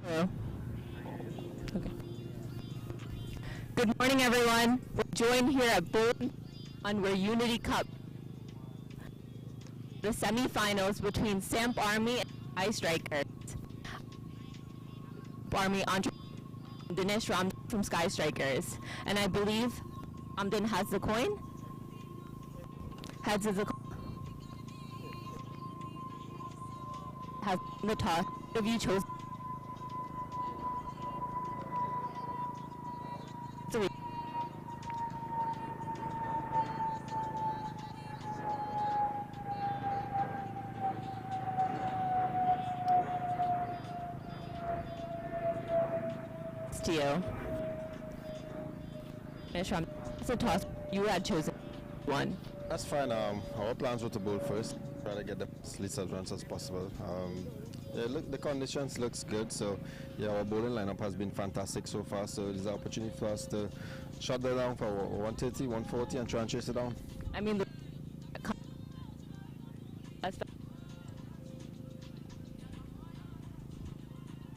Hello. Okay. Good morning, everyone. We're joined here at Bowling on where Unity Cup, the semifinals between Samp Army and Skyy Strikers. Army Andre Dinesh Ram from Skyy Strikers, and I believe Ramdan has the coin. Heads is the has the toss. Have you chosen? To you. Dinesh Ram, it's a toss. You had chosen one. That's fine. Our plans were to bowl first, try to get the least as runs as possible. Yeah, look, the conditions looks good. So, yeah, our bowling lineup has been fantastic so far. So, there's an opportunity for us to shut that down for 130, 140, and try and chase it down. I mean, that's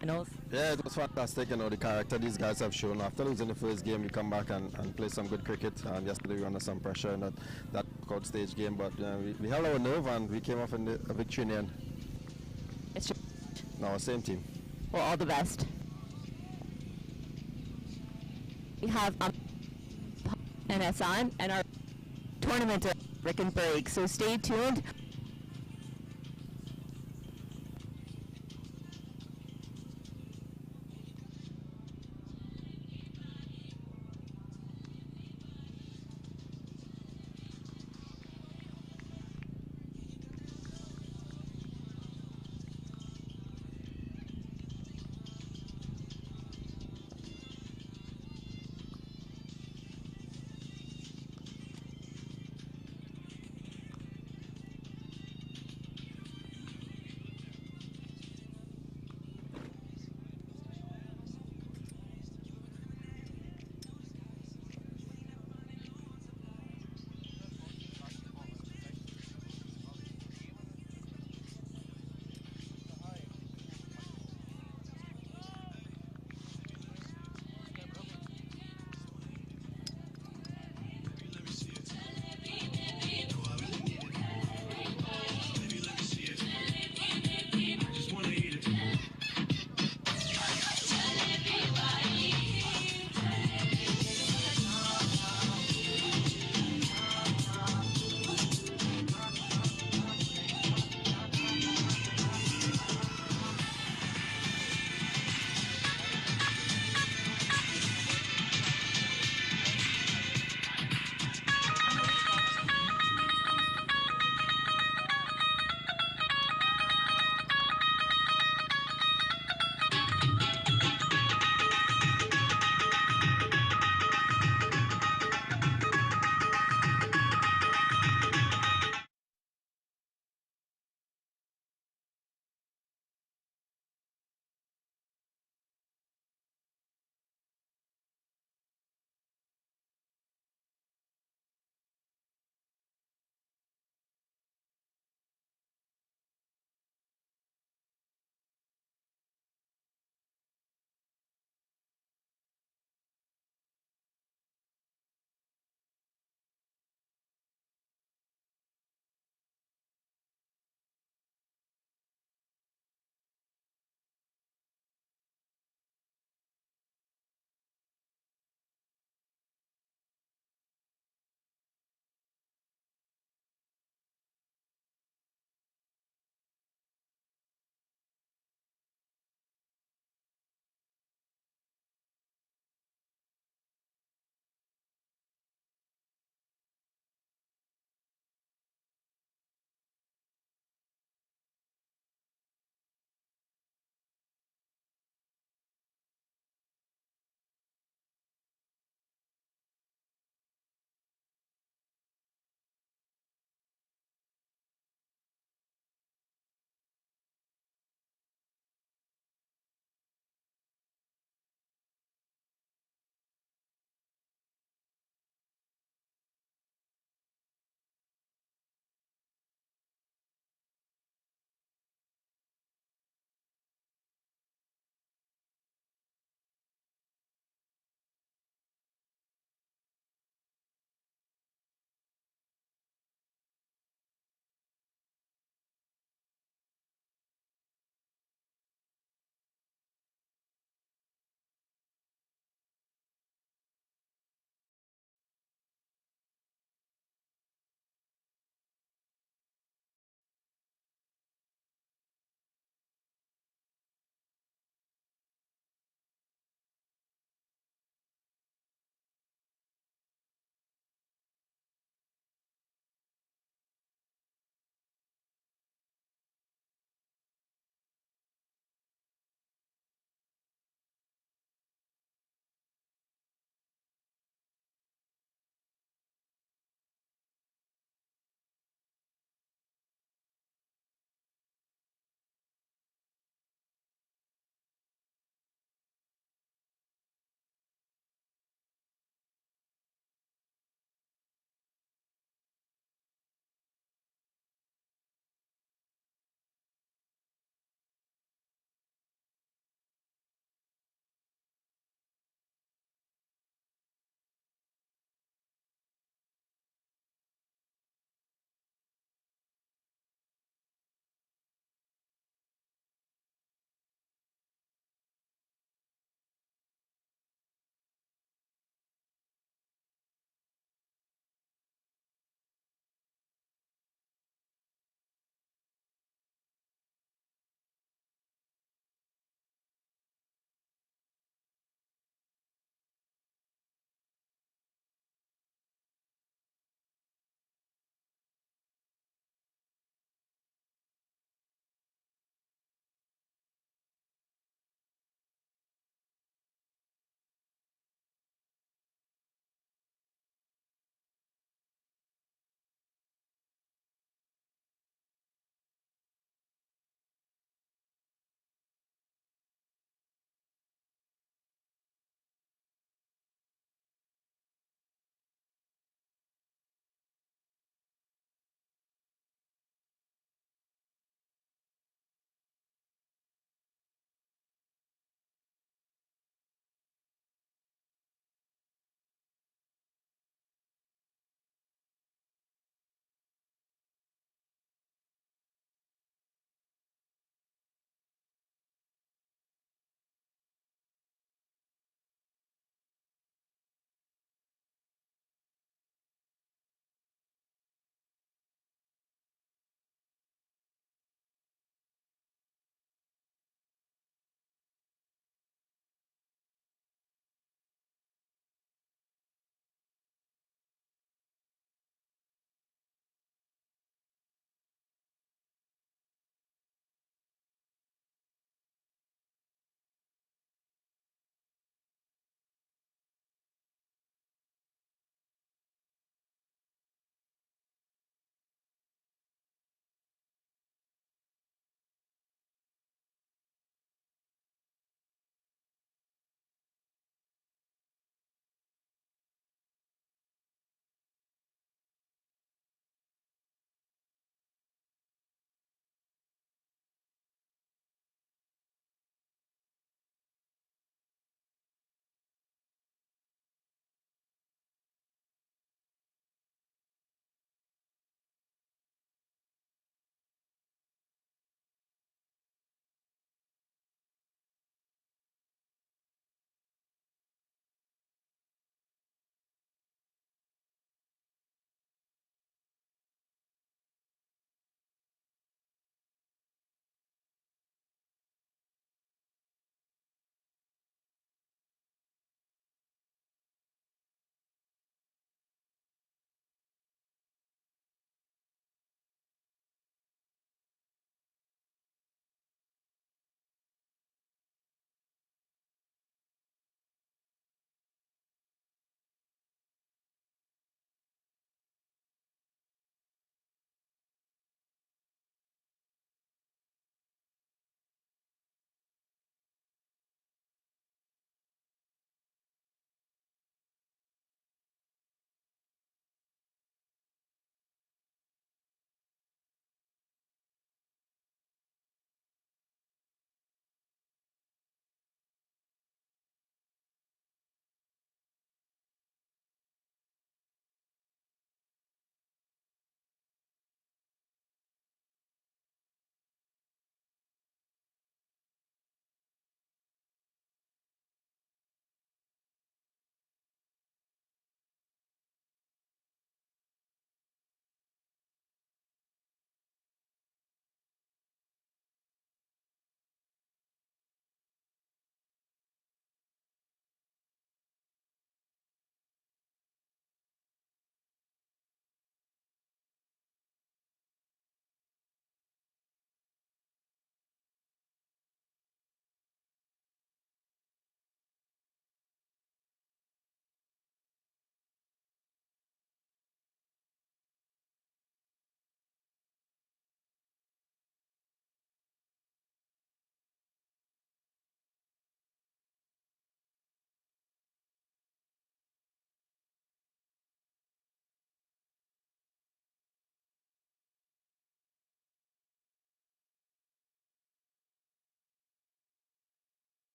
finals. Yeah, it was fantastic. You know, the character these guys have shown. After losing the first game, we come back and play some good cricket. And yesterday we were under some pressure in that knockout stage game. But we held our nerve and we came off in a victory in the end. It's just, No, same team. well, all the best. We have and Hassan and our tournament at Rick and Break. So stay tuned.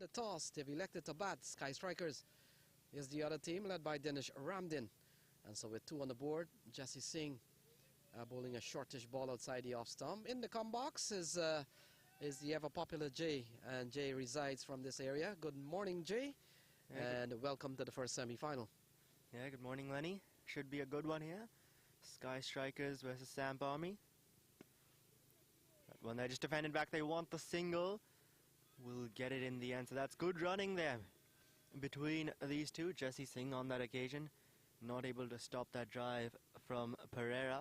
the toss. They've elected to bat. Skyy Strikers is the other team, led by Dinesh Ramdin. And so with 2 on the board, Jesse Singh bowling a shortish ball outside the off stump. In the come box is the ever-popular Jay, and Jay resides from this area. Good morning, Jay, and welcome to the first semi-final. Yeah, good morning, Lenny. Should be a good one here. Skyy Strikers versus Samp Army. That one they just defended back. They want the single. Will get it in the end. So that's good running there between these two. Jesse Singh on that occasion, not able to stop that drive from Pereira.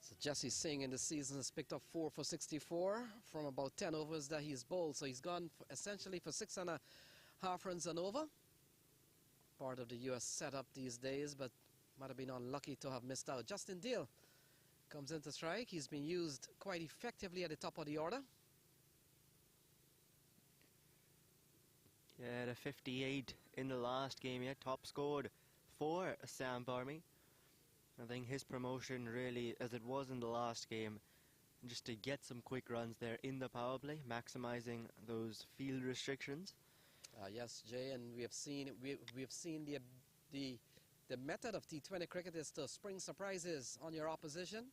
So Jesse Singh in the season has picked up 4 for 64 from about 10 overs that he's bowled. So he's gone essentially for 6.5 runs and over. Part of the US setup these days, but might have been unlucky to have missed out. Justin Deal comes into strike. He's been used quite effectively at the top of the order. Yeah, the 58 in the last game here, top scored for Samp Army. I think his promotion really, as it was in the last game, just to get some quick runs there in the power play, maximizing those field restrictions. Yes, Jay, and we have seen the method of T20 cricket is to spring surprises on your opposition,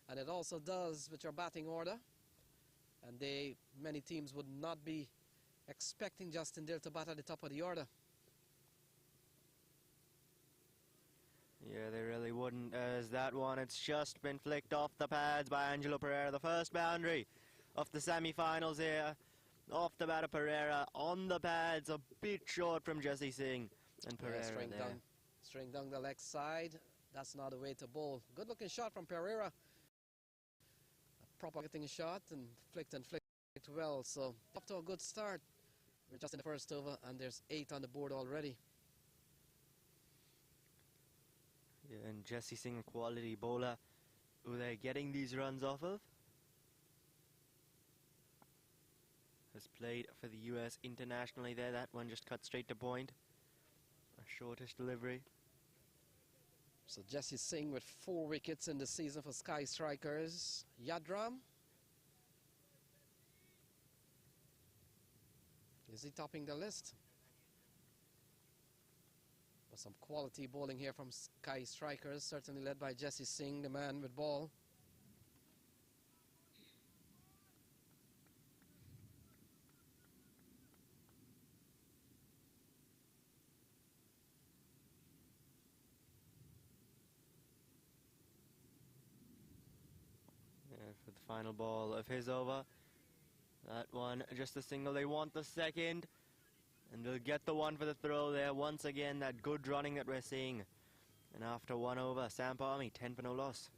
and it also does with your batting order. And many teams would not be expecting Justin Deal to bat at the top of the order. Yeah, they really wouldn't, as that one, it's just been flicked off the pads by Angelo Pereira. The first boundary of the semi-finals here. Off the bat of Pereira, on the pads, a bit short from Jesse Singh. And Pereira string down the leg side. That's not the way to bowl. Good looking shot from Pereira. A proper getting shot and flicked well. So up to a good start. We're just in the first over and there's 8 on the board already. Yeah, and Jesse Singh, a quality bowler, who they're getting these runs off of. Has played for the US internationally there. That one just cut straight to point. A shortish delivery. So Jesse Singh with 4 wickets in the season for Skyy Strikers. Yadram. Is he topping the list? But some quality bowling here from Skyy Strikers, certainly led by Jesse Singh, the man with ball. For the final ball of his over. That one, just a single. They want the second. And they'll get the one for the throw there. Once again, that good running that we're seeing. And after 1 over, Samp Army, 10 for no loss.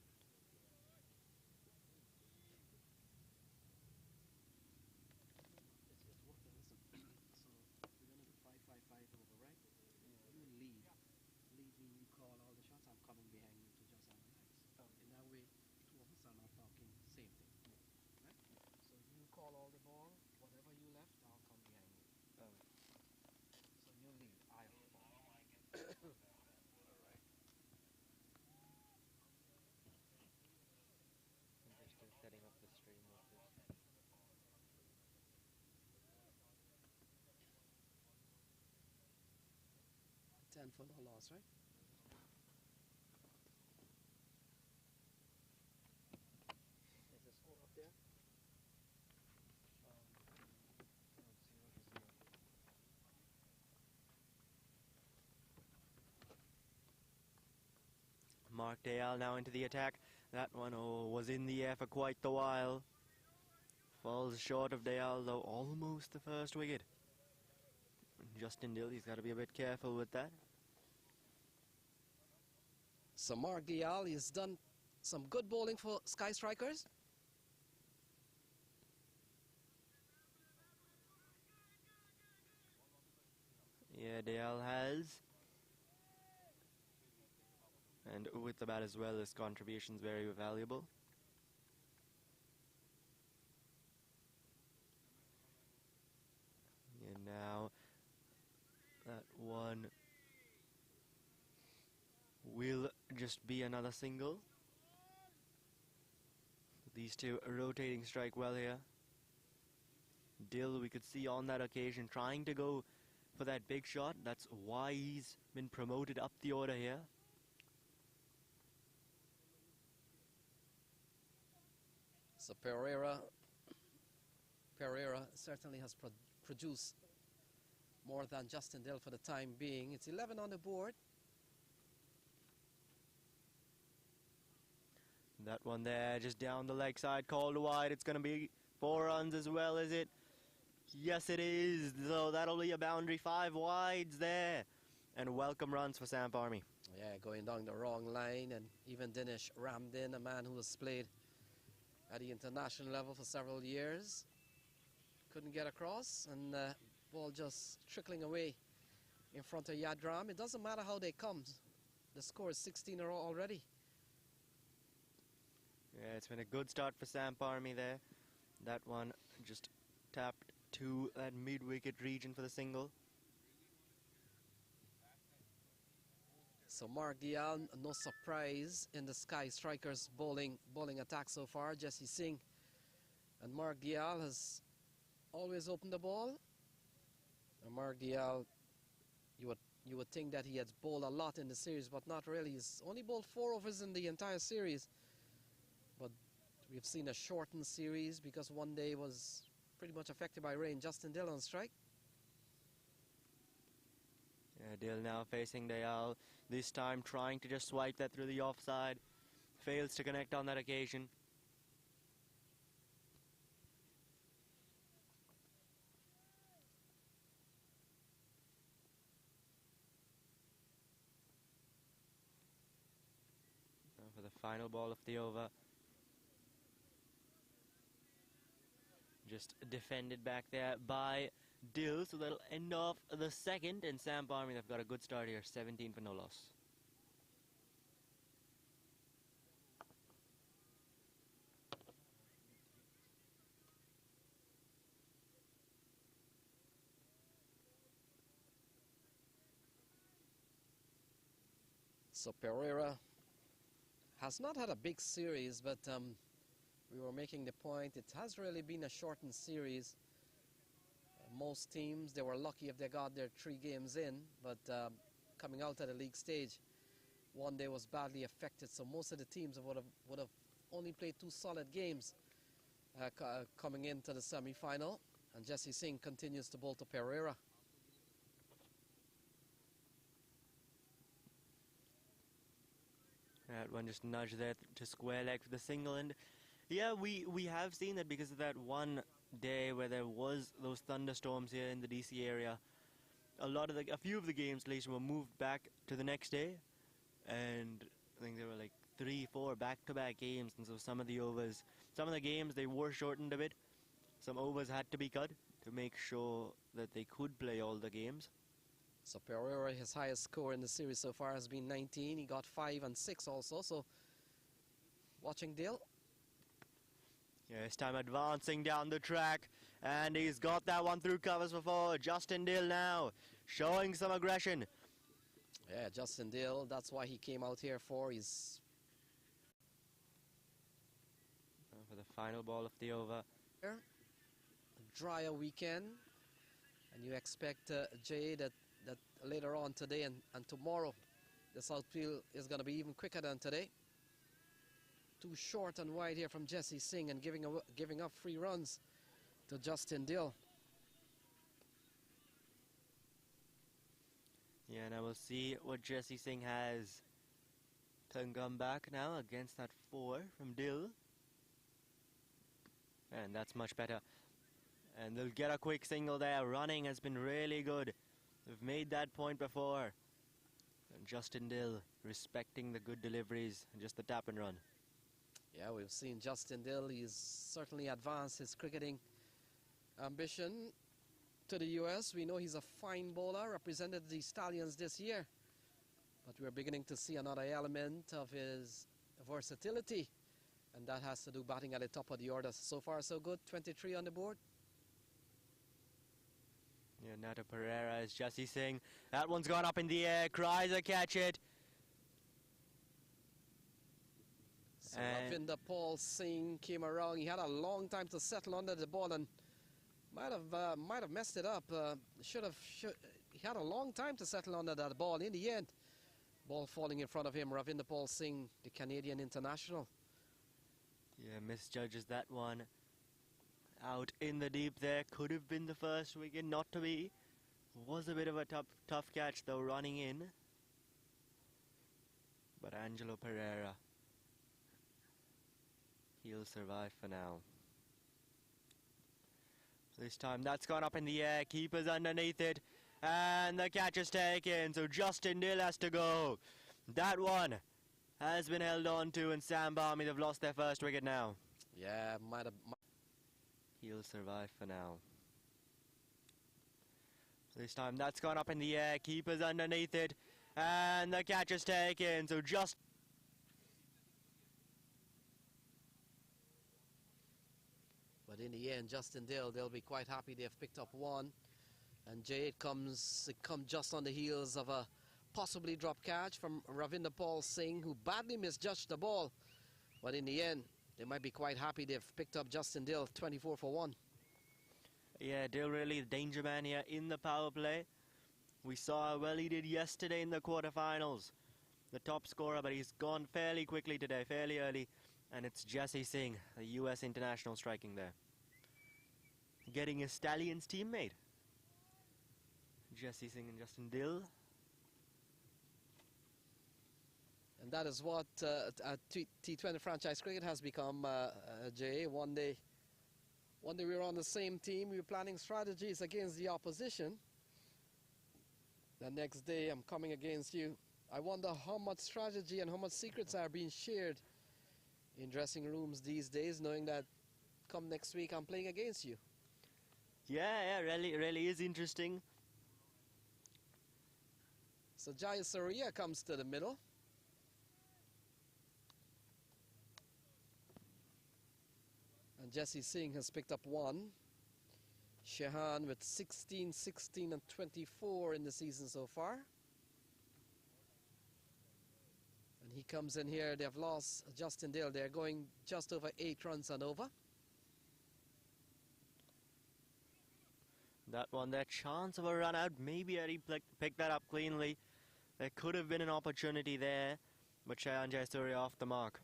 Setting up the stream with this. 10 for no loss, right? Is the score up there? Mark Dayal now into the attack. That one was in the air for quite the while. Falls short of Dayal, though, almost the first wicket. Justin Dill, he's got to be a bit careful with that. So Mark Dayal has done some good bowling for Skyy Strikers. Yeah, Dayal has. And with the bat as well, his contribution's very valuable. And now that one will just be another single. These two rotating strike well here. Dill, we could see on that occasion, trying to go for that big shot. That's why he's been promoted up the order here. So Pereira certainly has produced more than Justin Dill for the time being. It's 11 on the board. That one there, just down the leg side, called wide. It's going to be 4 runs as well, is it? Yes, it is. So that'll be a boundary, 5 wides there. And welcome runs for Samp Army. Yeah, going down the wrong line. And even Dinesh Ramdin, a man who has played at the international level for several years, couldn't get across. And ball just trickling away in front of Yadram. It doesn't matter how they come. The score is 16 already. Yeah, it's been a good start for Samp Army there. That one just tapped to that mid-wicket region for the single. So Mark Dial, no surprise in the Skyy Strikers bowling attack so far. Jesse Singh and Mark Dial has always opened the ball. And Mark Dial, you would think that he had bowled a lot in the series, but not really. He's only bowled 4 overs in the entire series. But we've seen a shortened series because one day was pretty much affected by rain. Justin Dill on strike. Yeah, Dill now facing Dayal, this time trying to just swipe that through the offside. Fails to connect on that occasion. Now for the final ball of the over. Just defended back there by Dill, so that'll end off the second, and Samp Army, they've got a good start here, 17 for no loss. So Pereira has not had a big series, but we were making the point, it has really been a shortened series. Most teams, they were lucky if they got their 3 games in, but coming out at the league stage, one day was badly affected, so most of the teams would have only played 2 solid games coming into the semi-final, and Jesse Singh continues to bowl to Pereira. That one just nudged there to square leg for the single, and yeah, we have seen that because of that one day where there was those thunderstorms here in the DC area. A few of the games at least were moved back to the next day, and I think there were like 3-4 back-to-back games, and so some of the games they were shortened a bit. Some overs had to be cut to make sure that they could play all the games. So Pereira, his highest score in the series so far has been 19. He got 5 and 6 also, so watching Dill. Yeah, this time advancing down the track, and he's got that one through covers for 4. Justin Dill now showing some aggression. Yeah, Justin Dill, that's why he came out here for his... For the final ball of the over. A drier weekend, and you expect, Jay, that later on today and tomorrow, the Southfield is going to be even quicker than today. Too short and wide here from Jesse Singh and giving up 3 runs to Justin Dill. Yeah, now we'll see what Jesse Singh has to come back now against that 4 from Dill. And that's much better. And they'll get a quick single there. Running has been really good. They've made that point before. And Justin Dill respecting the good deliveries and just the tap and run. Yeah, we've seen Justin Dill. He's certainly advanced his cricketing ambition to the US. We know he's a fine bowler, represented the Stallions this year. But we're beginning to see another element of his versatility. And that has to do batting at the top of the order. So far, so good. 23 on the board. Yeah, Nato Pereira is Jesse Singh. That one's gone up in the air. Cries a catch it. So Ravinder Paul Singh came around. He had a long time to settle under the ball and Might have messed it up. He had a long time to settle under that ball. In the end, ball falling in front of him. Ravinder Paul Singh, the Canadian international. Yeah, misjudges that one. Out in the deep there. Could have been the first wicket, not to be. Was a bit of a tough catch though, running in. But Angelo Pereira, he'll survive for now. This time that's gone up in the air, keeper's underneath it, and the catch is taken, so Justin Dill has to go. That one has been held on to, and Samp have lost their first wicket now. Yeah, He'll survive for now. This time that's gone up in the air, keeper's underneath it, and the catch is taken, so But in the end, Justin Dill, they'll be quite happy they've picked up one. And Jay, it comes just on the heels of a possibly drop catch from Ravinder Paul Singh, who badly misjudged the ball. But in the end, they might be quite happy they've picked up Justin Dill, 24 for 1. Yeah, Dill really the danger man here in the power play. We saw how well he did yesterday in the quarterfinals. The top scorer, but he's gone fairly quickly today, fairly early. And it's Jesse Singh, the US international, striking there. Getting his Stallions teammate. Jesse Singh and Justin Dill. And that is what T20 franchise cricket has become, Jay. One day we were on the same team, we were planning strategies against the opposition. The next day I'm coming against you. I wonder how much strategy and how much secrets are being shared in dressing rooms these days, knowing that come next week I'm playing against you. Yeah, really is interesting. So Jaya Surya comes to the middle. And Jesse Singh has picked up one. Shehan with 16, 16 and 24 in the season so far. And he comes in here, they've lost Justin Dill. They're going just over 8 runs and over. That one, their chance of a run out, maybe he picked that up cleanly. There could have been an opportunity there, but Shayan Jayasuriya off the mark.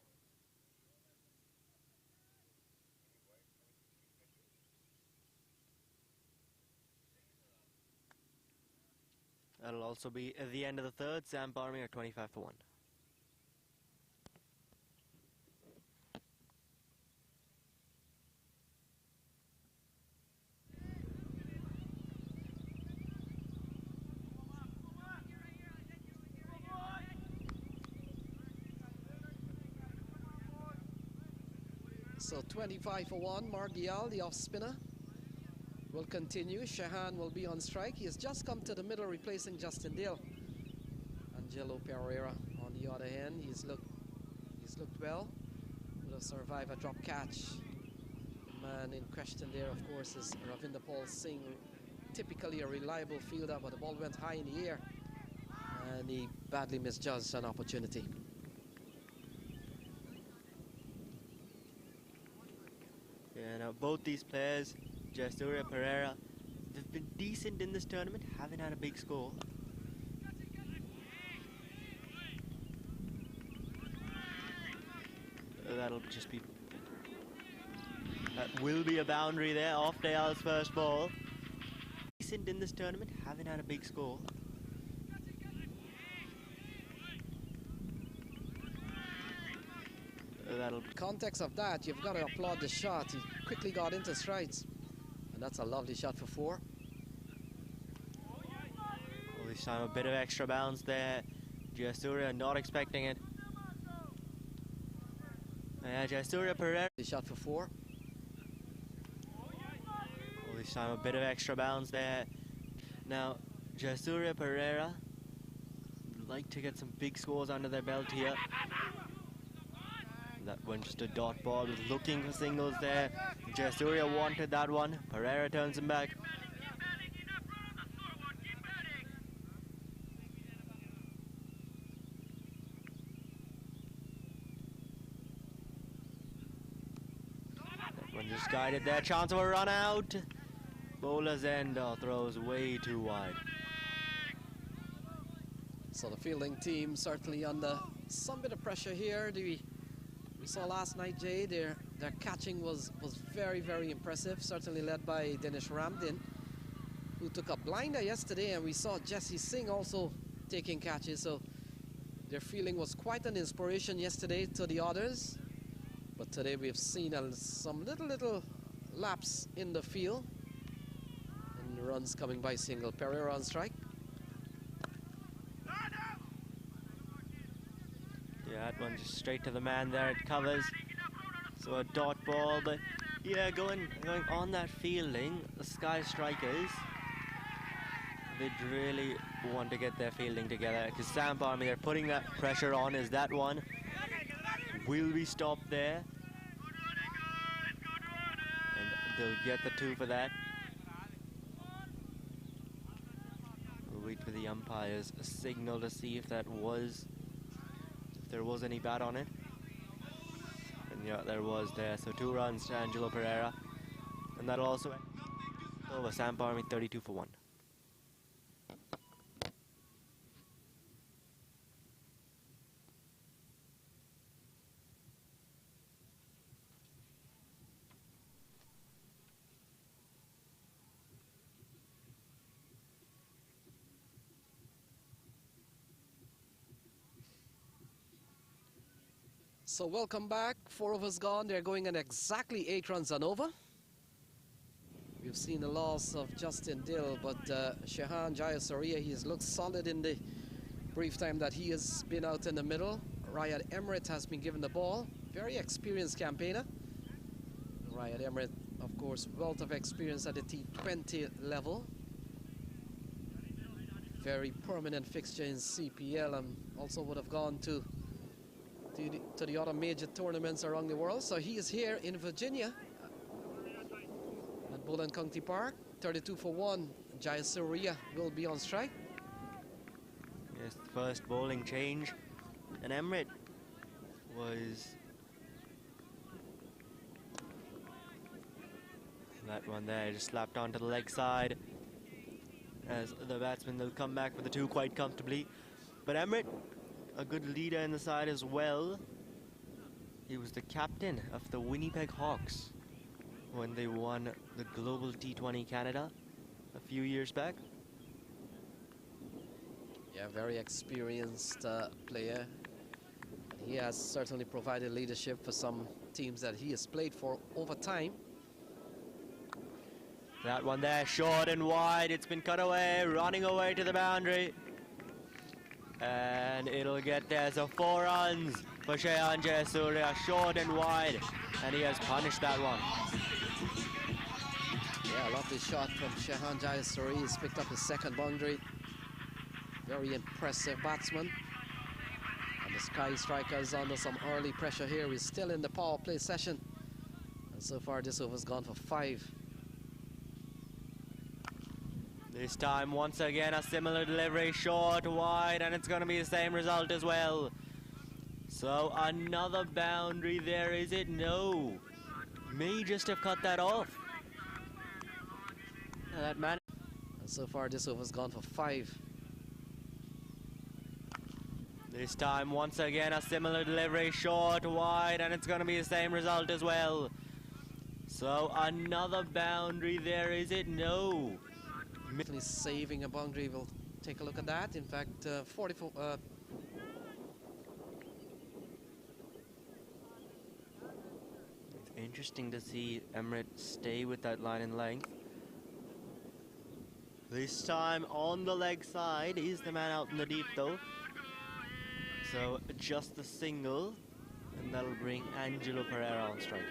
That'll also be at the end of the third. Samp are 25 for 1. So 25 for 1, Mark Dial, the off spinner, will continue. Shehan will be on strike. He has just come to the middle, replacing Justin Dill. Angelo Pereira, on the other hand, he's looked well. Would have survived a drop catch. The man in question there, of course, is Ravinder Paul Singh, typically a reliable fielder, but the ball went high in the air, and he badly misjudged an opportunity. Yeah, now both these players, Jayasuriya, Pereira, they've been decent in this tournament, haven't had a big score. That'll just be... That will be a boundary there off Dayal's first ball. Decent in this tournament, haven't had a big score. Context of that, you've got to applaud the shot. He quickly got into strides, and that's a lovely shot for 4. Well, this time a bit of extra bounce there. Jayasuriya not expecting it. Yeah, Jayasuriya, Pereira. The shot for 4. Well, this time a bit of extra bounce there. Now, Jayasuriya, Pereira would like to get some big scores under their belt here. That one just a dot ball, looking for singles there. Jayasuriya wanted that one. Pereira turns him back. That one just guided there. Chance of a run out. Bowler's end throws way too wide. So the fielding team certainly under some bit of pressure here. We saw last night, Jay, their catching was very, very impressive, certainly led by Dinesh Ramdin, who took a blinder yesterday, and we saw Jesse Singh also taking catches, so their fielding was quite an inspiration yesterday to the others. But today we've seen some little laps in the field, and runs coming by single. Pereira on strike. Yeah, that one just straight to the man there, it covers. So a dot ball, but yeah, going on that fielding, the Skyy strikers, they really want to get their fielding together, because Samp Army, they're putting that pressure on. Is that one? Will we stop there? And they'll get the 2 for that. We'll wait for the umpire's signal to see if there was any bat on it. And yeah, there was there. So 2 runs to Angelo Pereira. And that'll also end over. Samp Army 32 for 1. So welcome back. 4 overs gone. They're going in exactly 8 runs and over. We've seen the loss of Justin Dill, but Shehan Jayasuriya, he has looked solid in the brief time that he has been out in the middle. Riyad Emirates has been given the ball. Very experienced campaigner. Riyad Emirates, of course, wealth of experience at the T20 level. Very permanent fixture in CPL, and also would have gone to the other major tournaments around the world. So he is here in Virginia at Bowling County Park. 32 for 1. Jayasuriya will be on strike. Yes, the first bowling change. And Emirates was that one there, just slapped onto the leg side. As the batsman, they'll come back for the 2 quite comfortably. But Emirates, a good leader in the side as well. He was the captain of the Winnipeg Hawks when they won the Global T20 Canada a few years back. Yeah, very experienced player. He has certainly provided leadership for some teams that he has played for over time. That one there, short and wide. It's been cut away, running away to the boundary. And it'll get there. So 4 runs for Shehan Jayasuriya, short and wide. And he has punished that one. Yeah, lovely shot from Shehan Jayasuriya. He's picked up his 2nd boundary. Very impressive batsman. And the Skyy strikers under some early pressure here. We're still in the power play session. And so far this over's gone for 5. This time, once again, a similar delivery, short, wide, and it's going to be the same result as well. So another boundary there, is it? No. May just have cut that off. That man. And so far this over's gone for 5. This time, once again, a similar delivery, short, wide, and it's going to be the same result as well. So another boundary there, is it? No. Saving a boundary, we'll take a look at that. In fact, 44. It's interesting to see Emirates stay with that line in length. This time on the leg side is the man out in the deep though. So just the single, and that'll bring Angelo Pereira on strike.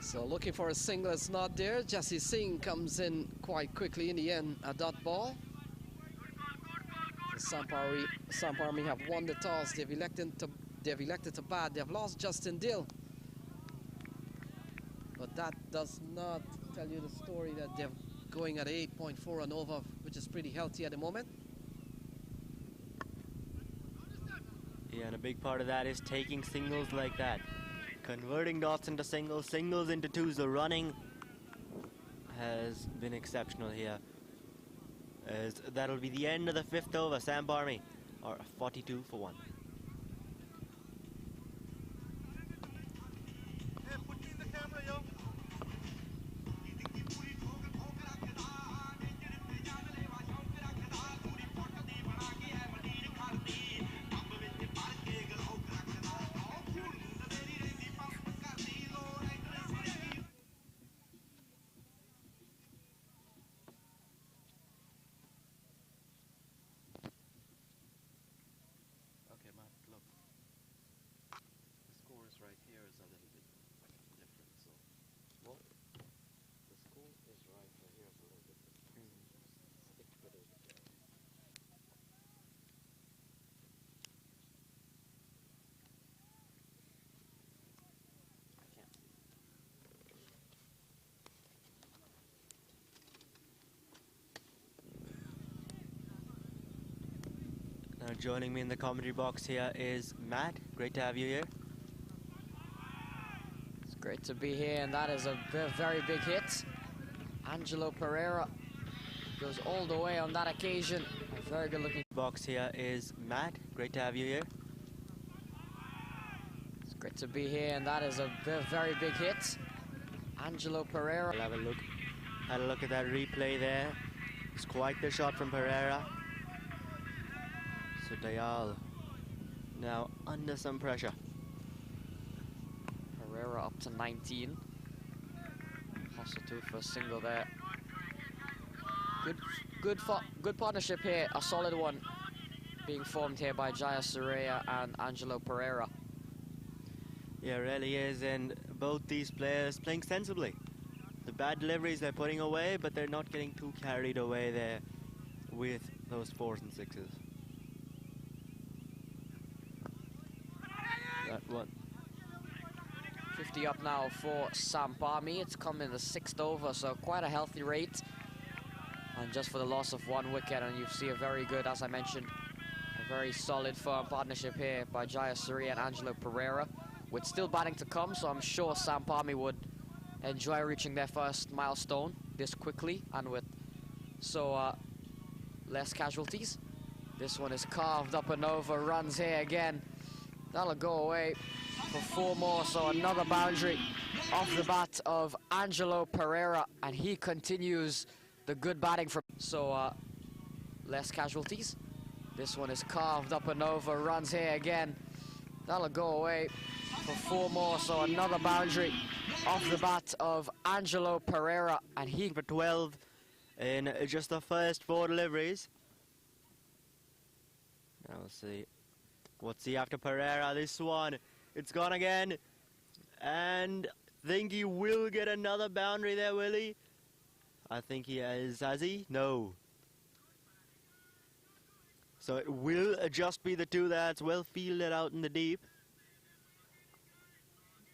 So looking for a single, it's not there. Jesse Singh comes in quite quickly in the end, a dot ball. The Samp Army have won the toss. They've elected to bat. They've lost Justin Dill. But that does not tell you the story that they're going at 8.4 and over, which is pretty healthy at the moment. Yeah, and a big part of that is taking singles like that. Converting dots into singles, singles into twos. The running has been exceptional here. As that'll be the end of the 5th over. Samp Army are 42 for 1. Okay, Matt, look. The score is right here is a little bit different, so. What? The score is right here is a little bit different. Stick with it. I can't see. Now joining me in the commentary box here is Matt. Great to have you here. It's great to be here, and that is a very big hit. Angelo Pereira goes all the way on that occasion. A very good looking Box here is Matt. Great to have you here. It's great to be here, and that is a very big hit. Angelo Pereira. We'll have a look. Had a look at that replay there. It's quite the shot from Pereira. So Dayal now under some pressure. Pereira up to 19. Hustle too for a single there. Good partnership here, a solid one being formed here by Jaya Surya and Angelo Pereira. Yeah, it really is, and both these players playing sensibly. The bad deliveries they're putting away, but they're not getting too carried away there with those 4s and 6s. That one. 50 up now for Samp Army. It's come in the 6th over, so quite a healthy rate. And just for the loss of 1 wicket, and you see a very good, as I mentioned, a very solid, firm partnership here by Jaya Surya and Angelo Pereira, with still batting to come, so I'm sure Samp Army would enjoy reaching their first milestone this quickly and with less casualties. This one is carved up and over, runs here again. That'll go away for 4 more, so another boundary off the bat of Angelo Pereira, and he continues the good batting from less casualties. This one is carved up and over, runs here again. That'll go away for 4 more, so another boundary off the bat of Angelo Pereira, and he For 12 in just the first 4 deliveries. Now we'll see. What's he after Pereira? This one, it's gone again. And think he will get another boundary there, will he? I think he has he? No. So it will just be the 2 that's well fielded out in the deep.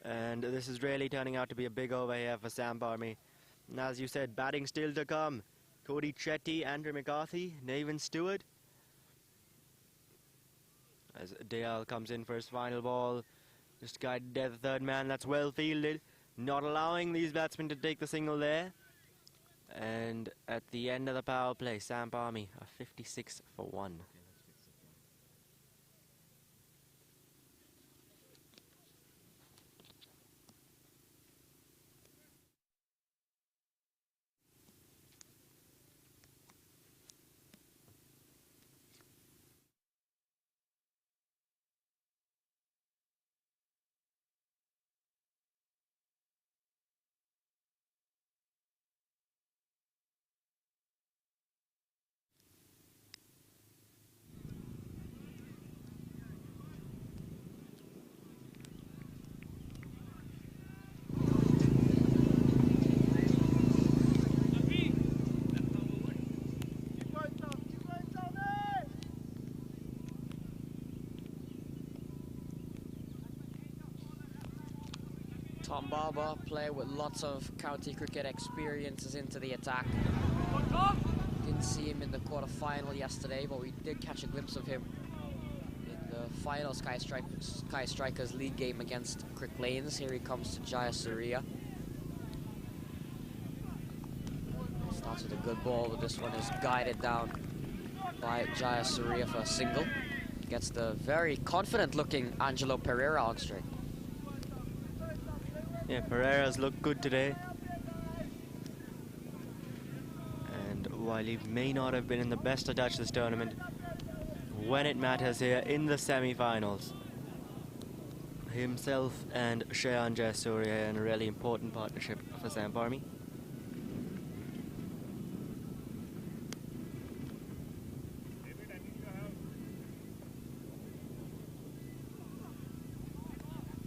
And this is really turning out to be a big over here for Samp Army. And as you said, batting still to come. Cody Chetty, Andrew McCarthy, Nathan Stewart. As Dale comes in for his final ball. Just guided there, the 3rd man, that's well fielded. Not allowing these batsmen to take the single there. And at the end of the power play, Samp Army are 56 for 1. Tom Barber, player with lots of county cricket experiences into the attack. Didn't see him in the quarter-final yesterday, but we did catch a glimpse of him in the final Skyy Strikers league game against Crick Lanes. Here he comes to Jayasuriya. Starts with a good ball, but this one is guided down by Jayasuriya for a single. Gets the very confident-looking Angelo Pereira on straight. Yeah, Pereira's looked good today. And while he may not have been in the best of touch this tournament, when it matters here in the semi-finals, himself and Shayan Jayasuriya in a really important partnership for Samp Army.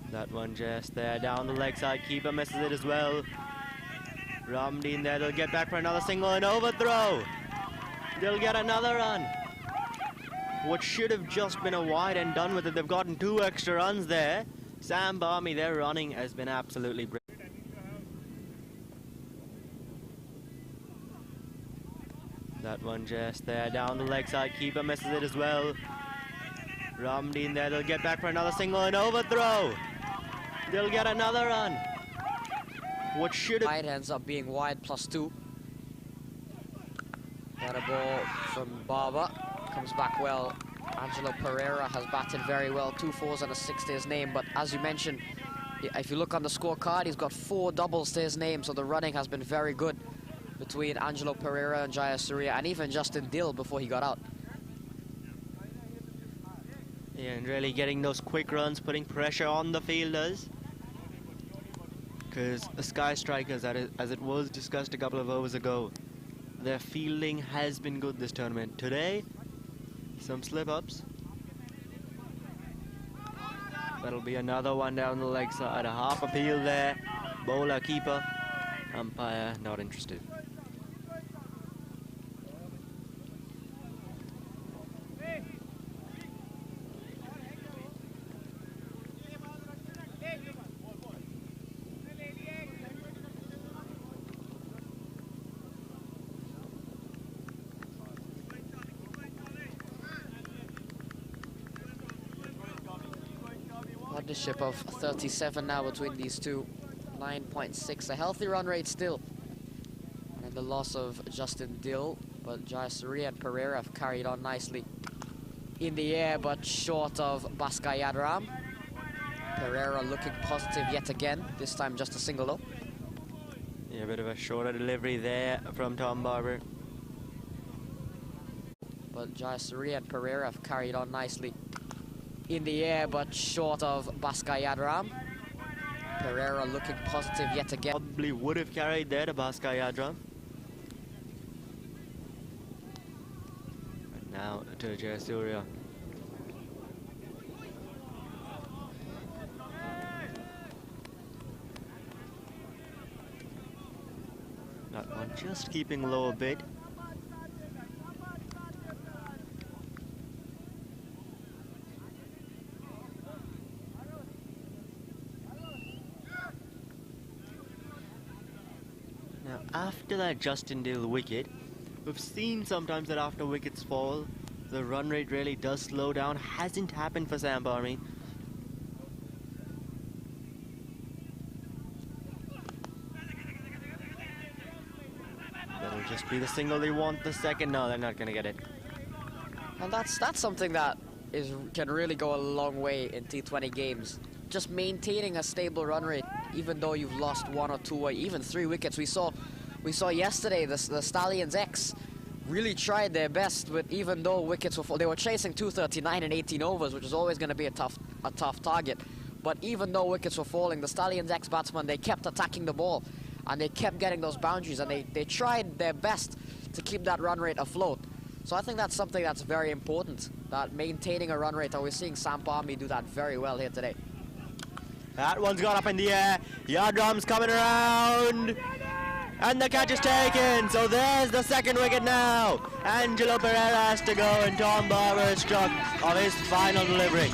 That one just there down the leg side, keeper misses it as well. Ramdeen there, they'll get back for another single and overthrow. They'll get another run. What should have just been a wide and done with it, they've gotten 2 extra runs there. Samp Army, their running has been absolutely brilliant. That one just there down the leg side, keeper misses it as well. Ramdeen there, they'll get back for another single and overthrow. They'll get another run. What should have... It ends up being wide +2. Got a ball from Barber. Comes back well. Angelo Pereira has batted very well. 2 4s and a 6 to his name. But as you mentioned, if you look on the scorecard, he's got 4 doubles to his name. So the running has been very good between Angelo Pereira and Jayasuriya, and even Justin Dill before he got out. Yeah, and really getting those quick runs, putting pressure on the fielders. Because the Skyy Strikers, as it was discussed a couple of overs ago, their fielding has been good this tournament. Today, some slip-ups. That'll be another one down the leg side, a half appeal there. Bowler, keeper, umpire, not interested. Partnership of 37 now between these two. 9.6, a healthy run rate still. And the loss of Justin Dill, but Jayasuriya and Pereira have carried on nicely in the air, but short of Skyy Yadram. Pereira looking positive yet again, this time just a single though. Yeah, a bit of a shorter delivery there from Tom Barber. But Jayasuriya and Pereira have carried on nicely in the air, but short of Skyy Yadram. Pereira looking positive yet again. Probably would have carried there to Skyy Yadram. And now to Jayasuriya. That one just keeping low a bit. Now, after that Justin Dill wicket, we've seen sometimes that after wickets fall, the run rate really does slow down. Hasn't happened for Samp Army. That'll just be the single they want. The second, no, they're not going to get it. And that's something that can really go a long way in T20 games. Just maintaining a stable run rate, even though you've lost 1 or 2 or even 3 wickets. We saw yesterday the Stallions X really tried their best, but even though wickets were they were chasing 239 in 18 overs, which is always going to be a tough target. But even though wickets were falling, the Stallions X batsmen, they kept attacking the ball and they kept getting those boundaries, and they tried their best to keep that run rate afloat. So I think that's something that's very important, that maintaining a run rate, and we're seeing Samp Army do that very well here today. That one's got up in the air. Yadram's coming around. And the catch is taken. So there's the second wicket now. Angelo Pereira has to go, and Tom Barber is struck of his final delivery.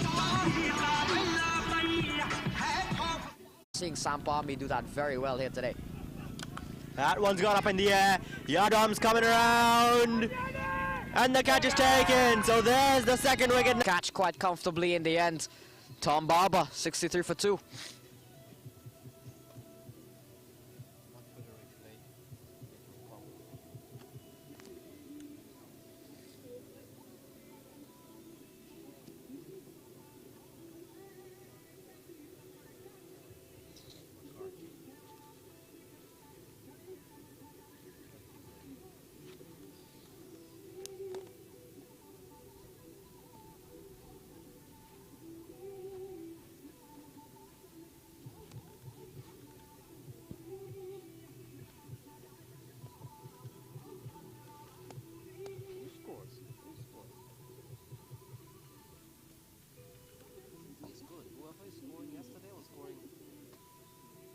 seeing Samp Army do that very well here today. That one's gone up in the air. Yadom's coming around. And the catch is taken. So there's the second wicket. Catch quite comfortably in the end. Tom Barber, 63 for 2.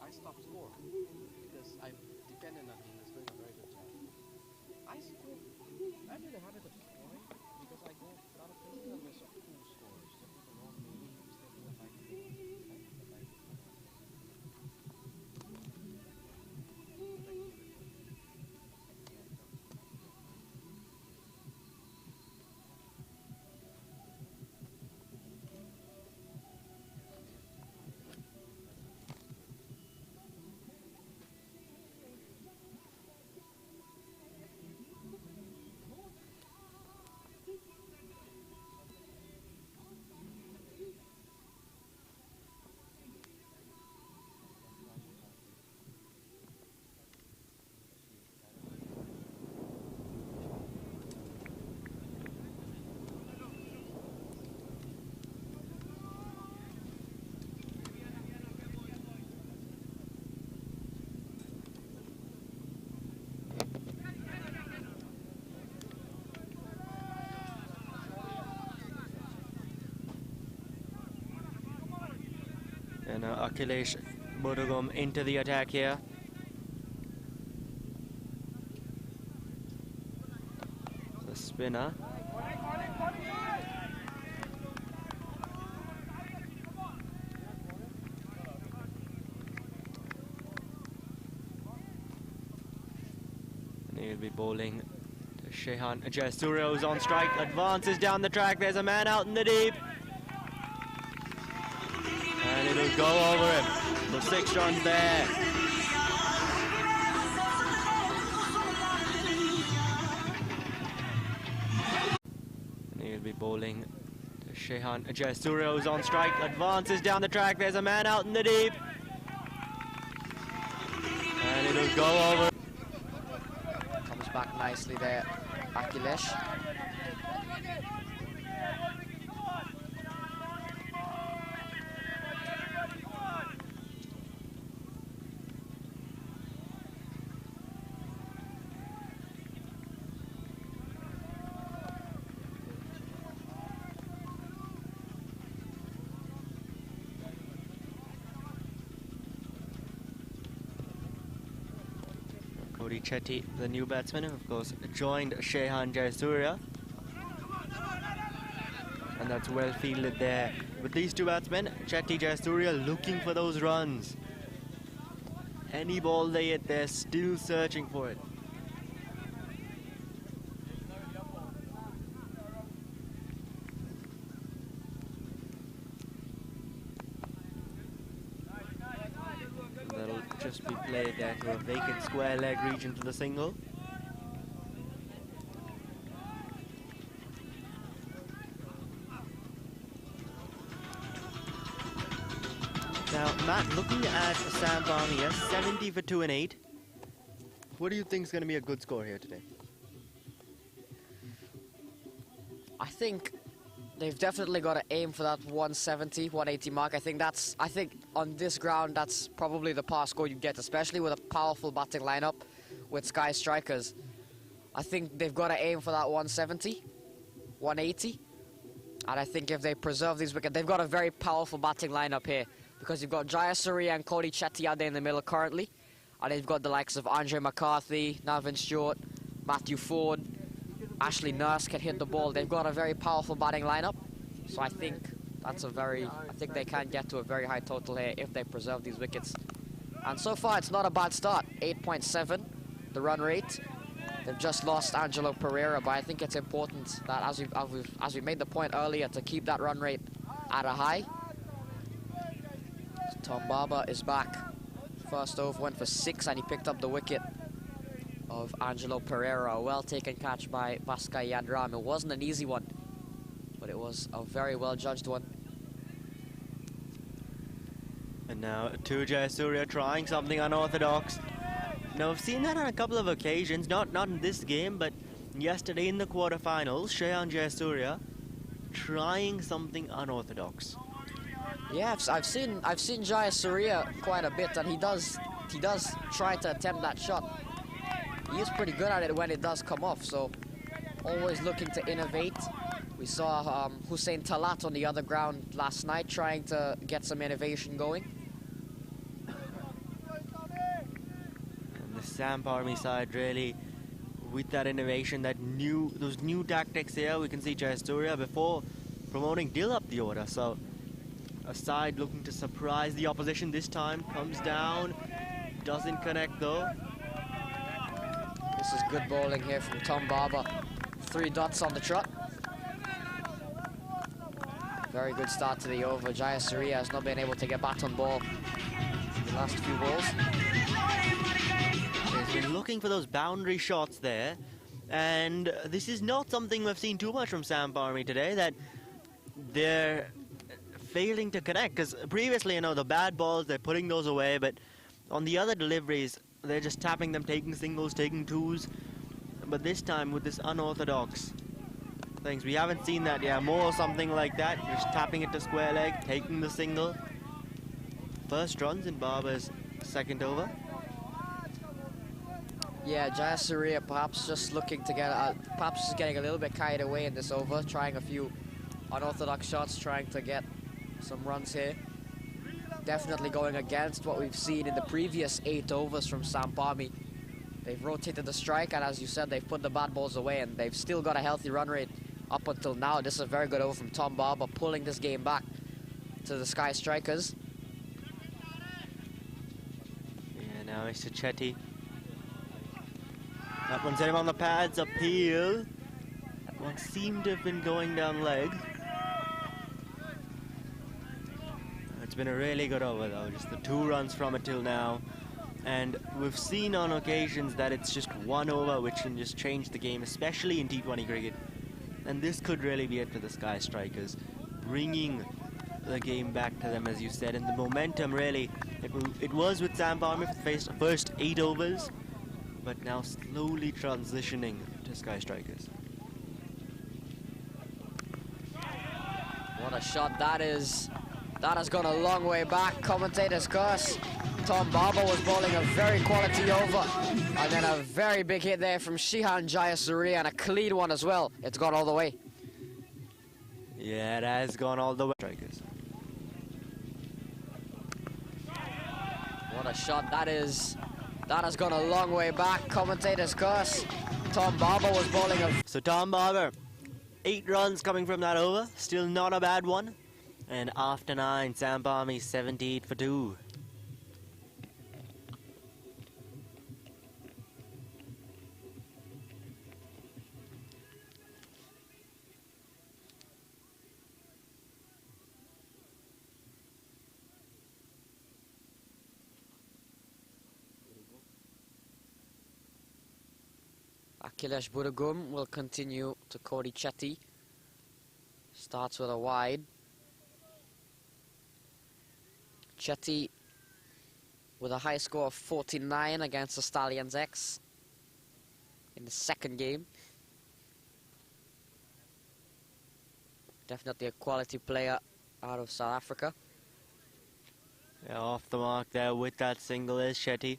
I stopped score because I depended on him. He's doing a very good job. I did a habit of scoring because I go a lot of places and there's two scores. Some people know me, instead of the And Akhilesh Bodogum into the attack here. The spinner. And he'll be bowling to Shehan Jayasuriya, who's on strike, advances down the track. There's a man out in the deep. And it'll go over him. So 6 runs there. And he'll be bowling to Shehan Jayasuriya, who's on strike, advances down the track. There's a man out in the deep. And it'll go over. Comes back nicely there, Akhilesh. Cody Chetty, the new batsman, who of course joined Shehan Jayasuriya. And that's well fielded there. With these two batsmen, Chetty, Jayasuriya looking for those runs. Any ball they hit, they're still searching for it. That'll just be played there to a vacant square leg region to the single. Now, Matt, looking at Samp Army, 70 for 2 and 8. What do you think is going to be a good score here today? I think they've definitely got to aim for that 170, 180 mark. I think on this ground, that's probably the par score you get, especially with a powerful batting lineup with Skyy strikers. I think they've got to aim for that 170, 180. And I think if they preserve these wickets, they've got a very powerful batting lineup here because you've got Jayasuriya and Cody Chetty out there in the middle currently. And they've got the likes of Andre McCarthy, Navin Stewart, Matthew Ford, Ashley Nurse can hit the ball. They've got a very powerful batting lineup. So I think That's a very, I think they can get to a very high total here if they preserve these wickets. And so far, it's not a bad start. 8.7, the run rate. They've just lost Angelo Pereira, but I think it's important that, as we made the point earlier, to keep that run rate at a high. Tom Barber is back. First over went for 6, and he picked up the wicket of Angelo Pereira. A well-taken catch by Skyy Yadram. It wasn't an easy one, but it was a very well-judged one. And now Jayasuriya trying something unorthodox. Now, I've seen that on a couple of occasions, not in this game, but yesterday in the quarterfinals, Jayasuriya trying something unorthodox. Yeah, I've seen Jayasuriya quite a bit, and he does try to attempt that shot. He is pretty good at it when it does come off, so always looking to innovate. We saw Hussein Talat on the other ground last night trying to get some innovation going. The Samp Army side really, with that innovation, those new tactics here, we can see Jayasuriya before promoting Dill up the order. So a side looking to surprise the opposition this time, comes down, doesn't connect though. This is good bowling here from Tom Barber. 3 dots on the trot. Very good start to the over. Jayasuriya has not been able to get back on ball in the last few balls. He's been looking for those boundary shots there, and this is not something we've seen too much from Samp Army today, that they're failing to connect, because previously, you know, the bad balls, they're putting those away, but on the other deliveries, they're just tapping them, taking singles, taking twos. But this time, with this unorthodox things, we haven't seen that. Yeah, more something like that, just tapping it to square leg, taking the single. First runs in Barber's second over. Yeah, Jayasuriya perhaps just looking to get, perhaps just getting a little bit carried away in this over, trying a few unorthodox shots, trying to get some runs here. Definitely going against what we've seen in the previous 8 overs from Samp Army. They've rotated the strike, and as you said, they've put the bad balls away, and they've still got a healthy run rate up until now. This is a very good over from Tom Barber, pulling this game back to the Skyy Strikers. Yeah, now it's to Chetty. That one sent him on the pads, appeal. That one seemed to have been going down leg. It's been a really good over though, just the 2 runs from it till now. And we've seen on occasions that it's just 1 over which can just change the game, especially in T20 cricket. And this could really be it for the Skyy Strikers, bringing the game back to them, as you said. And the momentum really, it was with Samp Army for the first 8 overs, but now slowly transitioning to Skyy Strikers. What a shot that is. That has gone a long way back. Commentator's curse. Tom Barber was bowling a very quality over. And then a very big hit there from Shihan Jayasuriya, and a clean one as well. It's gone all the way. Yeah, it has gone all the way. Strikers. What a shot that is. That has gone a long way back. Commentator's curse. Tom Barber was bowling a... So Tom Barber, 8 runs coming from that over. Still not a bad one. And after 9, Samp Army 78 for 2. Akhilesh Budagum will continue to Cody Chetty. Starts with a wide. Chetty with a high score of 49 against the Stallions X in the second game. Definitely a quality player out of South Africa. Yeah, off the mark there with that single is Chetty.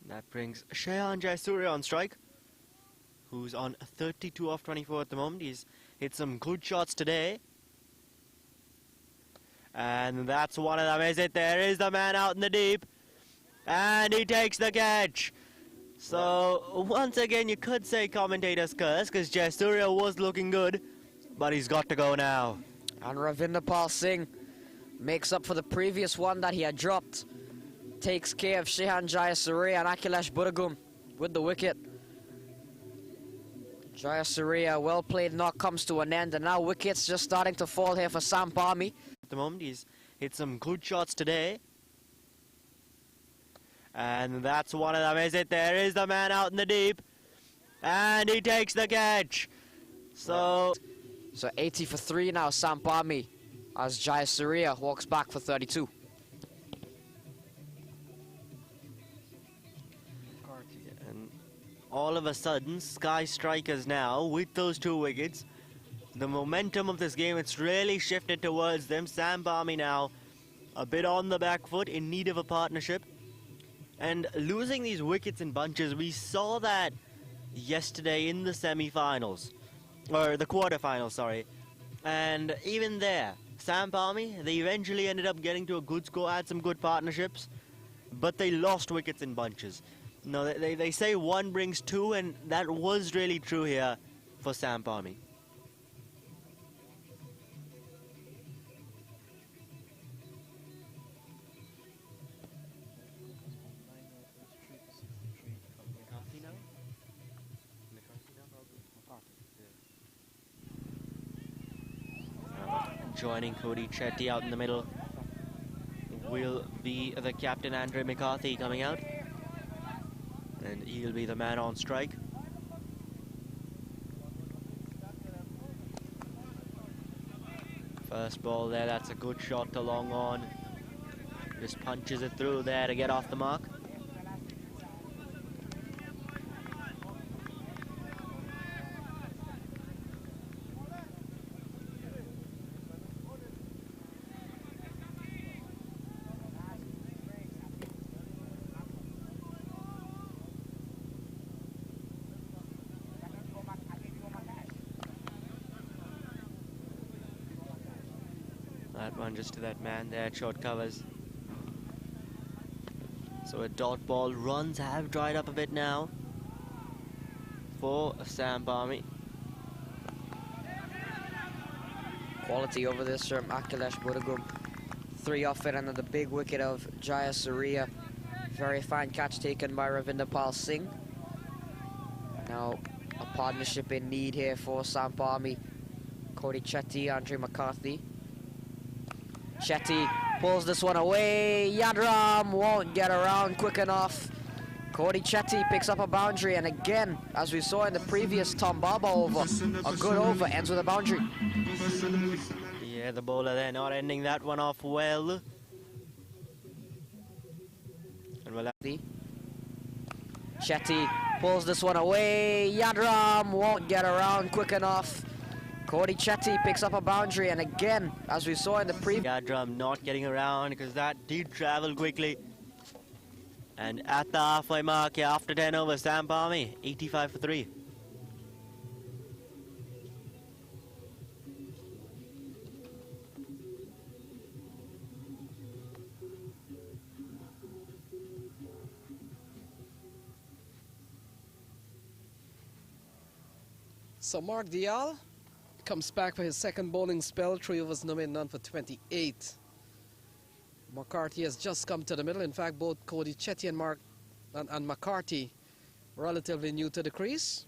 That brings Shihan Jayasuriya on strike, who's on 32 off 24 at the moment. He's hit some good shots today. And that's one of them, is it? There is the man out in the deep. And he takes the catch. So, once again, you could say commentator's curse, because Jayasuriya was looking good, but he's got to go now. And Ravinder Singh makes up for the previous one that he had dropped. Takes care of Shehan Jayasuriya and Akhilesh Budagum with the wicket. Jayasuriya, well played knock comes to an end, and now wickets just starting to fall here for Samp Army. At the moment, he's hit some good shots today. And that's one of them, is it? There is the man out in the deep. And he takes the catch. So 80 for 3 now, Samp Army, as Jayasuriya walks back for 32. And all of a sudden, Skyy strikers now, with those 2 wickets, the momentum of this game, it's really shifted towards them. Samp Army now a bit on the back foot, in need of a partnership. And losing these wickets in bunches, we saw that yesterday in the semi-finals. Or the quarter-finals, sorry. And even there, Samp Army, they eventually ended up getting to a good score, had some good partnerships, but they lost wickets in bunches. No, they say 1 brings 2, and that was really true here for Samp Army. Joining Cody Chetty out in the middle will be the captain, Andre McCarthy, coming out. And he'll be the man on strike. First ball there, that's a good shot to long on. Just punches it through there to get off the mark. That one just to that man there, short covers. So a dot ball. Runs have dried up a bit now for Samp Army. Quality over this from Akhilesh Budagum. 3 off it, and then the big wicket of Jayasuriya. Very fine catch taken by Ravinder Singh. Now a partnership in need here for Samp Army. Cody Chetty, Andre McCarthy. Chetty pulls this one away. Yadram won't get around quick enough. Cody Chetty picks up a boundary, and again, as we saw in the previous Tom Barber over, a good over ends with a boundary. Yeah, the bowler there not ending that one off well. And we'll Chetty pulls this one away. Yadram won't get around quick enough. Cody Chetty picks up a boundary, and again, as we saw in the previous... Yadram not getting around because that did travel quickly. And at the halfway mark here, after 10 overs, Samp Army, 85 for 3. So Mark Dial comes back for his second bowling spell. 3 overs, no made, none for 28. McCarthy has just come to the middle. In fact, both Cody Chetty and McCarthy relatively new to the crease.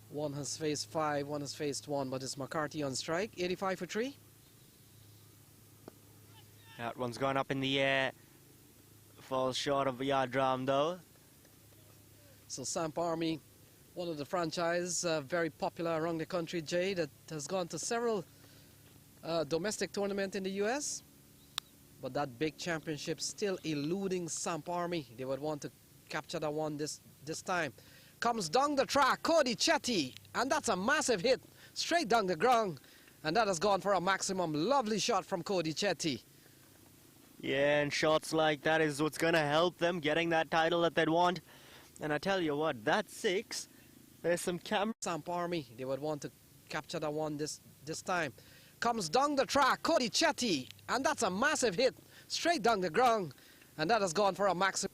One has faced 5, one has faced 1, but it's McCarthy on strike. 85 for 3. That one's gone up in the air. Falls short of Yadram though. So Samp Army, one of the franchise very popular around the country, Jay, that has gone to several domestic tournaments in the US. But that big championship still eluding Samp Army. They would want to capture that one this time. Comes down the track, Cody Chetty, and that's a massive hit straight down the ground. And that has gone for a maximum. Lovely shot from Cody Chetty. Yeah, and shots like that is what's going to help them getting that title that they'd want. And I tell you what, that 6, there's some Samp Army, they would want to capture that one this time. Comes down the track, Cody Chetty, And that's a massive hit straight down the ground. And that has gone for a maximum.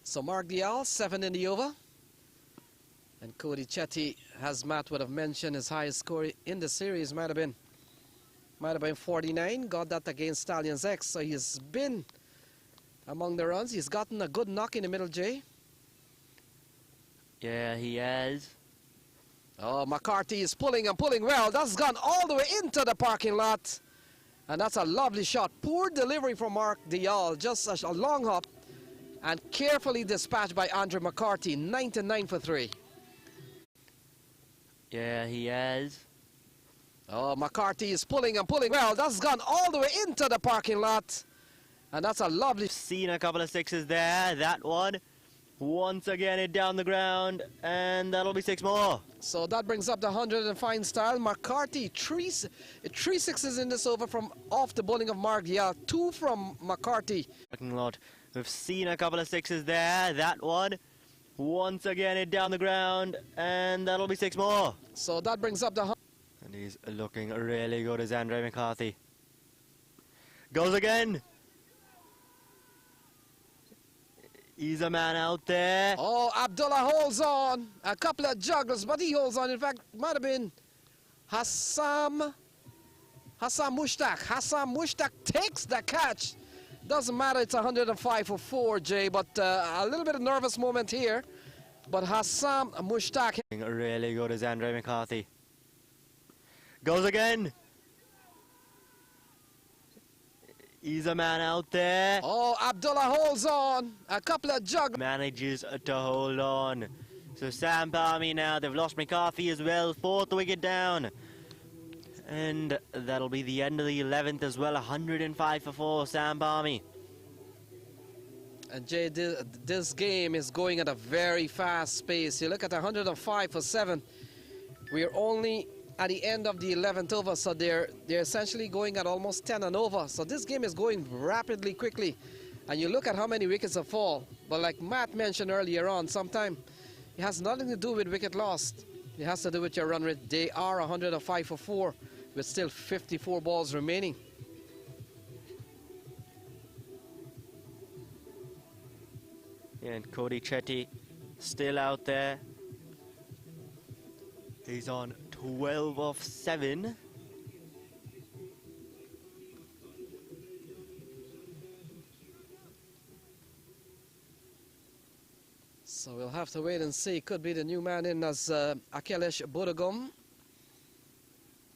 So Mark Dial, 7 in the over. And Cody Chetty, as Matt would have mentioned, his highest score in the series might have been 49. Got that against Stallions X. So he's been among the runs. He's gotten a good knock in the middle, Jay. Yeah, he has. Oh, McCarthy is pulling and pulling well. That's gone all the way into the parking lot. And that's a lovely shot. Poor delivery from Mark Dial. Just a long hop. And carefully dispatched by Andre McCarthy. 99 for 3. Yeah, he has. Oh, McCarthy is pulling and pulling well. That's gone all the way into the parking lot. And that's a lovely... Seen a couple of sixes there. That one. Once again, it down the ground. And that'll be 6 more. So that brings up the 100 in fine style. McCarthy, three sixes in this over from off the bowling of Mark Dial. 2 from McCarthy. Lot. We've seen a couple of sixes there. That one. Once again, it down the ground. And that'll be 6 more. So that brings up the... And he's looking really good as Andre McCarthy. Goes again. He's a man out there. Oh, Abdullah holds on. A couple of jugglers, but he holds on. In fact, might have been Hassan Mushtaq. Hassan Mushtaq takes the catch. Doesn't matter, it's 105 for 4, Jay, but a little bit of nervous moment here. But Hassan Mushtaq... Really good as Andre McCarthy. Goes again. He's a man out there. Oh, Abdullah holds on. A couple of jugglers. Manages to hold on. So Samp Army now, they've lost McCarthy as well. 4th wicket down. And that'll be the end of the 11th as well. 105 for 4, Samp Army. And Jay, this game is going at a very fast pace. You look at 105 for 7. We're only at the end of the 11th over, so they're essentially going at almost 10 and over. So this game is going rapidly, quickly. And you look at how many wickets have fall. But like Matt mentioned earlier on, sometimes it has nothing to do with wicket lost. It has to do with your run rate. They are 105 for 4 with still 54 balls remaining. Yeah, and Cody Chetty still out there. He's on 12 of 7. So we'll have to wait and see. Could be the new man in as Akhilesh Bodagum.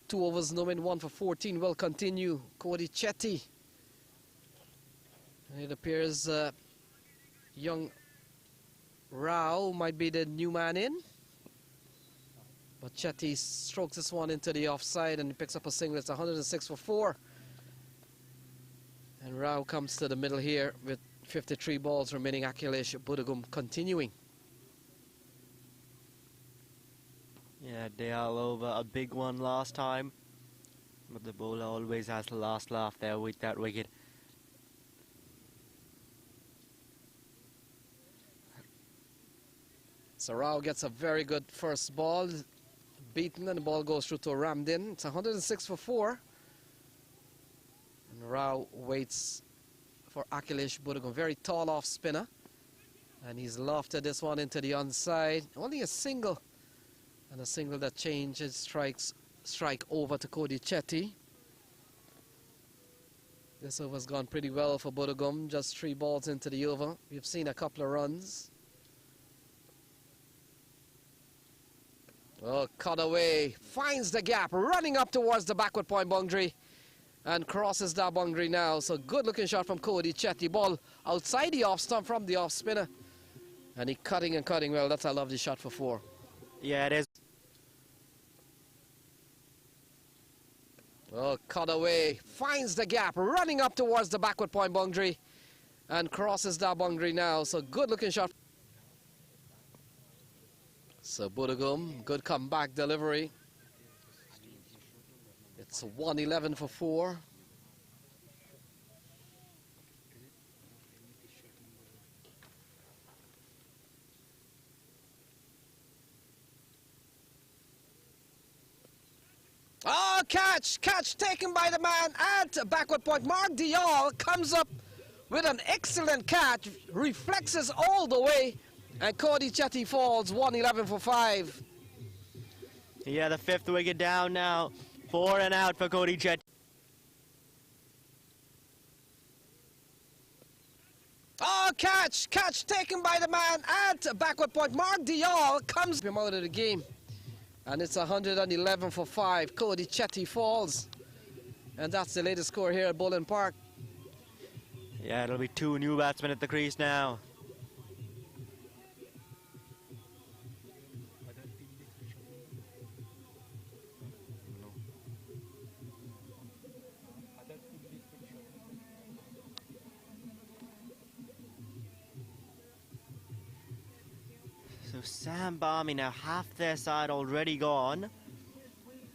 2 overs, no win, 1 for 14 will continue. Cody Chetty. And it appears young Rao might be the new man in. But Chetty strokes this one into the offside and he picks up a single. It's 106 for 4. And Rao comes to the middle here with 53 balls remaining. Akhilesh Bodagum continuing. Yeah, they are over a big one last time. But the bowler always has the last laugh there with that wicket. So Rao gets a very good first ball. Beaten and the ball goes through to Ramdin. It's 106 for 4. And Rao waits for Akhilesh Bodagum. Very tall off spinner. And he's lofted this one into the onside. Only a single. And a single that changes strike over to Cody Chetty. This over's gone pretty well for Bodagum. Just 3 balls into the over. We've seen a couple of runs. Oh, cut away. Finds the gap. Running up towards the backward point boundary. And crosses that boundary now. So good looking shot from Cody Chetty. Ball outside the off stump from the off spinner. And he cutting and cutting well. That's a lovely shot for 4. Yeah, it is. Oh, cut away. Finds the gap. Running up towards the backward point boundary. And crosses that boundary now. So good looking shot. So Bodagum, good comeback delivery. It's 111 for 4. Oh, catch taken by the man at backward point. Mark Diol comes up with an excellent catch, reflexes all the way, and Cody Chetty falls 111 for 5. Yeah, the 5th wicket down now. 4 and out for Cody Chetty. Catch taken by the man at backward point. Mark Diol comes him out of the game. And it's 111 for 5. Cody Chetty falls. And that's the latest score here at Bowling Park. Yeah, it'll be 2 new batsmen at the crease now. So Samp Army now half their side already gone.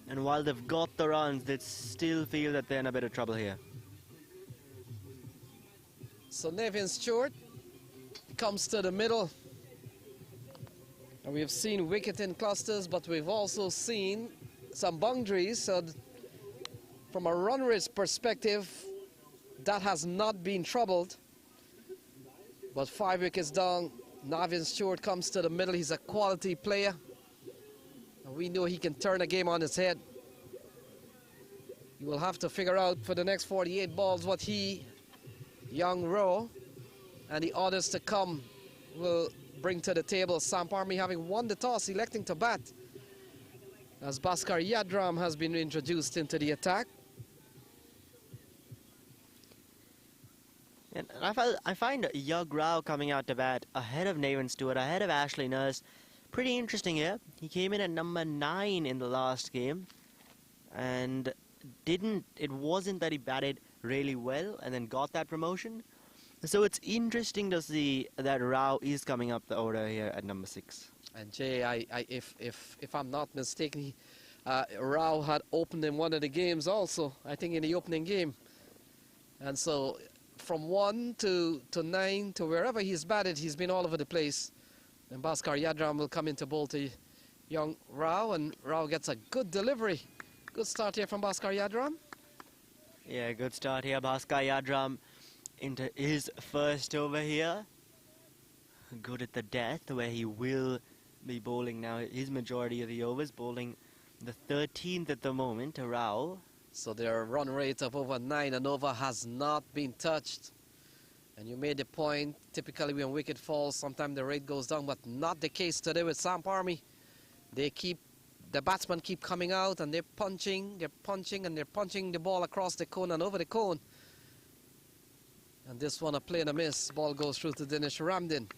And while they've got the runs, they still feel that they're in a bit of trouble here. So Nevin Stewart comes to the middle. And we've seen wicket in clusters, but we've also seen some boundaries. So from a run rate perspective, that has not been troubled. But 5 wickets down, Nevin Stewart comes to the middle. He's a quality player. And we know he can turn a game on its head. You will have to figure out for the next 48 balls what he, young Rowe, and the others to come will bring to the table. Samp Army having won the toss, electing to bat, as Bhaskar Yadram has been introduced into the attack. And I find Yug Rao coming out to bat ahead of Nevin Stewart, ahead of Ashley Nurse. Pretty interesting here. He came in at number 9 in the last game, and it wasn't that he batted really well and then got that promotion. So it's interesting to see that Rao is coming up the order here at number 6. And Jay, if I'm not mistaken, Rao had opened in one of the games also, I think in the opening game. And so from 1 to 9 to wherever he's batted, he's been all over the place. And Bhaskar Yadram will come into bowl to young Rao, and Rao gets a good delivery. Good start here from Bhaskar Yadram. Yeah, good start here. Bhaskar Yadram into his first over here. Good at the death, where he will be bowling now his majority of the overs, bowling the 13th at the moment to Rao. So their run rate of over 9 and over has not been touched. And you made the point, typically when wicket falls, sometimes the rate goes down, but not the case today with Samp Army. The batsmen keep coming out and they're punching, and they're punching the ball across the cone and over the cone. And this one a play and a miss. Ball goes through to Dinesh Ramdin.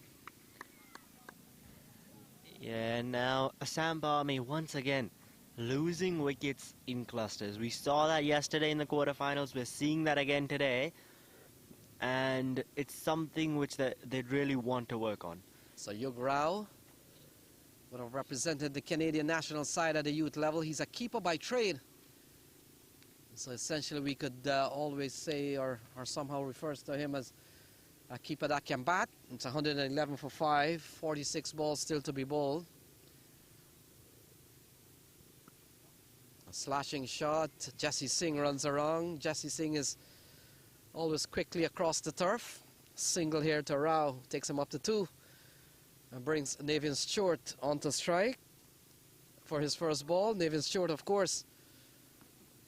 Yeah, now Samp Army once again losing wickets in clusters. We saw that yesterday in the quarterfinals. We're seeing that again today. And it's something which they'd really want to work on. So Yug Rao would have represented the Canadian national side at the youth level. He's a keeper by trade. So essentially we could always say or somehow refers to him as a keeper that can bat. It's 111 for 5, 46 balls still to be bowled. A slashing shot. Jesse Singh runs around. Jesse Singh is always quickly across the turf. Single here to Rao, takes him up to 2 and brings Nevin Stewart onto strike for his first ball. Nevin Stewart, of course,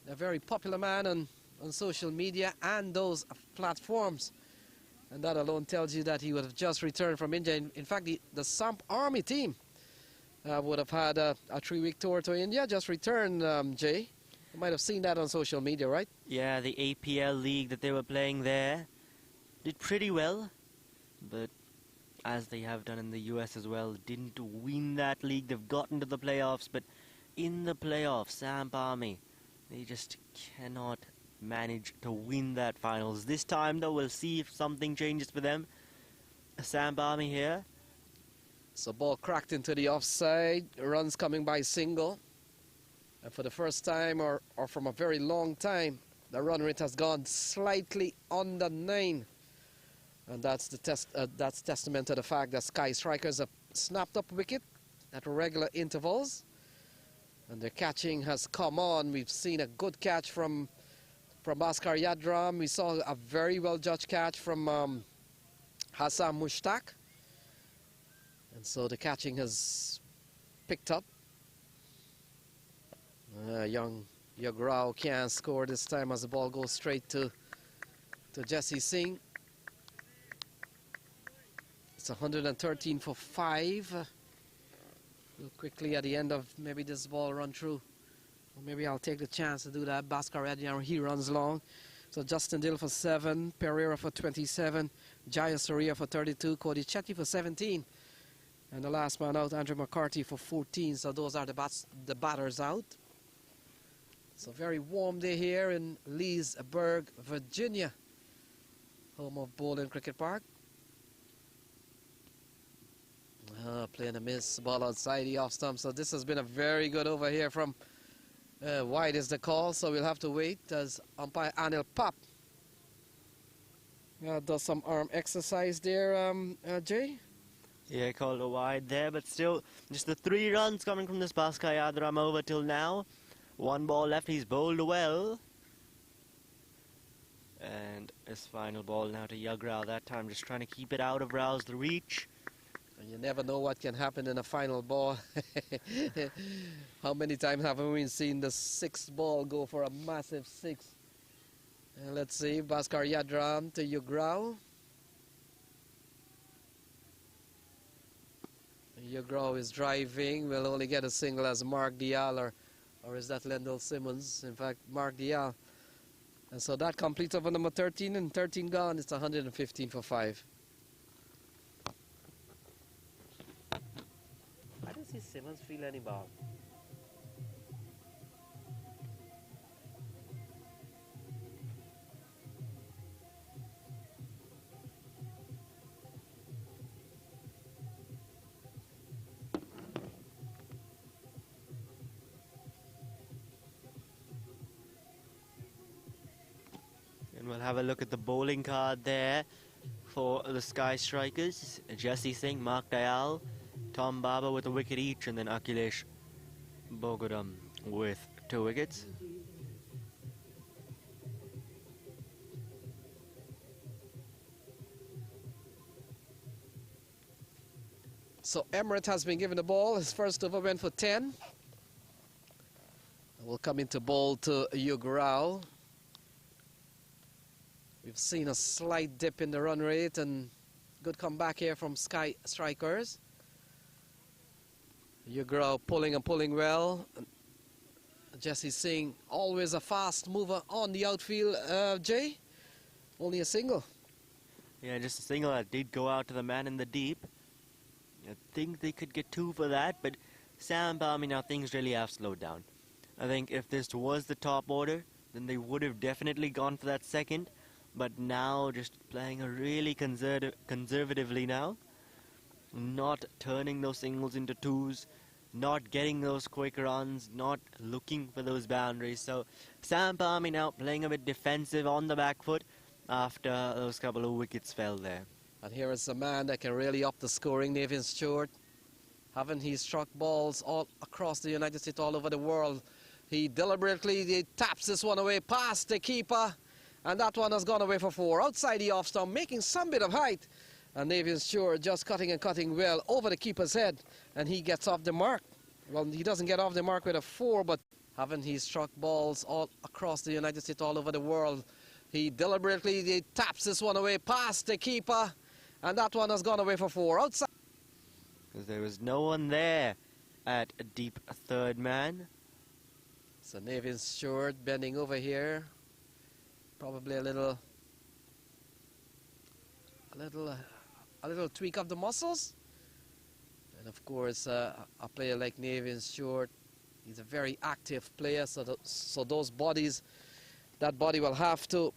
a very popular man on social media and those platforms, and that alone tells you that he would have just returned from India. In fact, the Samp Army team would have had a 3-week tour to India, just returned, Jay. You might have seen that on social media, right? Yeah, the APL league that they were playing there did pretty well, but as they have done in the US as well, didn't win that league. They've gotten to the playoffs, but in the playoffs, Samp Army, they just cannot manage to win that finals. This time, though, we'll see if something changes for them. Samp Army here. So ball cracked into the offside, runs coming by single. And for the first time or from a very long time, the run rate has gone slightly under 9. And that's that's testament to the fact that Skyy strikers have snapped up wicket at regular intervals. And the catching has come on. We've seen a good catch from Bhaskar Yadram. We saw a very well judged catch from Hassan Mushtaq. And so the catching has picked up. Young Yagrao can't score this time as the ball goes straight to Jesse Singh. It's 113 for 5. Real quickly at the end of maybe this ball run through. Or maybe I'll take the chance to do that. Bhaskar Yadram, he runs long. So Justin Dill for 7, Pereira for 27, Jaya Surya for 32, Cody Chetty for 17. And the last man out, Andrew McCarthy for 14. So those are the batters out. It's a very warm day here in Leesburg, Virginia, home of Bowling Cricket Park. Playing a miss, ball outside the off stump. So this has been a very good over here from wide is the call. So we'll have to wait as umpire Anil Pap does some arm exercise there, Jay. Yeah, called a wide there, but still just the 3 runs coming from this Skyy Yadram over till now. 1 ball left, he's bowled well. And his final ball now to Yagrao, that time just trying to keep it out of Rao's reach. And you never know what can happen in a final ball. How many times haven't we seen the 6th ball go for a massive 6? And let's see, Bhaskar Yadram to Yagrao. Yagrao is driving, will only get a single as Mark Dial, or is that Lendl Simmons? In fact, Mark Dial. And so that completes over number 13, and 13 gone. It's 115 for 5. I don't see Simmons feel any ball. And we'll have a look at the bowling card there for the Skyy Strikers. Jesse Singh, Mark Dayal, Tom Baba with a wicket each, and then Akhilesh Bogodam with 2 wickets. So Emirates has been given the ball. His first over went for 10. We'll come into bowl to Yagrao. We've seen a slight dip in the run rate, and good comeback here from Skyy Strikers. Yagrao pulling and pulling well. Jesse Singh, always a fast mover on the outfield. Jay, only a single. Yeah, just a single that did go out to the man in the deep. I think they could get 2 for that, but Samp, now things really have slowed down. I think if this was the top order, then they would have definitely gone for that second. But now just playing a really conservatively now. Not turning those singles into 2s. Not getting those quick runs. Not looking for those boundaries. So Samp now playing a bit defensive on the back foot after those couple of wickets fell there. And here is a man that can really up the scoring, Nathan Stewart. Haven't he struck balls all across the United States, all over the world? He deliberately taps this one away past the keeper. And that one has gone away for 4. Outside the off stump, making some bit of height. And Nathan Stewart just cutting and cutting well over the keeper's head. And he gets off the mark. Well, he doesn't get off the mark with a 4, but haven't he struck balls all across the United States, all over the world? He deliberately taps this one away past the keeper. And that one has gone away for 4. Outside. Because there was no one there at a deep 3rd man. So Nathan Stewart bending over here. Probably a little tweak of the muscles. And of course, a player like Nathan Stewart, he's a very active player. So those bodies, that body will have to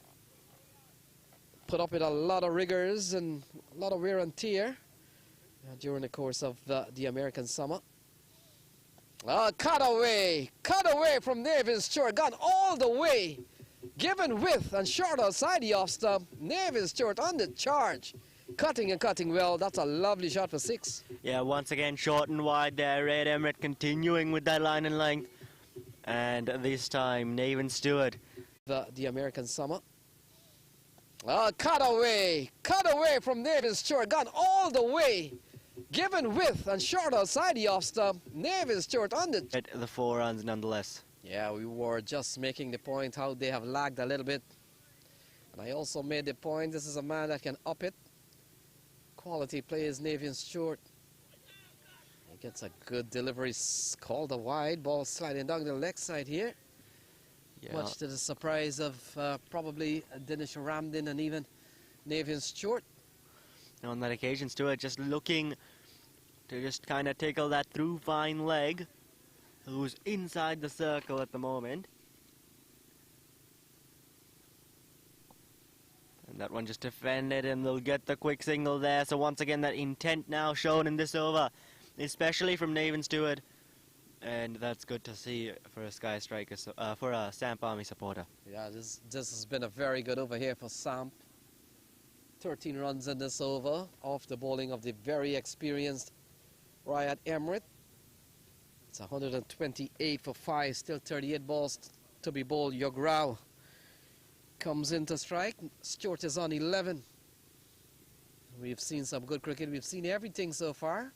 put up with a lot of rigors and a lot of wear and tear during the course of the American summer. Cut away from Nathan Stewart, gone all the way. Given width and short outside the off stump. Nathan Stewart on the charge. Cutting and cutting well. That's a lovely shot for 6. Yeah, once again short and wide there. Red Emirates continuing with that line and length And this time, Nathan Stewart. The American summer. Cut away from Nathan Stewart, gone all the way, given width and short outside the off stump. Nathan Stewart on the... At the 4 runs nonetheless. Yeah, we were just making the point how they have lagged a little bit. And I also made the point, this is a man that can up it. Quality plays Nathan Stewart. He gets a good delivery, called a wide ball sliding down the leg side here. Yeah. Much to the surprise of probably Dinesh Ramdin and even Nathan Stewart. On that occasion, Stewart just looking to just kind of tickle that through fine leg, who's inside the circle at the moment. And that one just defended, and they'll get the quick single there. So once again, that intent now shown in this over, especially from Nathan Stewart. And that's good to see for a Skyy striker, for a Samp Army supporter. Yeah, this has been a very good over here for Samp. 13 runs in this over, off the bowling of the very experienced Riyad Emrit. It's 128 for 5, still 38 balls to be bowled. Yograo comes into strike. Stewart is on 11. We've seen some good cricket. We've seen everything so far.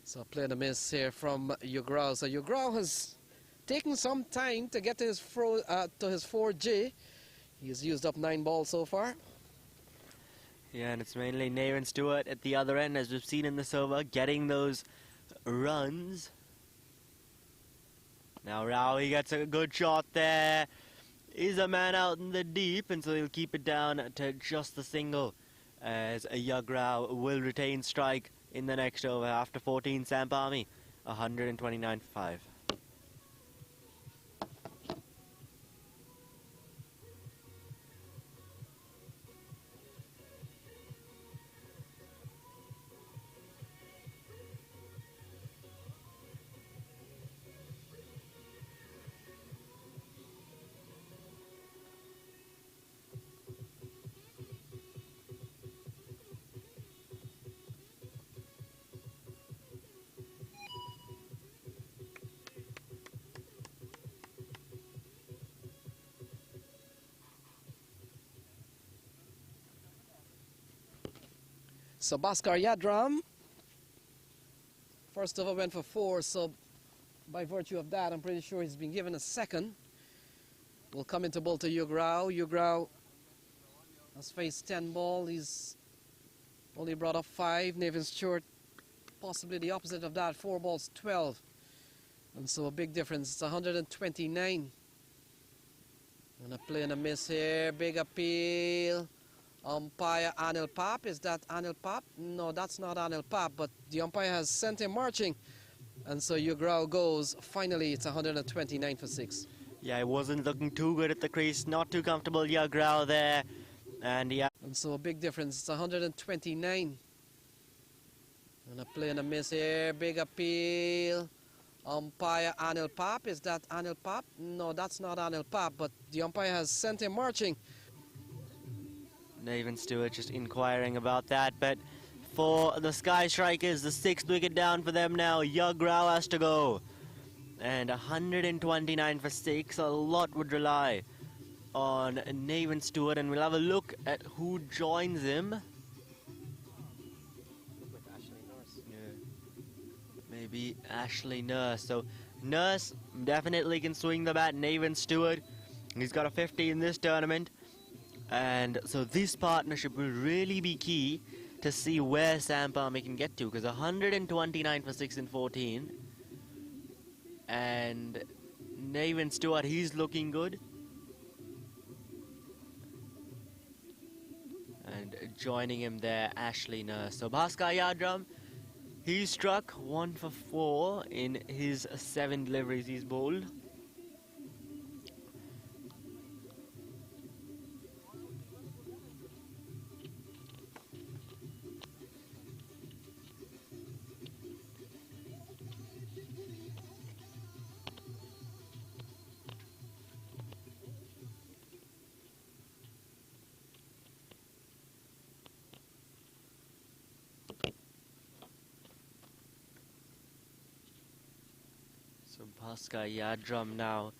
So playing a miss here from Yograo. So Yograo has taken some time to get to his 4G. He's used up 9 balls so far. Yeah, and it's mainly Nathan Stewart at the other end, as we've seen in this over, getting those runs. Now Rao, he gets a good shot there. Is a man out in the deep, and so he'll keep it down to just the single, as Yograo will retain strike in the next over after 14. Samp Army 129 for 5. So Bhaskar Yadram, first over went for 4, so by virtue of that, I'm pretty sure he's been given a second. Will come into bowl to Yograo. Yograo has faced 10 ball. He's only brought up 5. Nathan Stewart, possibly the opposite of that, 4 balls, 12. And so a big difference. It's 129. And a play and a miss here. Big appeal. Umpire Anil Pap. Is that Anil Pap? No, that's not Anil Pap, but the umpire has sent him marching. And so Yograo goes. Finally, it's 129 for 6. Yeah, it wasn't looking too good at the crease. Not too comfortable, Yograo there. And yeah. And so a big difference. It's 129. And a play and a miss here. Big appeal. Umpire Anil Pap. Is that Anil Pap? No, that's not Anil Pap, but the umpire has sent him marching. Nathan Stewart just inquiring about that, but for the Skyy Strikers, the 6th wicket down for them now. Yograo has to go. And 129 for 6, a lot would rely on Nathan Stewart, and we'll have a look at who joins him. Maybe Ashley Nurse. So Nurse definitely can swing the bat. Nathan Stewart, he's got a 50 in this tournament. And so this partnership will really be key to see where Samp Army can get to, because 129 for 6 and 14. And Nathan Stewart, he's looking good. And joining him there, Ashley Nurse. So Bhaskar Yadram, he struck 1 for 4 in his 7 deliveries he's bowled. So Skyy Yadram now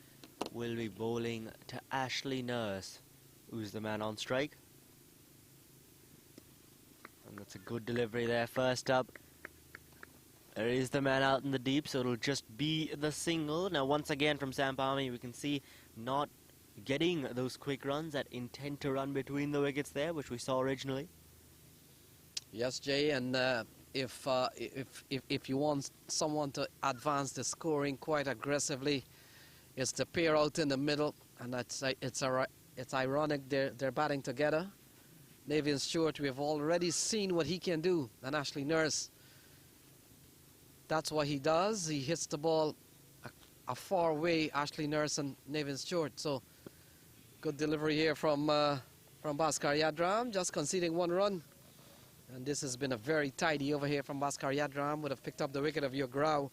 will be bowling to Ashley Nurse, who's the man on strike. And that's a good delivery there. First up, there is the man out in the deep, so it'll just be the single. Now once again from Samp, we can see not getting those quick runs, that intent to run between the wickets there, which we saw originally. Yes, Jay, and if you want someone to advance the scoring quite aggressively, it's the pair out in the middle, and it's ironic they're batting together. Navin Stewart, we've already seen what he can do, and Ashley Nurse. That's what he does. He hits the ball a far way, Ashley Nurse and Navin Stewart. So good delivery here from Skyy Yadram, just conceding 1 run. And this has been a very tidy over here from Skyy Yadram. Would have picked up the wicket of Yograu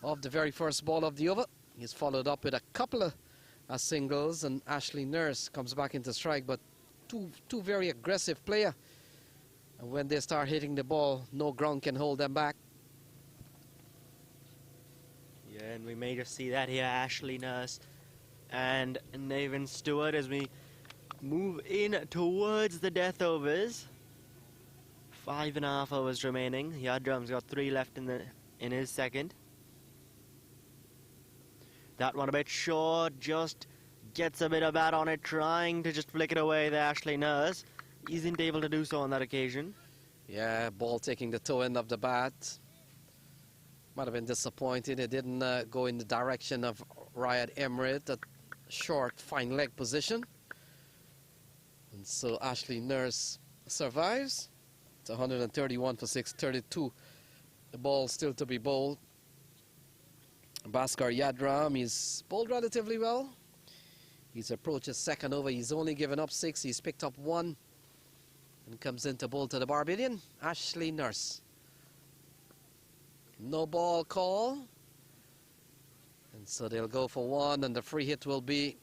off the very first ball of the over. He's followed up with a couple of singles, and Ashley Nurse comes back into strike. But two very aggressive player. And when they start hitting the ball, no ground can hold them back. Yeah, and we may just see that here, Ashley Nurse and Navin Stewart, as we move in towards the death overs. 5.5 overs remaining. Yadram's got 3 left in his second. That one a bit short, just gets a bit of bat on it, trying to just flick it away there, Ashley Nurse. Isn't able to do so on that occasion. Yeah, ball taking the toe end of the bat. Might have been disappointed. It didn't go in the direction of Riyad Emirates, a short, fine leg position. And so Ashley Nurse survives. It's 131 for 632. The ball still to be bowled. Skyy Yadram, he's bowled relatively well. He's approached his second over. He's only given up 6. He's picked up 1. And comes in to bowl to the Barbadian, Ashley Nurse. No ball call. And so they'll go for 1, and the free hit will be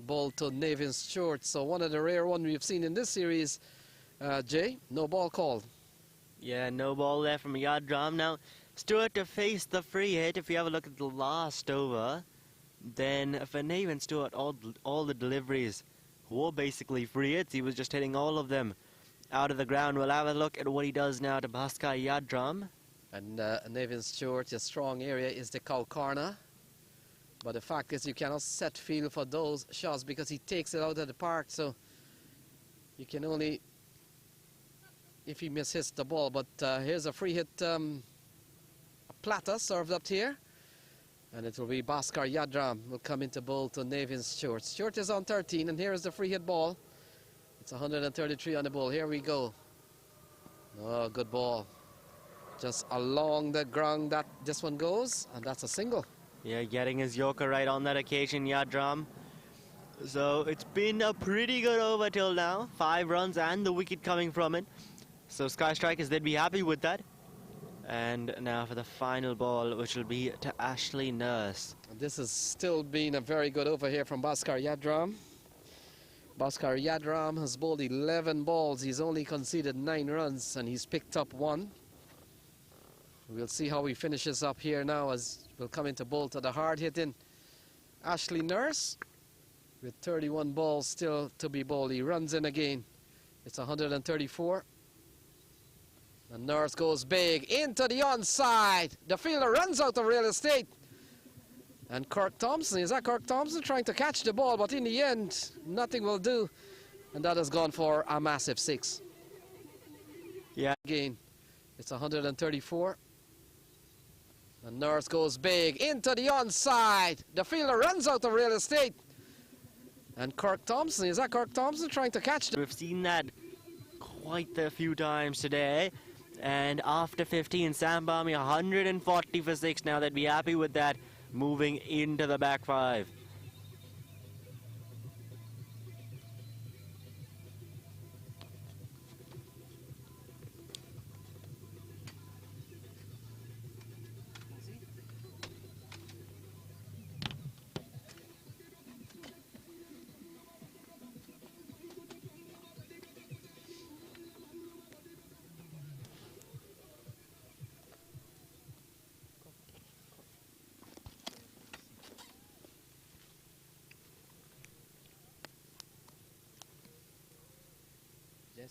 bowled to Navin Stewart. So one of the rare ones we've seen in this series, Jay, no ball called. Yeah, no ball there from Yadram. Now, Stewart to face the free hit. If you have a look at the last over, then for Navin Stewart, all the deliveries were basically free hits. He was just hitting all of them out of the ground. We'll have a look at what he does now to Skyy Yadram. And Navin Stewart, his strong area is the cow corner. But the fact is you cannot set field for those shots because he takes it out of the park. So you can only, if he mishits the ball. But here's a free hit, a platter served up here. And it will be Skyy Yadram will come into bowl to Navin Stewart. Stewart is on 13, and here is the free hit ball. It's 133 on the ball. Here we go. Oh, good ball. Just along the ground that this one goes, and that's a single. Yeah, getting his yorker right on that occasion, Yadram. So it's been a pretty good over till now. 5 runs and the wicket coming from it. So Sky Strikers, they'd be happy with that. And now for the final ball, which will be to Ashley Nurse. This has still been a very good over here from Skyy Yadram. Skyy Yadram has bowled 11 balls. He's only conceded 9 runs, and he's picked up 1. We'll see how he finishes up here now as we'll come into bowl to the hard-hitting Ashley Nurse with 31 balls still to be bowled. He runs in again. It's 134. And Nurse goes big into the onside. The fielder runs out of real estate. And Kirk Thompson, is that Kirk Thompson trying to catch the ball? But in the end, nothing will do. And that has gone for a massive 6. Yeah. Again, it's 134. And Nurse goes big into the onside. The fielder runs out of real estate. And Kirk Thompson, is that Kirk Thompson trying to catch the... We've seen that quite a few times today. And after 15, Samp 140 for 6 now. They'd be happy with that, moving into the back 5.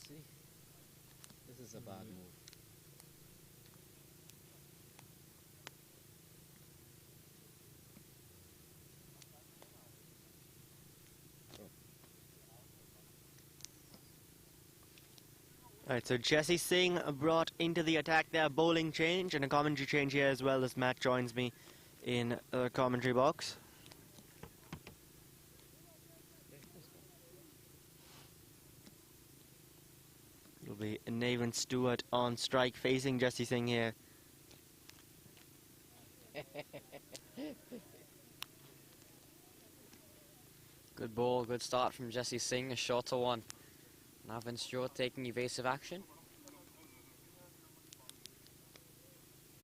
Jesse. This is a bad move. Alright, so Jesse Singh brought into the attack there, bowling change and a commentary change here as well as Matt joins me in the commentary box. It'll be Nathan Stewart on strike facing Jesse Singh here. Good ball, good start from Jesse Singh, a shorter one. Navin Stewart taking evasive action.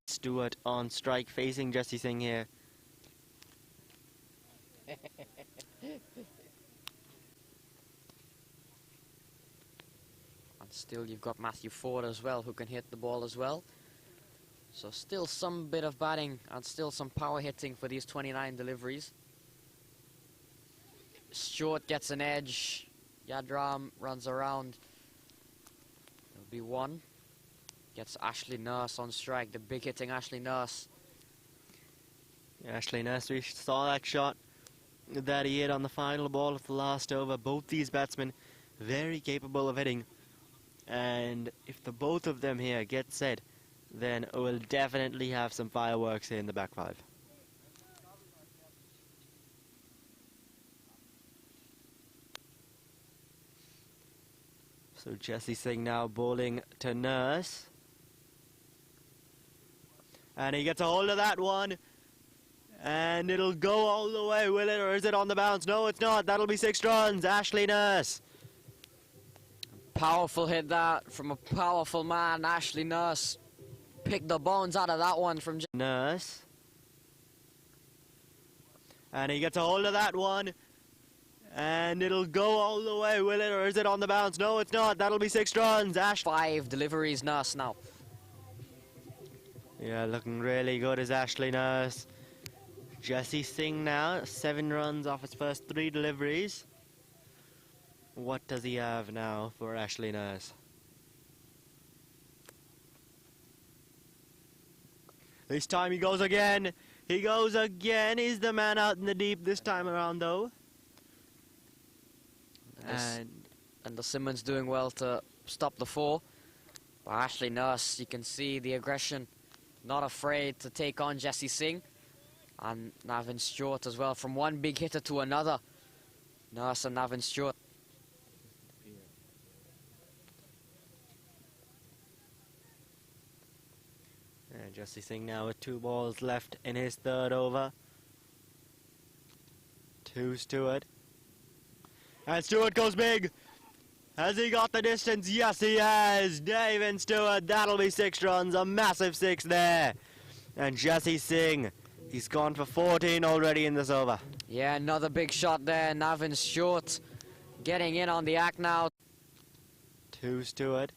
Stewart on strike facing Jesse Singh here. And still you've got Matthew Ford as well, who can hit the ball as well. So still some bit of batting and still some power hitting for these 29 deliveries. Stewart gets an edge. Yadram runs around. There'll be one. Gets Ashley Nurse on strike, the big hitting Ashley Nurse. Yeah, Ashley Nurse, we saw that shot that he hit on the final ball of the last over. Both these batsmen very capable of hitting. And if the both of them here get set, then we'll definitely have some fireworks here in the back five. So Jesse Singh now bowling to Nurse. And he gets a hold of that one. And it'll go all the way, will it? Or is it on the bounce? No, it's not. That'll be 6 runs. Ashley Nurse. Powerful hit that from a powerful man. Ashley Nurse picked the bones out of that one from Nurse. And he gets a hold of that one. And it'll go all the way, will it? Or is it on the bounce? No, it's not. That'll be 6 runs. 5 deliveries, Nurse now. Yeah, looking really good is Ashley Nurse. Jesse Singh now, 7 runs off his first 3 deliveries. What does he have now for Ashley Nurse? This time he goes again. He goes again. He's the man out in the deep this time around, though. And the Simmons doing well to stop the 4. But Ashley Nurse, you can see the aggression. Not afraid to take on Jesse Singh. And Navin Stewart as well, from one big hitter to another. Nurse and Navin Stewart. And Jesse Singh now with 2 balls left in his 3rd over. 2 Stewart. And Stewart goes big. Has he got the distance? Yes, he has. David Stewart, that'll be 6 runs. A massive 6 there. And Jesse Singh, he's gone for 14 already in this over. Yeah, another big shot there. Navin Stewart getting in on the act now. 2 Stewart.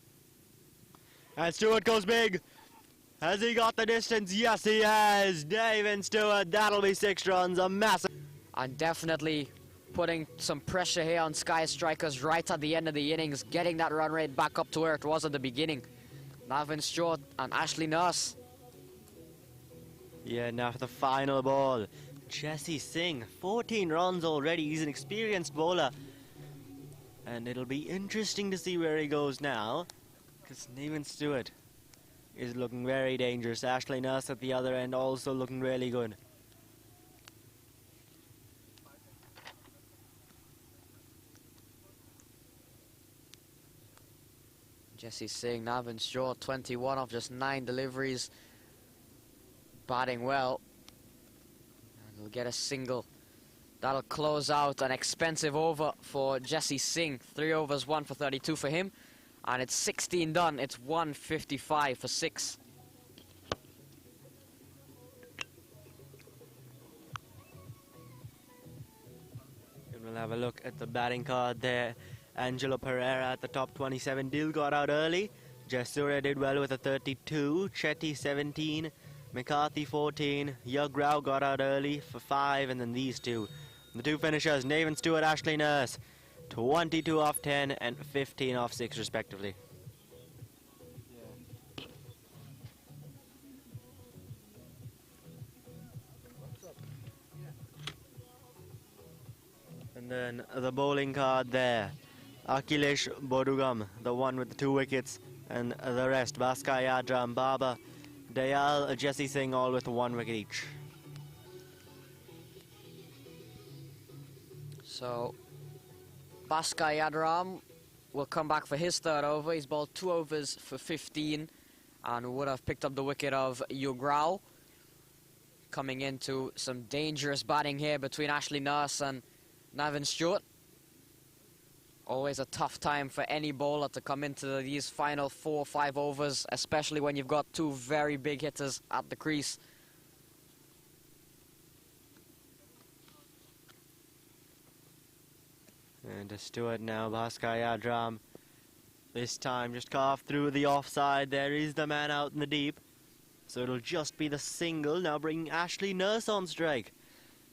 And Stewart goes big. Has he got the distance? Yes, he has. David Stewart, that'll be 6 runs. A massive... And definitely putting some pressure here on Skyy strikers right at the end of the innings, getting that run rate back up to where it was at the beginning. Navin Stewart and Ashley Nurse. Yeah, now for the final ball. Jesse Singh, 14 runs already. He's an experienced bowler. And it'll be interesting to see where he goes now, because Navin Stewart is looking very dangerous. Ashley Nurse at the other end also looking really good. Jesse Singh, Navin Stewart, 21 of just 9 deliveries. Batting well. And he'll get a single. That'll close out an expensive over for Jesse Singh. 3 overs, 1 for 32 for him. And it's 16 done. It's 155 for 6. And we'll have a look at the batting card there. Angelo Pereira at the top 27. Dill got out early. Jasura did well with a 32. Chetty 17. McCarthy 14. Yugrao got out early for 5. And then these two. The 2 finishers, Navin Stewart, Ashley Nurse. 22 off 10 and 15 off 6 respectively. And then the bowling card there. Akhilesh Bodugam, the one with the 2 wickets, and the rest, Skyy, Adram, Baba, Dayal, Jesse Singh, all with 1 wicket each. So, Skyy Adram will come back for his 3rd over. He's bowled 2 overs for 15 and would have picked up the wicket of Yugrao. Coming into some dangerous batting here between Ashley Nurse and Navin Stewart. Always a tough time for any bowler to come into these final 4 or 5 overs, especially when you've got 2 very big hitters at the crease. And to Stewart now, Skyy Adram. This time just carved through the offside. There is the man out in the deep. So it'll just be the single, now bringing Ashley Nurse on strike.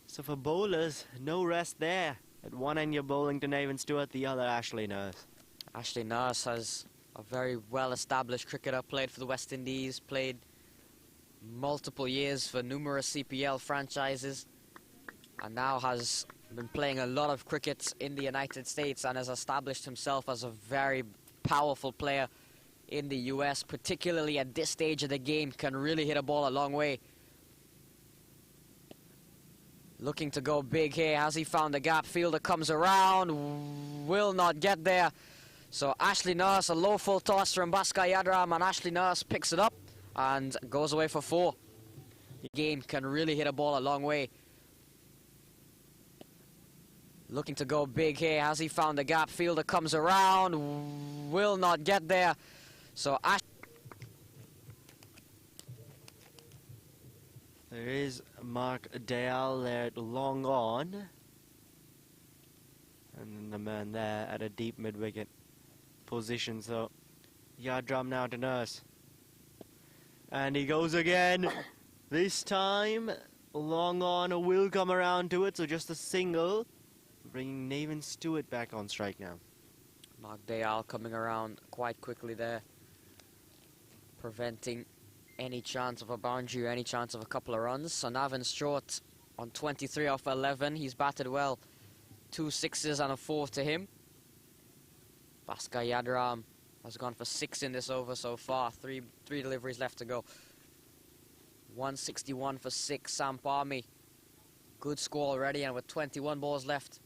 So for bowlers, no rest there. At one end you're bowling to Navin Stewart, the other Ashley Nurse. Ashley Nurse has a very well-established cricketer, played for the West Indies, played multiple years for numerous CPL franchises, and now has been playing a lot of cricket in the United States and has established himself as a very powerful player in the US, particularly at this stage of the game, can really hit a ball a long way. Looking to go big here. Has he found the gap? Fielder comes around, will not get there. So Ashley Nurse, a low full toss from Skyy Adram, and Ashley Nurse picks it up and goes away for 4. The game can really hit a ball a long way. Looking to go big here. Has he found the gap? Fielder comes around, will not get there. So There is Mark Dayal there at long on. And then the man there at a deep mid-wicket position. So Yadram now to Nurse. And he goes again. This time long on will come around to it. So just a single. Bringing Navin Stewart back on strike now. Mark Dayal coming around quite quickly there, preventing any chance of a boundary or any chance of a couple of runs. So Navin Stewart on 23 off 11. He's batted well. 2 sixes and a 4 to him. Skyy Adram has gone for 6 in this over so far. Three deliveries left to go. 161 for 6, Samp Army. Good score already, and with 21 balls left,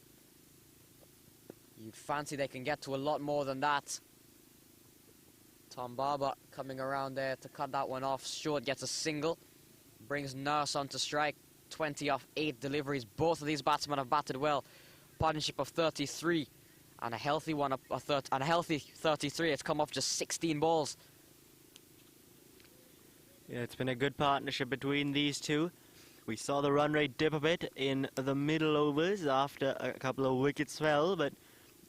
you'd fancy they can get to a lot more than that. Tom Barber coming around there to cut that one off. Stewart gets a single, brings Nurse on to strike. 20 off 8 deliveries. Both of these batsmen have batted well. Partnership of 33 and a healthy one, and a healthy 33. It's come off just 16 balls. Yeah, it's been a good partnership between these two. We saw the run rate dip a bit in the middle overs after a couple of wickets fell, but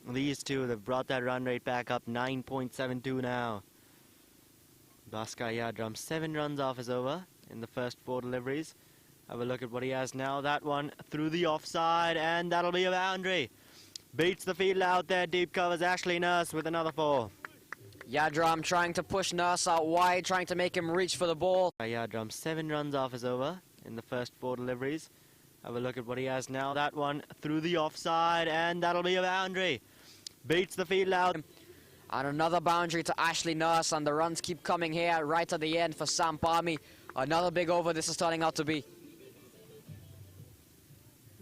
these two have brought that run rate back up. 9.72 now. Skyy Adram 7 runs off his over in the first 4 deliveries. Have a look at what he has now. That one through the offside, and that'll be a boundary. Beats the field out there. Deep covers Ashley Nurse with another 4. Yadram trying to push Nurse out wide, trying to make him reach for the ball. Yadram 7 runs off his over in the first 4 deliveries. Have a look at what he has now. That one through the offside, and that'll be a boundary. Beats the field out. And another boundary to Ashley Nurse, and the runs keep coming here right at the end for Samp Army. Another big over this is turning out to be.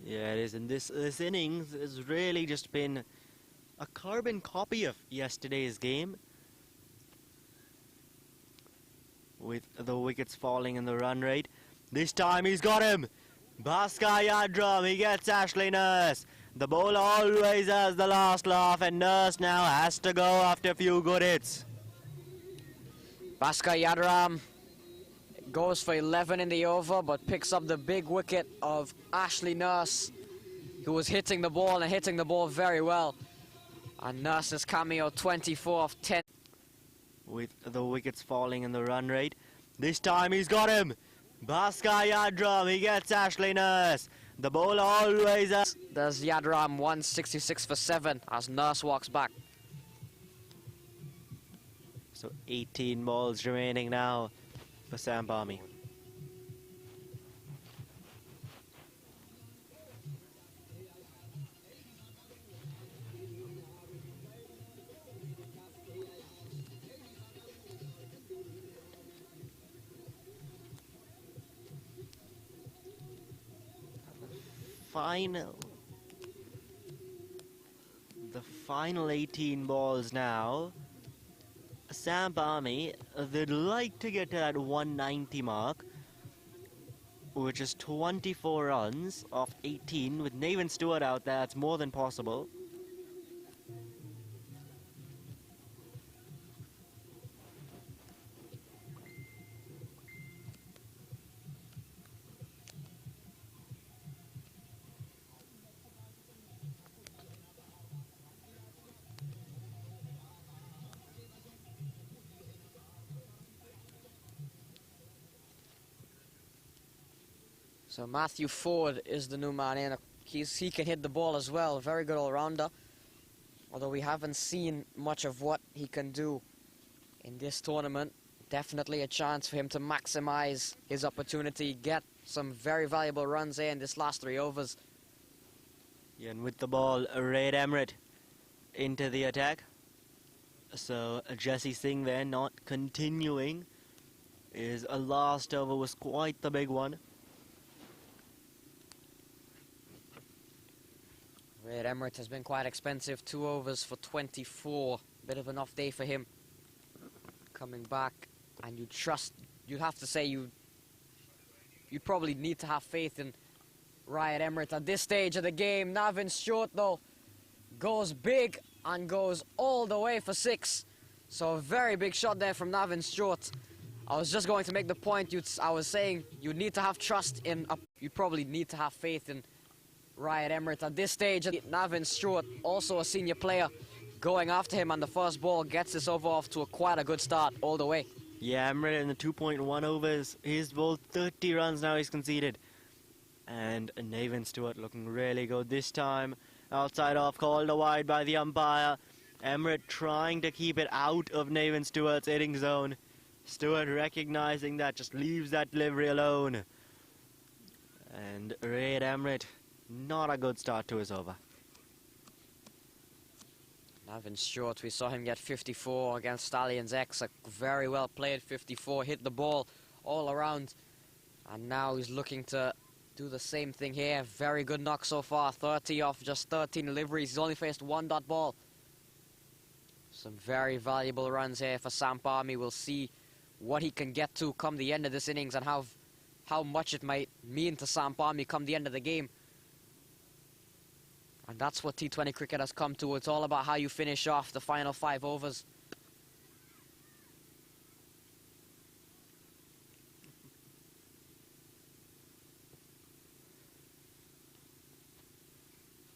Yeah, it is, and this innings has really just been a carbon copy of yesterday's game, with the wickets falling and the run rate. This time he's got him. Skyy Adram, he gets Ashley Nurse. The bowler always has the last laugh, and Nurse now has to go after a few good hits. Skyy Adram goes for 11 in the over, but picks up the big wicket of Ashley Nurse, who was hitting the ball and hitting the ball very well. And Nurse's cameo 24 off 10. With the wickets falling and the run rate. This time he's got him. Skyy Adram, he gets Ashley Nurse. The bowler always up. There's Yadram, 166 for 7 as Nurse walks back. So 18 balls remaining now for Samp Army. The final 18 balls now. Samp Army, they'd like to get to that 190 mark, which is 24 runs off 18. With Nathan Stewart out there, that's more than possible. So Matthew Ford is the new man in. He can hit the ball as well. Very good all-rounder. Although we haven't seen much of what he can do in this tournament. Definitely a chance for him to maximize his opportunity, get some very valuable runs here in this last 3 overs. Yeah, and with the ball, Red Emirates into the attack. So Jesse Singh there not continuing. His last over was quite the big one. Red Emirates has been quite expensive. 2 overs for 24. Bit of an off day for him. Coming back, and you'd have to say you probably need to have faith in Riot Emirates at this stage of the game. Navin Stewart, though, goes big and goes all the way for 6. So a very big shot there from Navin Stewart. I was just going to make the point. I was saying you need to have trust in. You probably need to have faith in Riot Emirates at this stage. Navin Stewart, also a senior player, going after him, and the first ball gets this over off to quite a good start all the way. Yeah, Emirates in the 2.1 overs. He's bowled 30 runs now he's conceded. And Nathan Stewart looking really good this time. Outside off, called wide by the umpire. Emirates trying to keep it out of Nathan Stewart's hitting zone. Stewart recognizing that, just leaves that delivery alone. And Red Emirates, not a good start to his over. Navin Stewart, we saw him get 54 against Stallions X. A very well played 54, hit the ball all around. And now he's looking to do the same thing here. Very good knock so far, 30 off just 13 deliveries. He's only faced 1 dot ball. Some very valuable runs here for Samp Army. We'll see what he can get to come the end of this innings and how much it might mean to Samp Army come the end of the game. And that's what T20 cricket has come to. It's all about how you finish off the final 5 overs.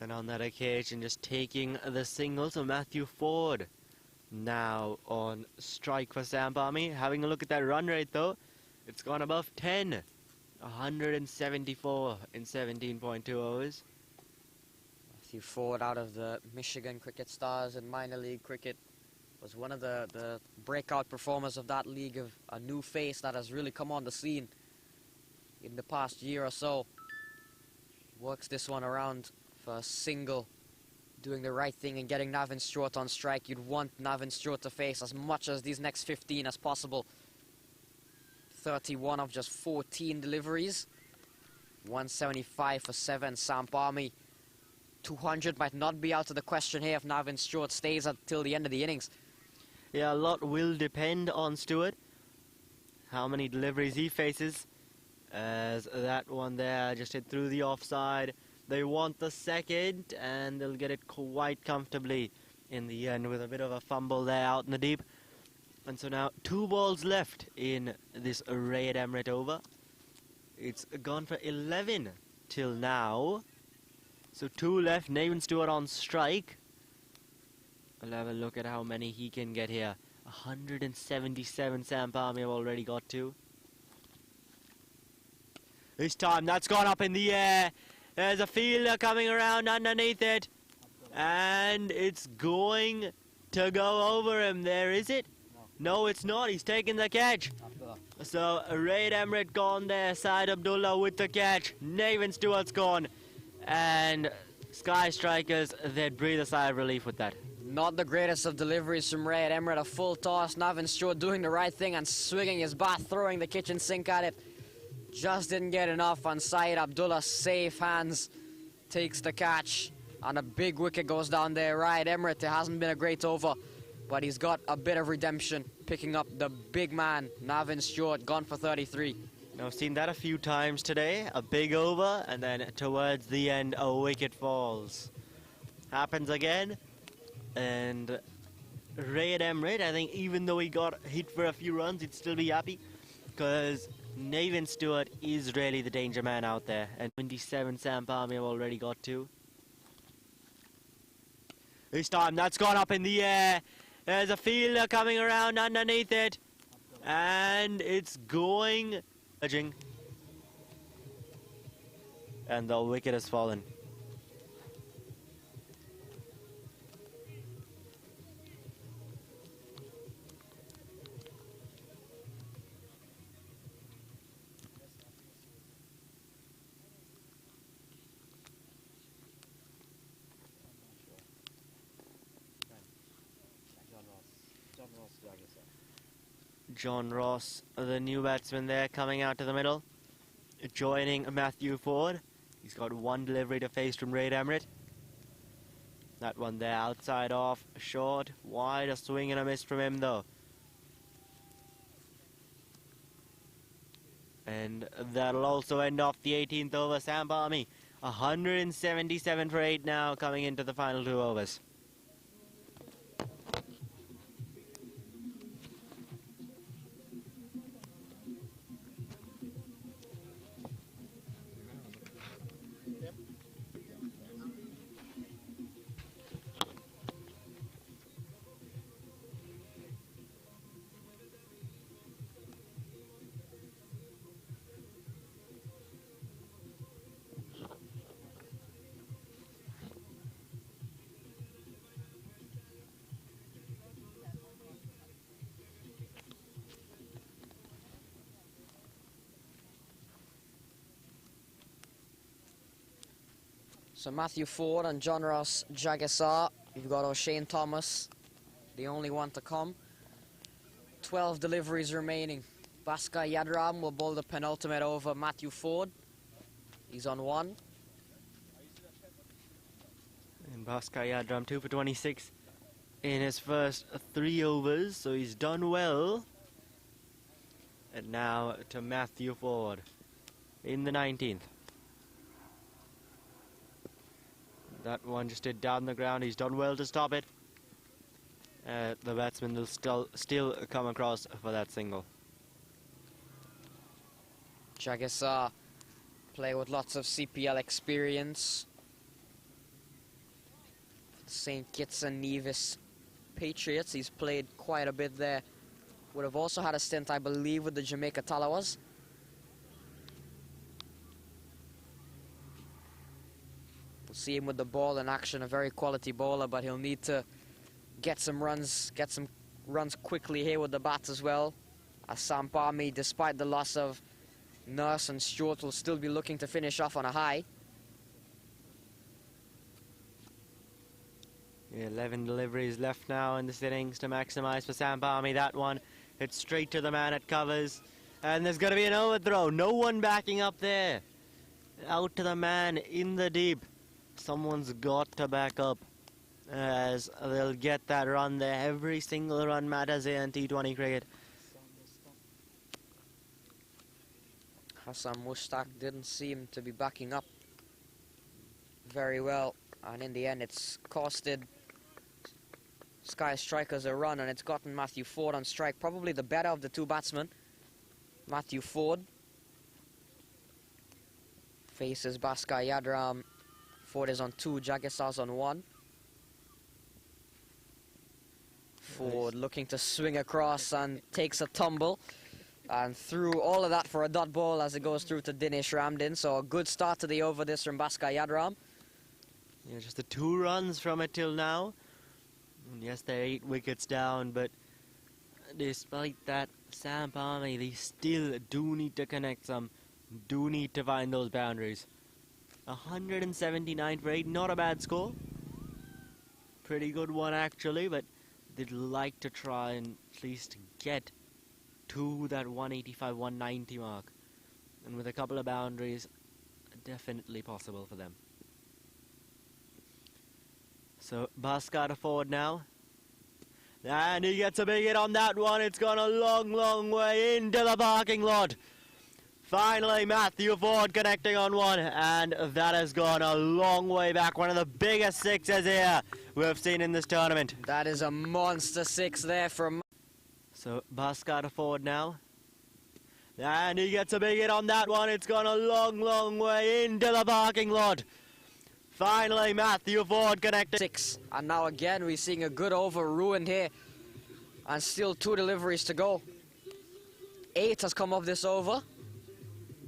And on that occasion, just taking the single to Matthew Ford. Now on strike for Samp Army. Having a look at that run rate though, it's gone above 10. 174 in 17.2 overs. Matthew Ford, out of the Michigan Cricket Stars in minor league cricket, was one of the breakout performers of that league, of a new face that has really come on the scene in the past year or so. Works this one around for a single, doing the right thing and getting Navin Stewart on strike. You'd want Navin Stewart to face as much as these next 15 as possible. 31 of just 14 deliveries. 175 for 7, Samp Army. 200 might not be out of the question here if Navin Stewart stays until the end of the innings. Yeah, a lot will depend on Stewart. How many deliveries he faces. As that one there just hit through the offside. They want the second, and they'll get it quite comfortably in the end with a bit of a fumble there out in the deep. And so now 2 balls left in this Red Emirates over. It's gone for 11 till now. So 2 left, Nathan Stewart on strike. We'll have a look at how many he can get here. 177 Samp Army have already got to. This time that's gone up in the air. There's a fielder coming around underneath it. And it's going to go over him there, is it? No, it's not. He's taking the catch. So, Raid Emirates gone there. Syed Abdullah with the catch. Nathan Stewart's gone. And Skyy Strikers, they'd breathe a sigh of relief with that. Not the greatest of deliveries from Ray at Emirates. A full toss. Navin Stewart doing the right thing and swinging his bat, throwing the kitchen sink at it. Just didn't get enough on Syed Abdullah. Safe hands. Takes the catch. And a big wicket goes down there. Right, Emirates, it hasn't been a great over, but he's got a bit of redemption, picking up the big man, Navin Stewart, gone for 33. Now, I've seen that a few times today. A big over, and then towards the end, a wicket falls. Happens again, and Raid Emirates, I think even though he got hit for a few runs, he'd still be happy, because Nathan Stewart is really the danger man out there, and 27 Samp Army have already got two. This time, that's gone up in the air. There's a fielder coming around underneath it. And it's going... And the wicket has fallen. John Ross, the new batsman there, coming out to the middle, joining Matthew Ford. He's got one delivery to face from Raid Emirates. That one there, outside off, short, wide, a swing and a miss from him though. And that'll also end off the 18th over. Samp Army, 177 for 8 now, coming into the final 2 overs. So Matthew Ford and John Ross Jagisar. You've got O'Shane Thomas, the only one to come. 12 deliveries remaining. Skyy Yadram will bowl the penultimate over Matthew Ford. He's on 1. And Skyy Yadram 2 for 26 in his first 3 overs, so he's done well. And now to Matthew Ford in the 19th. That one just hit down the ground. He's done well to stop it. The batsman will still come across for that single. Jagisar play with lots of CPL experience. St. Kitts and Nevis Patriots. He's played quite a bit there. Would have also had a stint, I believe, with the Jamaica Talawas. See him with the ball in action, a very quality bowler, but he'll need to get some runs quickly here with the bat as well. As Samp Army, despite the loss of Nurse and Stewart, will still be looking to finish off on a high. 11 deliveries left now in this innings to maximise for Samp Army. That one hits straight to the man at covers, and there's going to be an overthrow. No one backing up there. Out to the man in the deep. Someone's got to back up, as they'll get that run there. Every single run matters here in T20 cricket. Hassan Mushtaq didn't seem to be backing up very well, and in the end it's costed Skyy Strikers a run, and it's gotten Matthew Ford on strike. Probably the better of the 2 batsmen. Matthew Ford faces Skyy Yadram. Ford is on 2, Jagisar's on 1. Ford looking to swing across and takes a tumble. And through all of that for a dot ball as it goes through to Dinesh Ramdin. So a good start to the over this from Skyy Yadram. Yeah, just the 2 runs from it till now. And yes, they're 8 wickets down, but despite that, Samp Army, they still do need to connect some, do need to find those boundaries. 179 for 8, not a bad score. Pretty good one actually, but they'd like to try and at least get to that 185, 190 mark. And with a couple of boundaries, definitely possible for them. So Bhaskar forward now. And he gets a big hit on that one. It's gone a long, long way into the parking lot. Finally, Matthew Ford connecting on one, and that has gone a long way back. One of the biggest sixes here we've seen in this tournament. That is a monster 6 there from... So Bhaskar forward now. And he gets a big hit on that one. It's gone a long, long way into the parking lot. Finally, Matthew Ford connected. 6. And now again, we're seeing a good over ruined here. And still 2 deliveries to go. 8 has come off this over.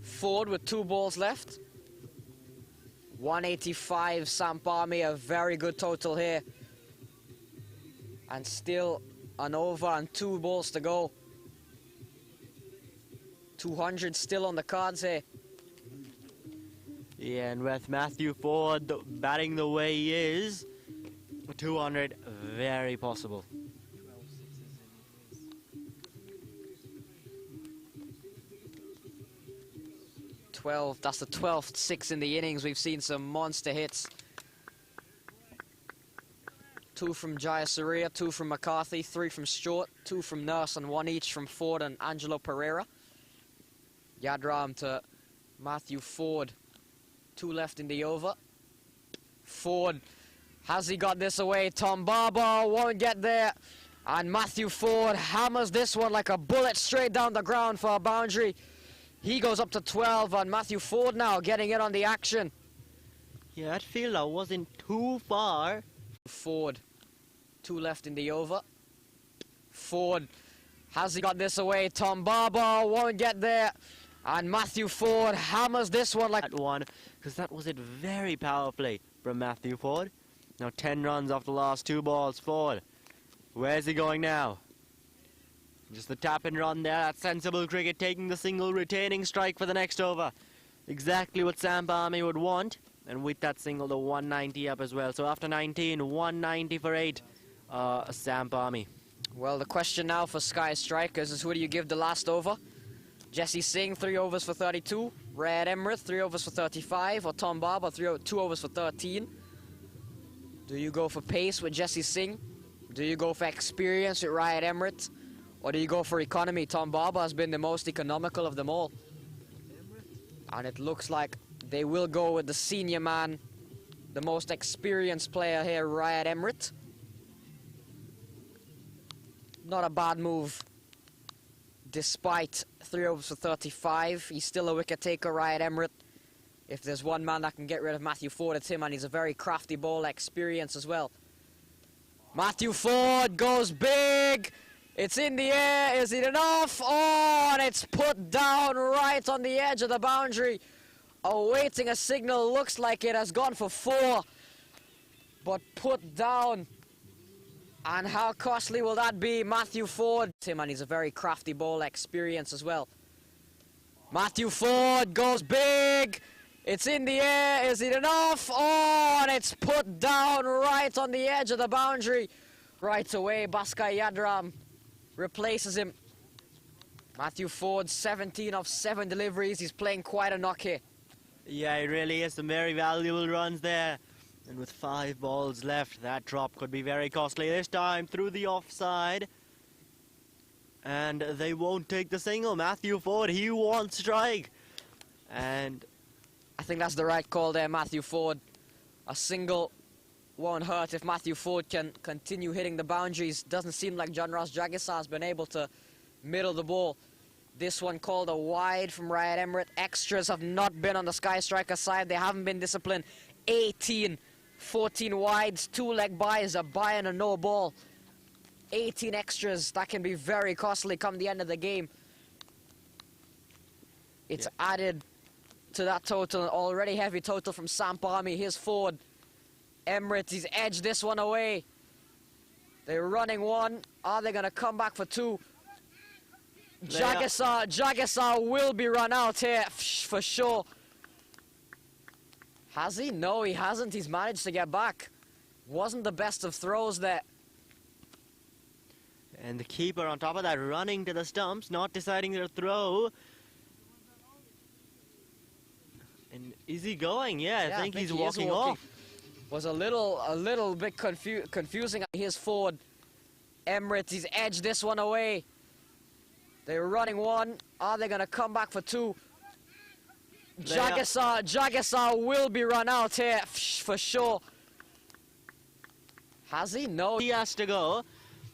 Ford with 2 balls left. 185 Samp Army, a very good total here. And still an over and 2 balls to go. 200 still on the cards here. Yeah, and with Matthew Ford batting the way he is, 200 very possible. 12, that's the 12th 6 in the innings. We've seen some monster hits. 2 from Jayasuriya, 2 from McCarthy, 3 from Stewart, 2 from Nurse, and 1 each from Ford and Angelo Pereira. Yadram to Matthew Ford. 2 left in the over. Ford, has he got this away? Tom Barber won't get there. And Matthew Ford hammers this one like a bullet straight down the ground for a boundary. He goes up to 12, and Matthew Ford now getting in on the action. Yeah, that fielder wasn't too far. Ford, 2 left in the over. Ford, has he got this away? Tom Barber won't get there. And Matthew Ford hammers this one like... That one, because that was it very powerfully from Matthew Ford. Now 10 runs off the last 2 balls. Ford, where's he going now? Just the tap and run there. That's sensible cricket, taking the single, retaining strike for the next over. Exactly what Samp Army would want. And with that single, the 190 up as well. So after 19, 190 for 8, Samp Army. Well, the question now for Skyy strikers is who do you give the last over? Jesse Singh, 3 overs for 32. Rayad Emirates, 3 overs for 35. Or Tom Barber, 2 overs for 13. Do you go for pace with Jesse Singh? Do you go for experience with Rayad Emirates? Or do you go for economy? Tom Barber has been the most economical of them all. And it looks like they will go with the senior man, the most experienced player here, Rayad Emirates. Not a bad move. Despite 3 overs for 35, he's still a wicket taker, Rayad Emirates. If there's one man that can get rid of Matthew Ford, it's him, and he's a very crafty bowler, experience as well. Matthew Ford goes big. It's in the air. Is it enough? Oh, and it's put down right on the edge of the boundary. Awaiting a signal. Looks like it has gone for 4, but put down. And how costly will that be? Matthew Ford. Him, and he's a very crafty bowler, experience as well. Matthew Ford goes big. It's in the air. Is it enough? Oh, and it's put down right on the edge of the boundary. Right away, Skyy Yadram replaces him. Matthew Ford, 17 of 7 deliveries. He's playing quite a knock here. Yeah, he really is. Some very valuable runs there. And with 5 balls left, that drop could be very costly. This time through the offside. And they won't take the single. Matthew Ford, he won't strike. And I think that's the right call there, Matthew Ford. A single won't hurt if Matthew Ford can continue hitting the boundaries. Doesn't seem like John Ross Jagisar has been able to middle the ball. This one called a wide from Rayad Emirates. Extras have not been on the Skyy striker side. They haven't been disciplined. 18, 14 wides, 2 leg buys, a buy and a no ball. 18 extras, that can be very costly come the end of the game. It's added to that total, an already heavy total from Samp Army. Here's Ford. Emirates, he's edged this one away. They're running one. Are they going to come back for two? Jagisar will be run out here for sure. Has he? No, he hasn't. He's managed to get back. Wasn't the best of throws there. And the keeper on top of that running to the stumps, not deciding to throw. And is he going? Yeah, I think he's walking off. Was a little bit confusing. Here's Ford. Emirates, he's edged this one away. They're running one. Are they going to come back for two? Jagisar will be run out here for sure. Has he? No. He has to go,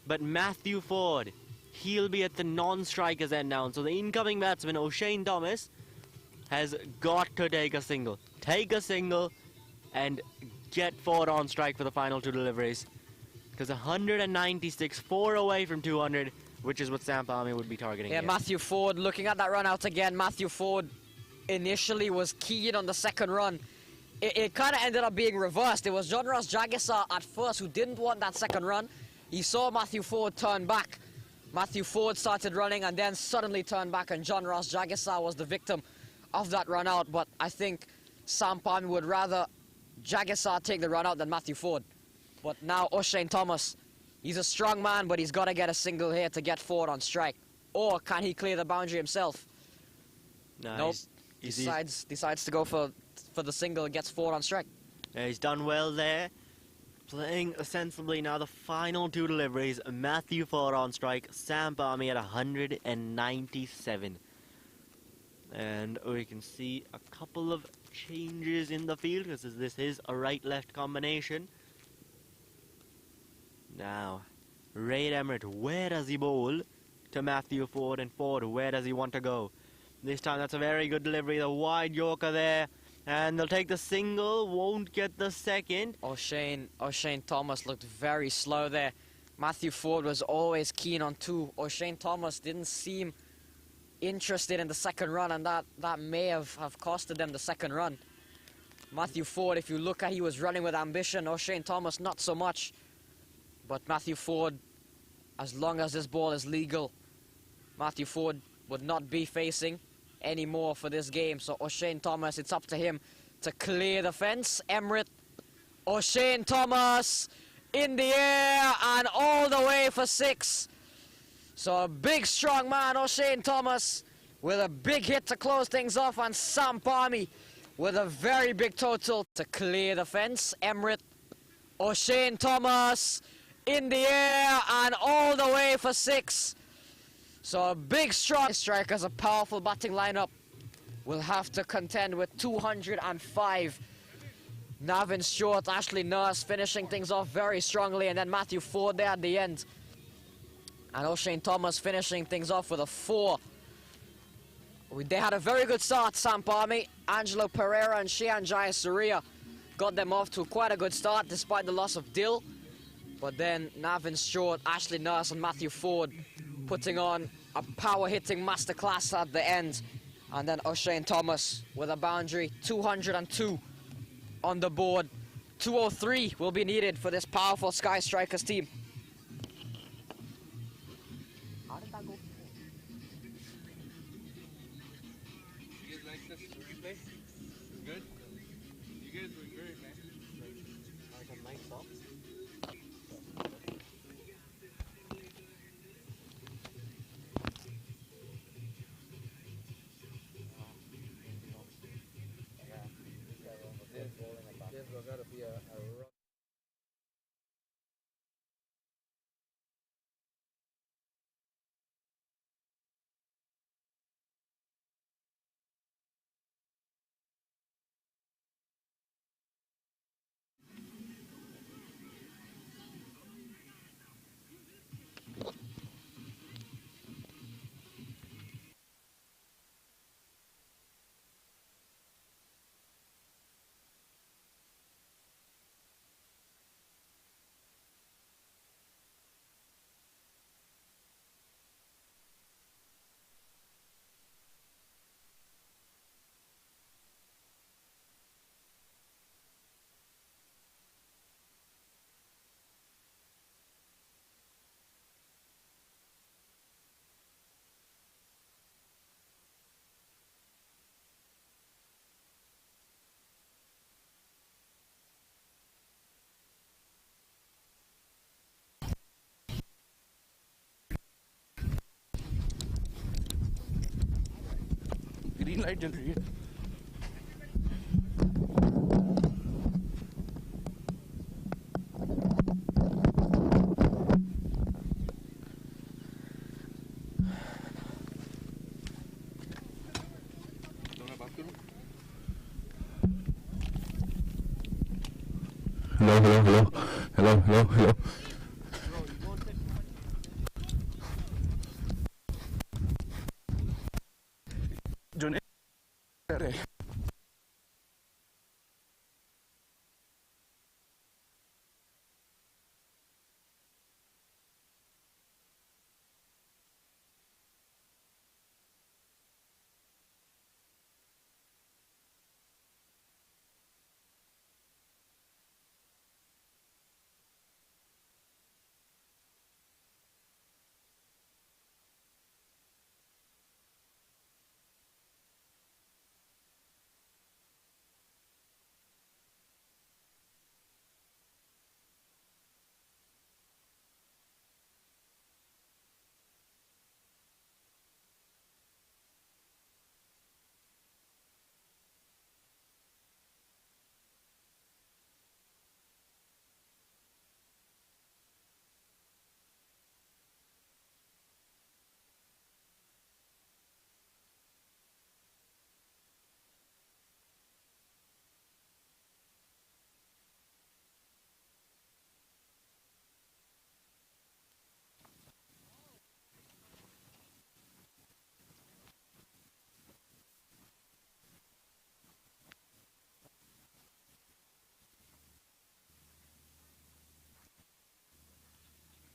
but Matthew Ford, he'll be at the non-striker's end now. So the incoming batsman, O'Shane Thomas, has got to take a single. Take a single and get Ford on strike for the final two deliveries. Because 196, 4 away from 200, which is what Samp Army would be targeting. Yeah, here. Matthew Ford looking at that run out again. Matthew Ford initially was keyed on the second run. It kind of ended up being reversed. It was John Ross Jagisar at first who didn't want that second run. He saw Matthew Ford turn back. Matthew Ford started running and then suddenly turned back, and John Ross Jagisar was the victim of that run out. But I think Samp Army would rather Jagisar take the run out than Matthew Ford. But now O'Shane Thomas, he's a strong man, but he's got to get a single here to get Ford on strike. Or can he clear the boundary himself? No, Nope. Decides to go for the single and gets Ford on strike. Yeah, he's done well there. Playing sensibly now. The final two deliveries. Matthew Ford on strike. Samp Army at 197. And we can see a couple of changes in the field because this is a right-left combination. Now, Raid Emirates, where does he bowl to Matthew Ford? And Ford, where does he want to go? This time that's a very good delivery. The wide Yorker there. And they'll take the single, won't get the second. O'Shane Thomas looked very slow there. Matthew Ford was always keen on two. O'Shane Thomas didn't seem interested in the second run, and that may have costed them the second run. Matthew Ford, if you look at, he was running with ambition. O'Shane Thomas, not so much. But Matthew Ford, as long as this ball is legal, Matthew Ford would not be facing anymore for this game. So O'Shane Thomas, it's up to him to clear the fence. Emirates, O'Shane Thomas in the air and all the way for 6. So a big strong man, O'Shane Thomas, with a big hit to close things off, and Samp Army with a very big total to clear the fence. Emirates, O'Shane Thomas in the air and all the way for 6. So a big strong strikers, a powerful batting lineup will have to contend with 205. Navin Stewart, Ashley Nurse finishing things off very strongly, and then Matthew Ford there at the end. And O'Shane Thomas finishing things off with a 4. They had a very good start, Samp Army. Angelo Pereira and Shian Jayasuriya got them off to quite a good start despite the loss of Dill. But then Navin Stewart, Ashley Nurse and Matthew Ford putting on a power-hitting masterclass at the end. And then O'Shane Thomas with a boundary, 202 on the board. 203 will be needed for this powerful Skyy Strikers team. How did that go? You guys like this replay? Good? You guys were very fast. Like a nice off. This was gotta be a run. green light jal rahi hai. Hello, hello, hello, hello, hello, hello. June,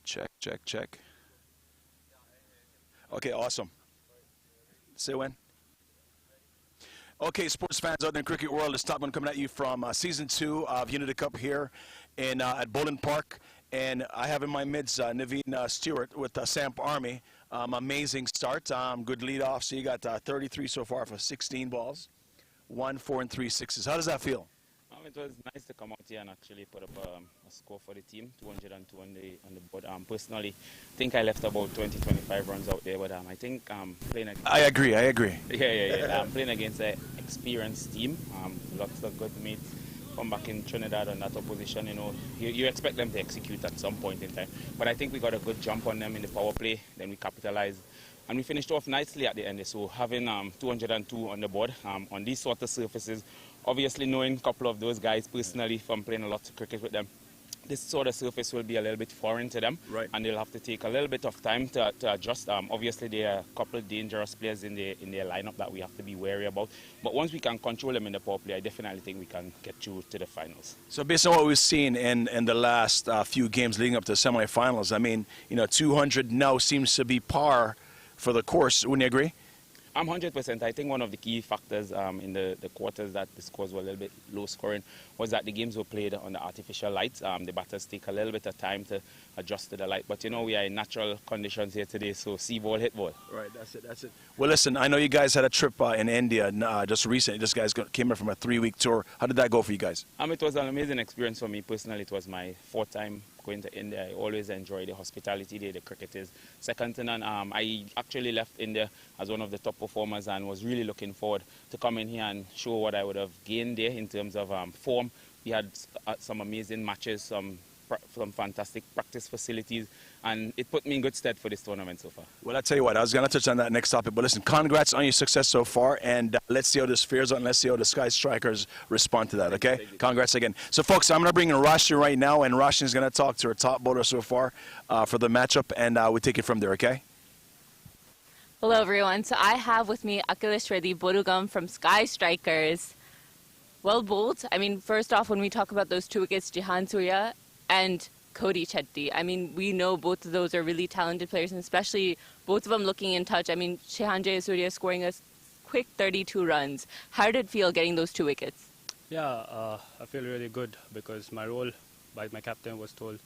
Check, check, check. Okay, awesome. Say when? Okay, sports fans out in the cricket world, it's Top One coming at you from Season 2 of Unity Cup here at Bowling Park. And I have in my midst Naveen Stewart with Samp Army. Amazing start, good lead off. So you got 33 so far for 16 balls, 1, 4, and 3 sixes. How does that feel? It was nice to come out here and actually put up a score for the team, 202 on the board. Personally, I think I left about 20-25 runs out there, but I think playing against... I agree. Yeah. Playing against an experienced team, lots of good mates come back in Trinidad on that opposition. You expect them to execute at some point in time. But I think we got a good jump on them in the power play, then we capitalized. And we finished off nicely at the end. So having 202 on the board on these sort of surfaces, obviously knowing a couple of those guys personally from playing a lot of cricket with them, this sort of surface will be a little bit foreign to them, right? And they'll have to take a little bit of time to adjust. Obviously, there are a couple of dangerous players in their lineup that we have to be wary about. But once we can control them in the power play, I definitely think we can get through to the finals. So based on what we've seen in the last few games leading up to the semifinals, I mean, 200 now seems to be par for the course. Wouldn't you agree? I'm 100%. I think one of the key factors in the quarters that the scores were a little bit low scoring was that the games were played on the artificial lights. The batters take a little bit of time to adjust to the light. But, we are in natural conditions here today, so see ball, hit ball. Right, that's it. Well, listen, I know you guys had a trip in India just recently. This guys came in from a 3-week tour. How did that go for you guys? It was an amazing experience for me personally. It was my 4th time going to India. I always enjoy the hospitality there. The cricket is second to none. I actually left India as one of the top performers and was really looking forward to coming here and show what I would have gained there in terms of form. We had some amazing matches, some fantastic practice facilities, and it put me in good stead for this tournament so far. Well, I tell you what, I was going to touch on that next topic, but listen, congrats on your success so far, and let's see how this fares out, and let's see how the Skyy Strikers respond to that, okay? Congrats again. So, folks, I'm going to bring in Rashni right now, and Rashni is going to talk to her top bowler so far for the matchup, and we take it from there, okay? Hello, everyone. So I have with me Akhilesh Reddy Bodugam from Skyy Strikers. Well bowled. I mean, first off, when we talk about those 2 wickets, Jihan Surya and Cody Chetty. I mean, we know both of those are really talented players, and especially both of them looking in touch. I mean, Jihan Surya scoring a quick 32 runs. How did it feel getting those 2 wickets? Yeah, I feel really good because my role by my captain was told,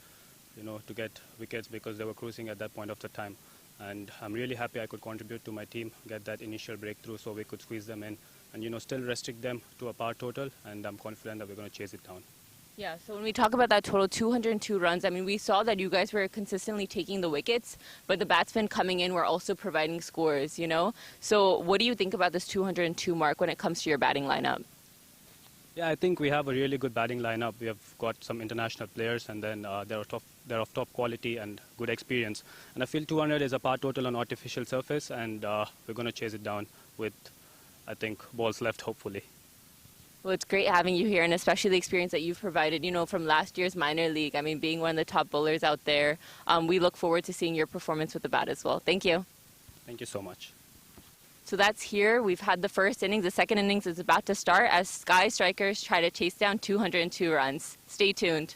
to get wickets because they were cruising at that point of the time. And I'm really happy I could contribute to my team, get that initial breakthrough so we could squeeze them in and, still restrict them to a par total. And I'm confident that we're going to chase it down. Yeah, so when we talk about that total 202 runs, I mean, we saw that you guys were consistently taking the wickets, but the batsmen coming in were also providing scores, you know? So what do you think about this 202 mark when it comes to your batting lineup? Yeah, I think we have a really good batting lineup. We have got some international players, and then they're of top quality and good experience. And I feel 200 is a par total on artificial surface, and we're going to chase it down with, I think, balls left, hopefully. Well, it's great having you here, and especially the experience that you've provided, you know, from last year's minor league. I mean, being one of the top bowlers out there, we look forward to seeing your performance with the bat as well. Thank you. Thank you so much. So that's here. We've had the first innings. The second innings is about to start as Skyy Strikers try to chase down 202 runs. Stay tuned.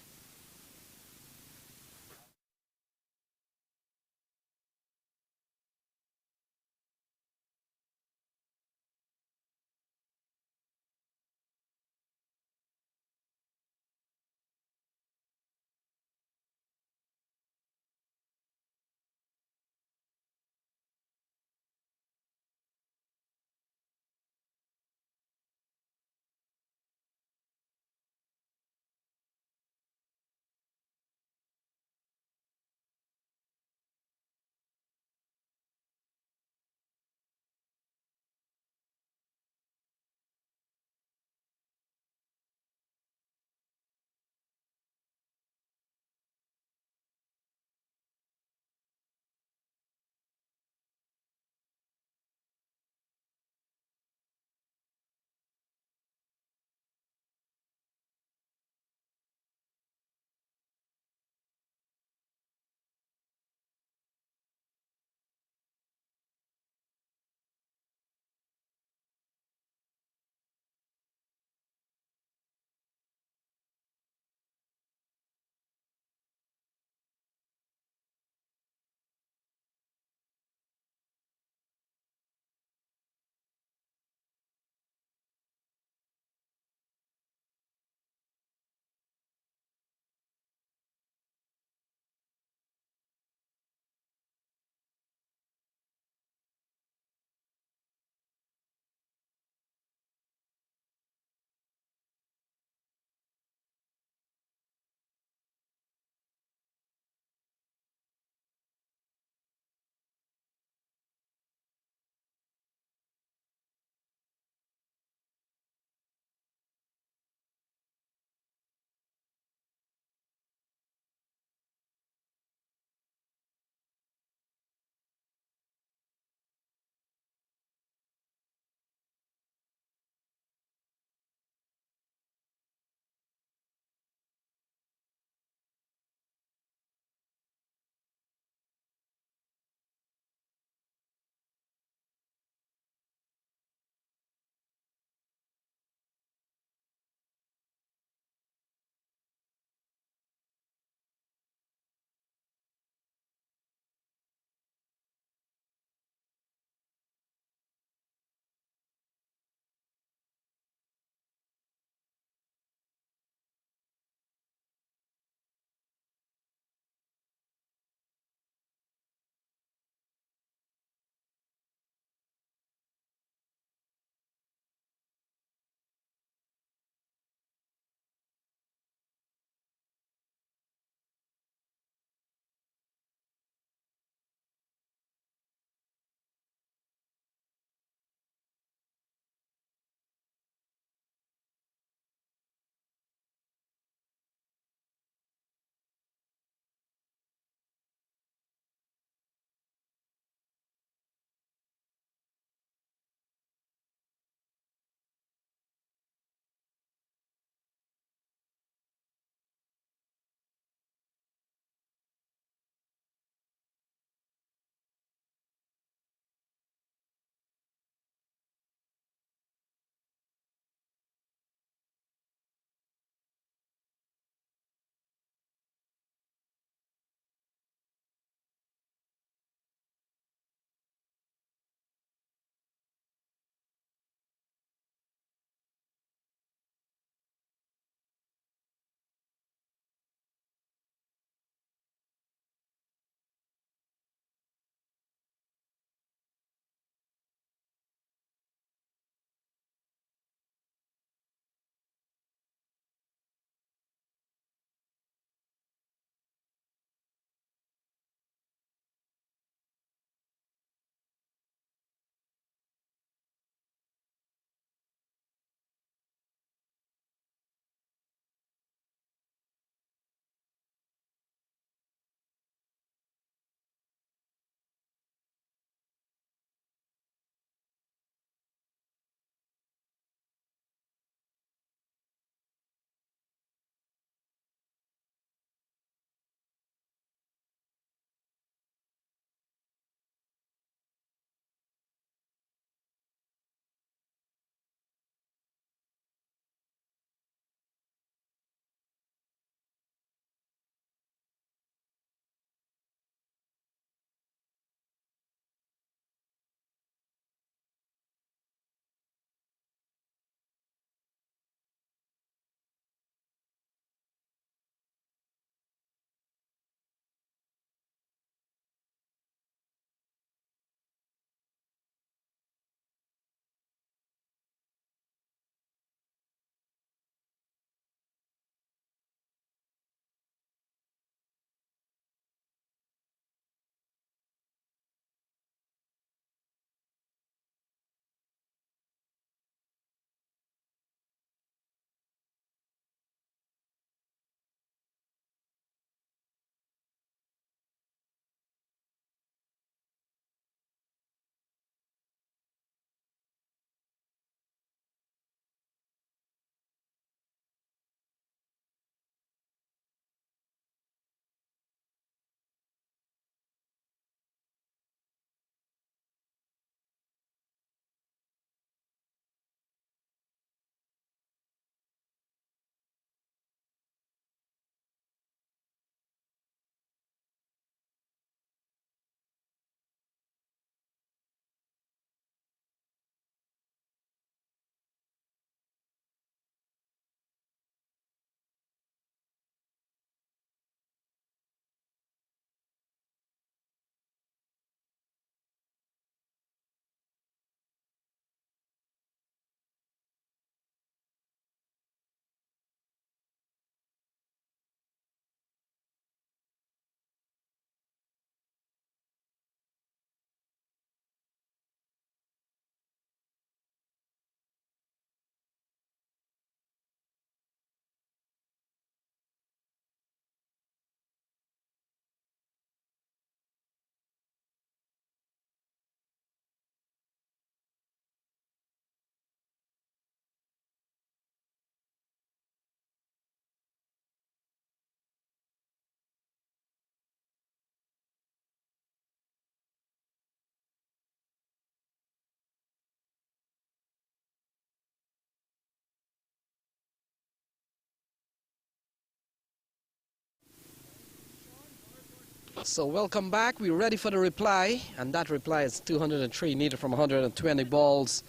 So welcome back. We're ready for the reply, and that reply is 203 needed from 120 balls.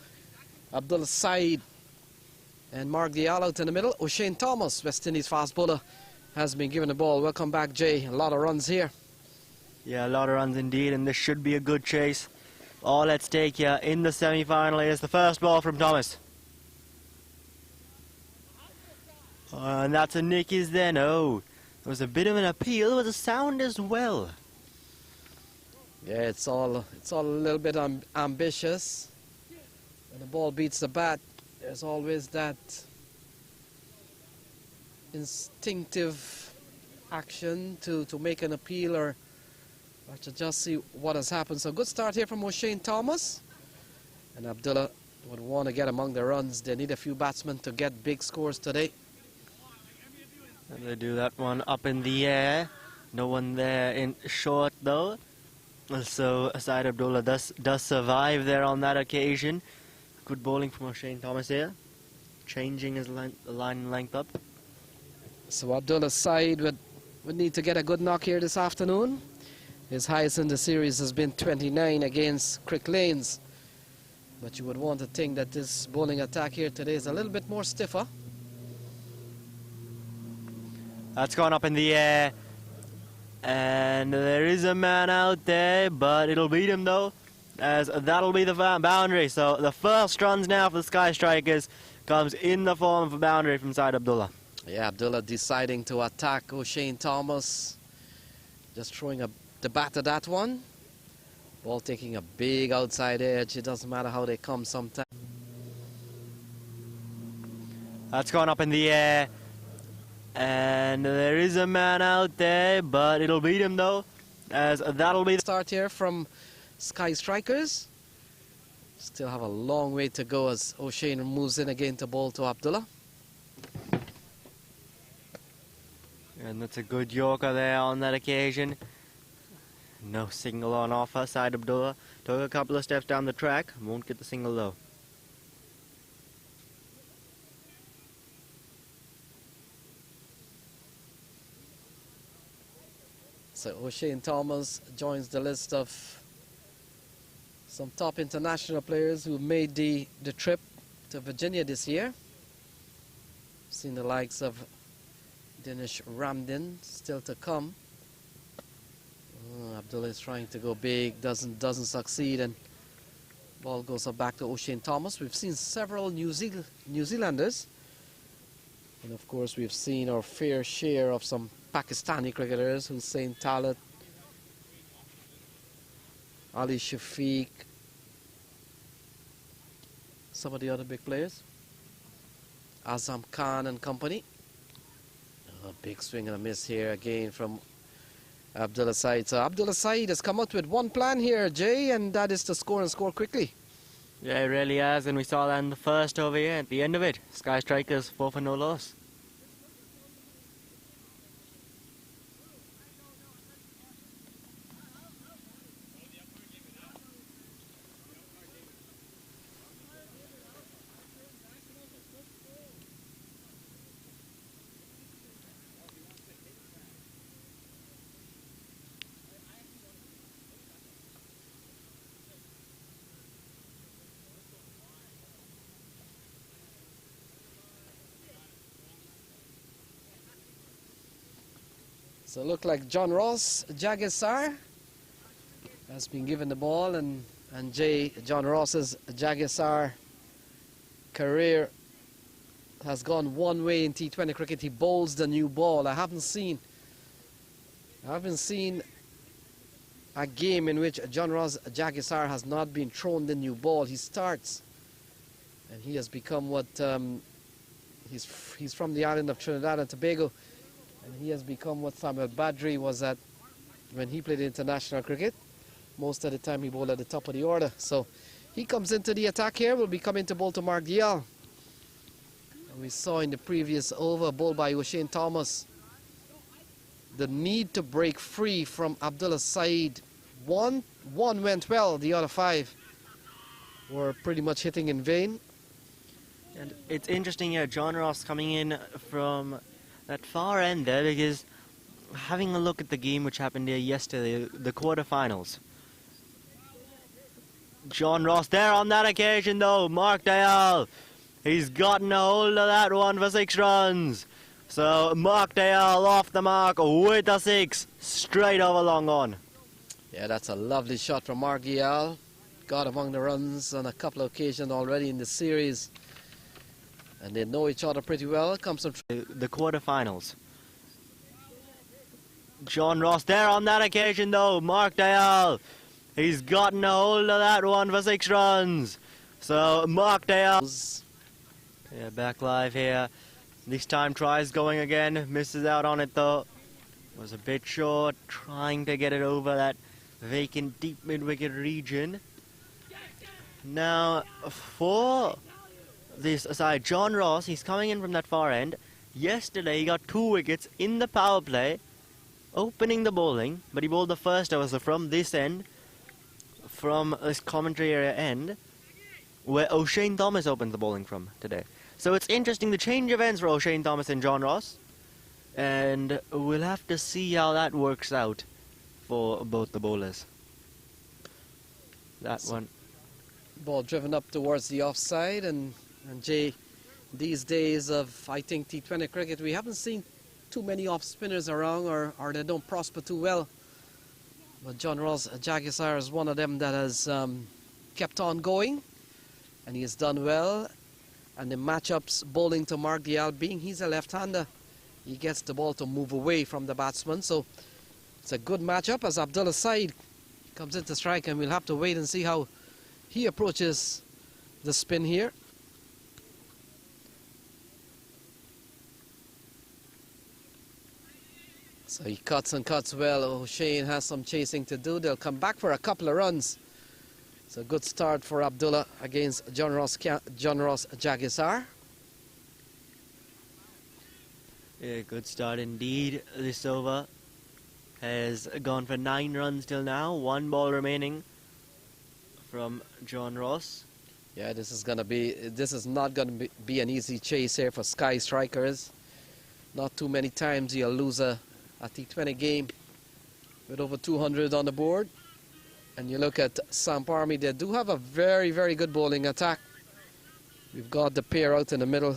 Abdullah Said and Mark Diallo out in the middle. O'Shane Thomas, West Indies fast bowler, has been given the ball. Welcome back, Jay. A lot of runs here. Yeah, a lot of runs indeed, and this should be a good chase. All at stake here in the semi-final is the first ball from Thomas. And that's a Nickies then. Oh, there was a bit of an appeal with a sound as well. Yeah, it's all a little bit ambitious. When the ball beats the bat, there's always that instinctive action to make an appeal or to just see what has happened. So good start here from O'Shane Thomas. And Abdullah would want to get among the runs. They need a few batsmen to get big scores today. And they do that one up in the air. No one there in short though. So Said Abdullah does survive there on that occasion. Good bowling from O'Shane Thomas here. Changing his line length up. So Abdullah Said would need to get a good knock here this afternoon. His highest in the series has been 29 against Crick Lanes. But you would want to think that this bowling attack here today is a little bit more stiffer. That's gone up in the air. And there is a man out there, but it'll beat him though, as that'll be the boundary. So the first runs now for the Skyy Strikers comes in the form of a boundary from Said Abdullah. Yeah, Abdullah deciding to attack O'Shane Thomas. Just throwing the bat at that one. Ball taking a big outside edge. It doesn't matter how they come sometimes. That's gone up in the air. And there is a man out there, but it'll beat him though, as that'll be the start here from Skyy Strikers. Still have a long way to go as O'Shane moves in again to bowl to Abdullah. And that's a good Yorker there on that occasion. No single on offer. Said Abdullah took a couple of steps down the track. Won't get the single though. So O'Shane Thomas joins the list of some top international players who made the trip to Virginia this year. Seen the likes of Dinesh Ramdin still to come. Abdullah is trying to go big, doesn't succeed, and ball goes up back to O'Shane Thomas. We've seen several New Zealanders, and of course we've seen our fair share of some Pakistani cricketers, Hussain Talat, Ali Shafiq, some of the other big players, Azam Khan and company. A big swing and a miss here again from Abdullah Said. So Abdullah Said has come out with one plan here, Jay, and that is to score and score quickly. Yeah, it really has, and we saw that in the first over here at the end of it. Skyy Strikers 4 for no loss. So look like John Ross Jagisar has been given the ball, and John Ross's Jagisar career has gone one way in T20 cricket. He bowls the new ball. I haven't seen a game in which John Ross Jagisar has not been thrown the new ball. He starts, and he has become what he's from the island of Trinidad and Tobago. And he has become what Samuel Badri was at when he played international cricket. Most of the time he bowled at the top of the order. So he comes into the attack here. Will be coming to bowl to Mark Dial. And we saw in the previous over, bowled by O'Shane Thomas, the need to break free from Abdullah Said. One went well, the other 5 were pretty much hitting in vain. And it's interesting here, John Ross coming in from that far end there, because having a look at the game which happened here yesterday, the quarterfinals. John Ross there on that occasion though. Mark Dayal, he's gotten a hold of that one for 6 runs. So Mark Dayal off the mark with a 6, straight over long on. Yeah, that's a lovely shot from Mark Dayal. Got among the runs on a couple of occasions already in the series. And they know each other pretty well. Comes from the quarterfinals. John Ross there on that occasion though. Mark Dayal, he's gotten a hold of that one for 6 runs. So Mark Dayal, yeah, back live here. This time tries going again, misses out on it though. Was a bit short, trying to get it over that vacant deep mid-wicket region. Now for this side, John Ross, he's coming in from that far end. Yesterday he got 2 wickets in the power play, opening the bowling, but he bowled the first over, so from this end, from this commentary area end, where O'Shane Thomas opened the bowling from today. So it's interesting, the change of ends for O'Shane Thomas and John Ross, and we'll have to see how that works out for both the bowlers. That one. Ball driven up towards the offside, and Jay, these days of, I think, T20 cricket, we haven't seen too many off spinners around, or they don't prosper too well. But John Ross Jagisar is one of them that has kept on going, and he has done well. And the matchups, bowling to Mark Dayal, being he's a left-hander, he gets the ball to move away from the batsman. So it's a good matchup as Abdullah Saeed comes into strike, and we'll have to wait and see how he approaches the spin here. So he cuts and cuts well. O'Shane has some chasing to do. They'll come back for a couple of runs. It's a good start for Abdullah against John Ross Jagisar. Yeah, good start indeed. This over has gone for 9 runs till now. 1 ball remaining from John Ross. Yeah, this is not gonna be an easy chase here for Skyy strikers. Not too many times you'll lose a T20 game with over 200 on the board. And you look at Samp Army, they do have a very, very good bowling attack. We've got the pair out in the middle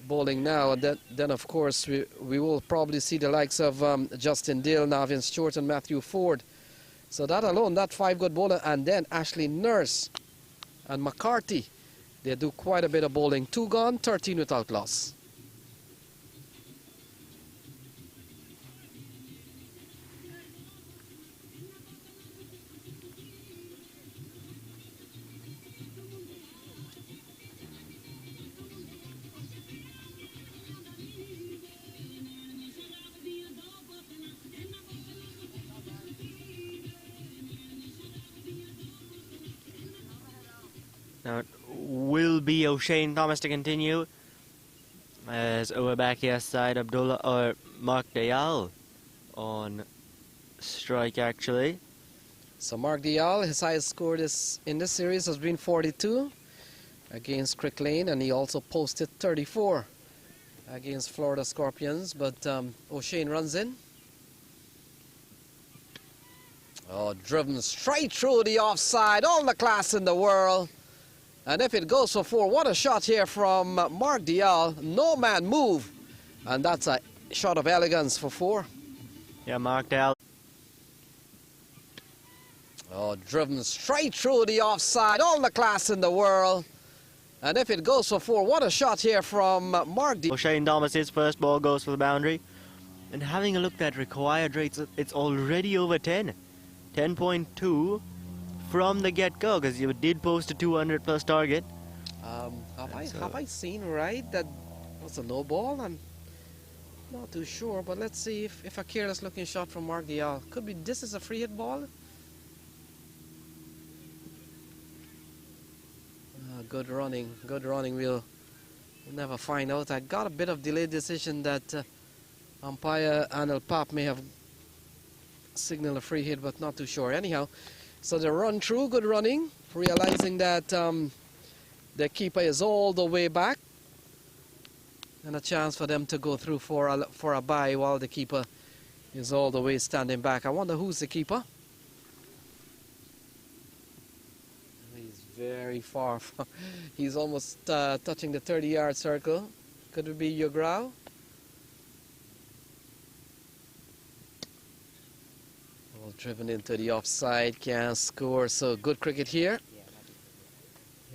bowling now, and then of course we will probably see the likes of Justin Dale, Navin Stewart and Matthew Ford. So that alone, that 5 good bowler, and then Ashley Nurse and McCarthy, they do quite a bit of bowling. 2 gone, 13 without loss. Now it will be O'Shane Thomas to continue, as we're back here side Abdullah or Mark Dayal on strike actually. So Mark Dayal, his highest score in this series has been 42 against Crick Lane, and he also posted 34 against Florida Scorpions, but O'Shane runs in. Oh, driven straight through the offside, all the class in the world. And if it goes for 4, what a shot here from Mark Dayal. No man move. And that's a shot of elegance for 4. Yeah, Mark Dayal. Oh, driven straight through the offside, all the class in the world. And if it goes for 4, what a shot here from Mark Dayal. O'Shane Thomas's first ball goes for the boundary. And having a look at required rates, it's already over 10. 10.2. From the get-go, because you did post a 200 plus target. Have I seen right that was a no ball? I'm not too sure, but let's see if a careless looking shot from Mark Dayal. Could be this is a free hit ball. Good running, good running. We'll never find out. I got a bit of delayed decision that umpire Anil Pap may have signaled a free hit, but not too sure. Anyhow. So the run through, good running, realizing that the keeper is all the way back. And a chance for them to go through for a bye while the keeper is all the way standing back. I wonder who's the keeper. He's very far from, he's almost touching the 30-yard circle. Could it be Yograo? Well, driven into the offside, can't score. So good cricket here.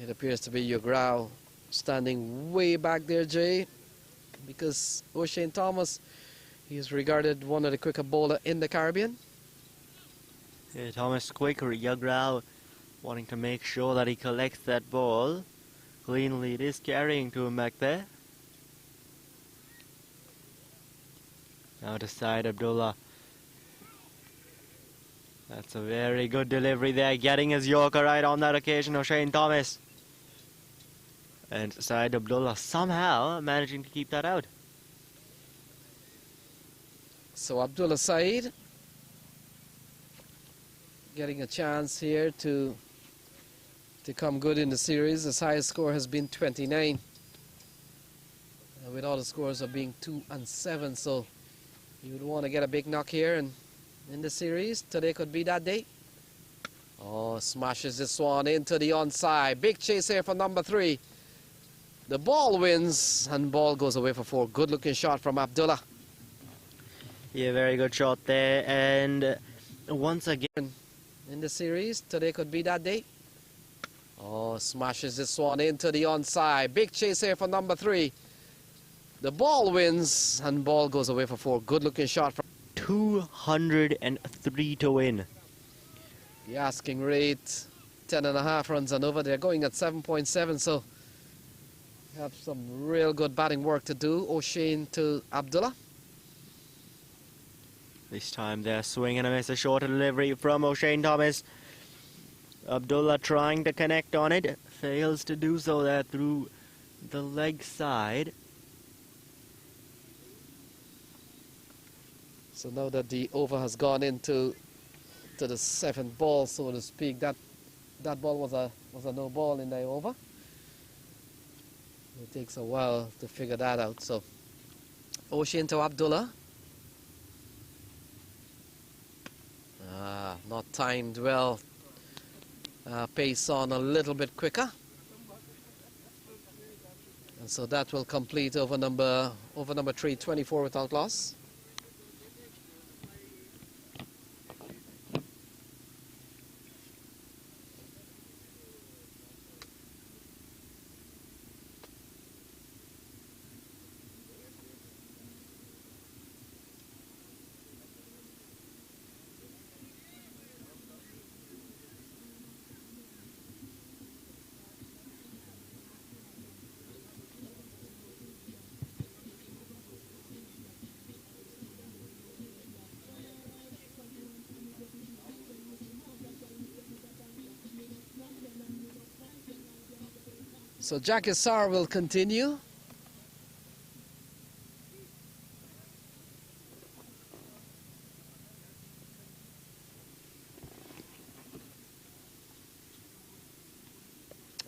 It appears to be Yograo standing way back there, Jay, because O'Shane Thomas, he is regarded one of the quicker bowler in the Caribbean. Yeah, Thomas quicker, Yograo wanting to make sure that he collects that ball cleanly. It is carrying to him back there. Now to Side Abdullah. That's a very good delivery there, getting his Yorker right on that occasion, O'Shane Thomas. And Side Abdullah somehow managing to keep that out. So Abdullah Saeed getting a chance here to come good in the series. His highest score has been 29. With all the scores of being 2 and 7, so you would want to get a big knock here and in the series. Today could be that day. Oh, smashes this one into the onside. Big chase here for number 3. The ball wins and ball goes away for 4. Good looking shot from Abdullah. Yeah, very good shot there. And once again in the series, today could be that day. Oh, smashes this one into the onside. Big chase here for number 3. The ball wins and ball goes away for 4. Good looking shot from 203 to win. the asking rate 10.5 runs and over. They're going at 7.7, so have some real good batting work to do. O'Shane to Abdullah. This time they're swinging and a miss, a shorter delivery from O'Shane Thomas. Abdullah trying to connect on it, fails to do so there through the leg side. So now that the over has gone into the 7th ball, so to speak, that ball was a no ball in the over. It takes a while to figure that out. So O'Shane to Abdullah. Not timed well. Pace on a little bit quicker. And so that will complete over number 3, 24 without loss. So Jackie Sarr will continue.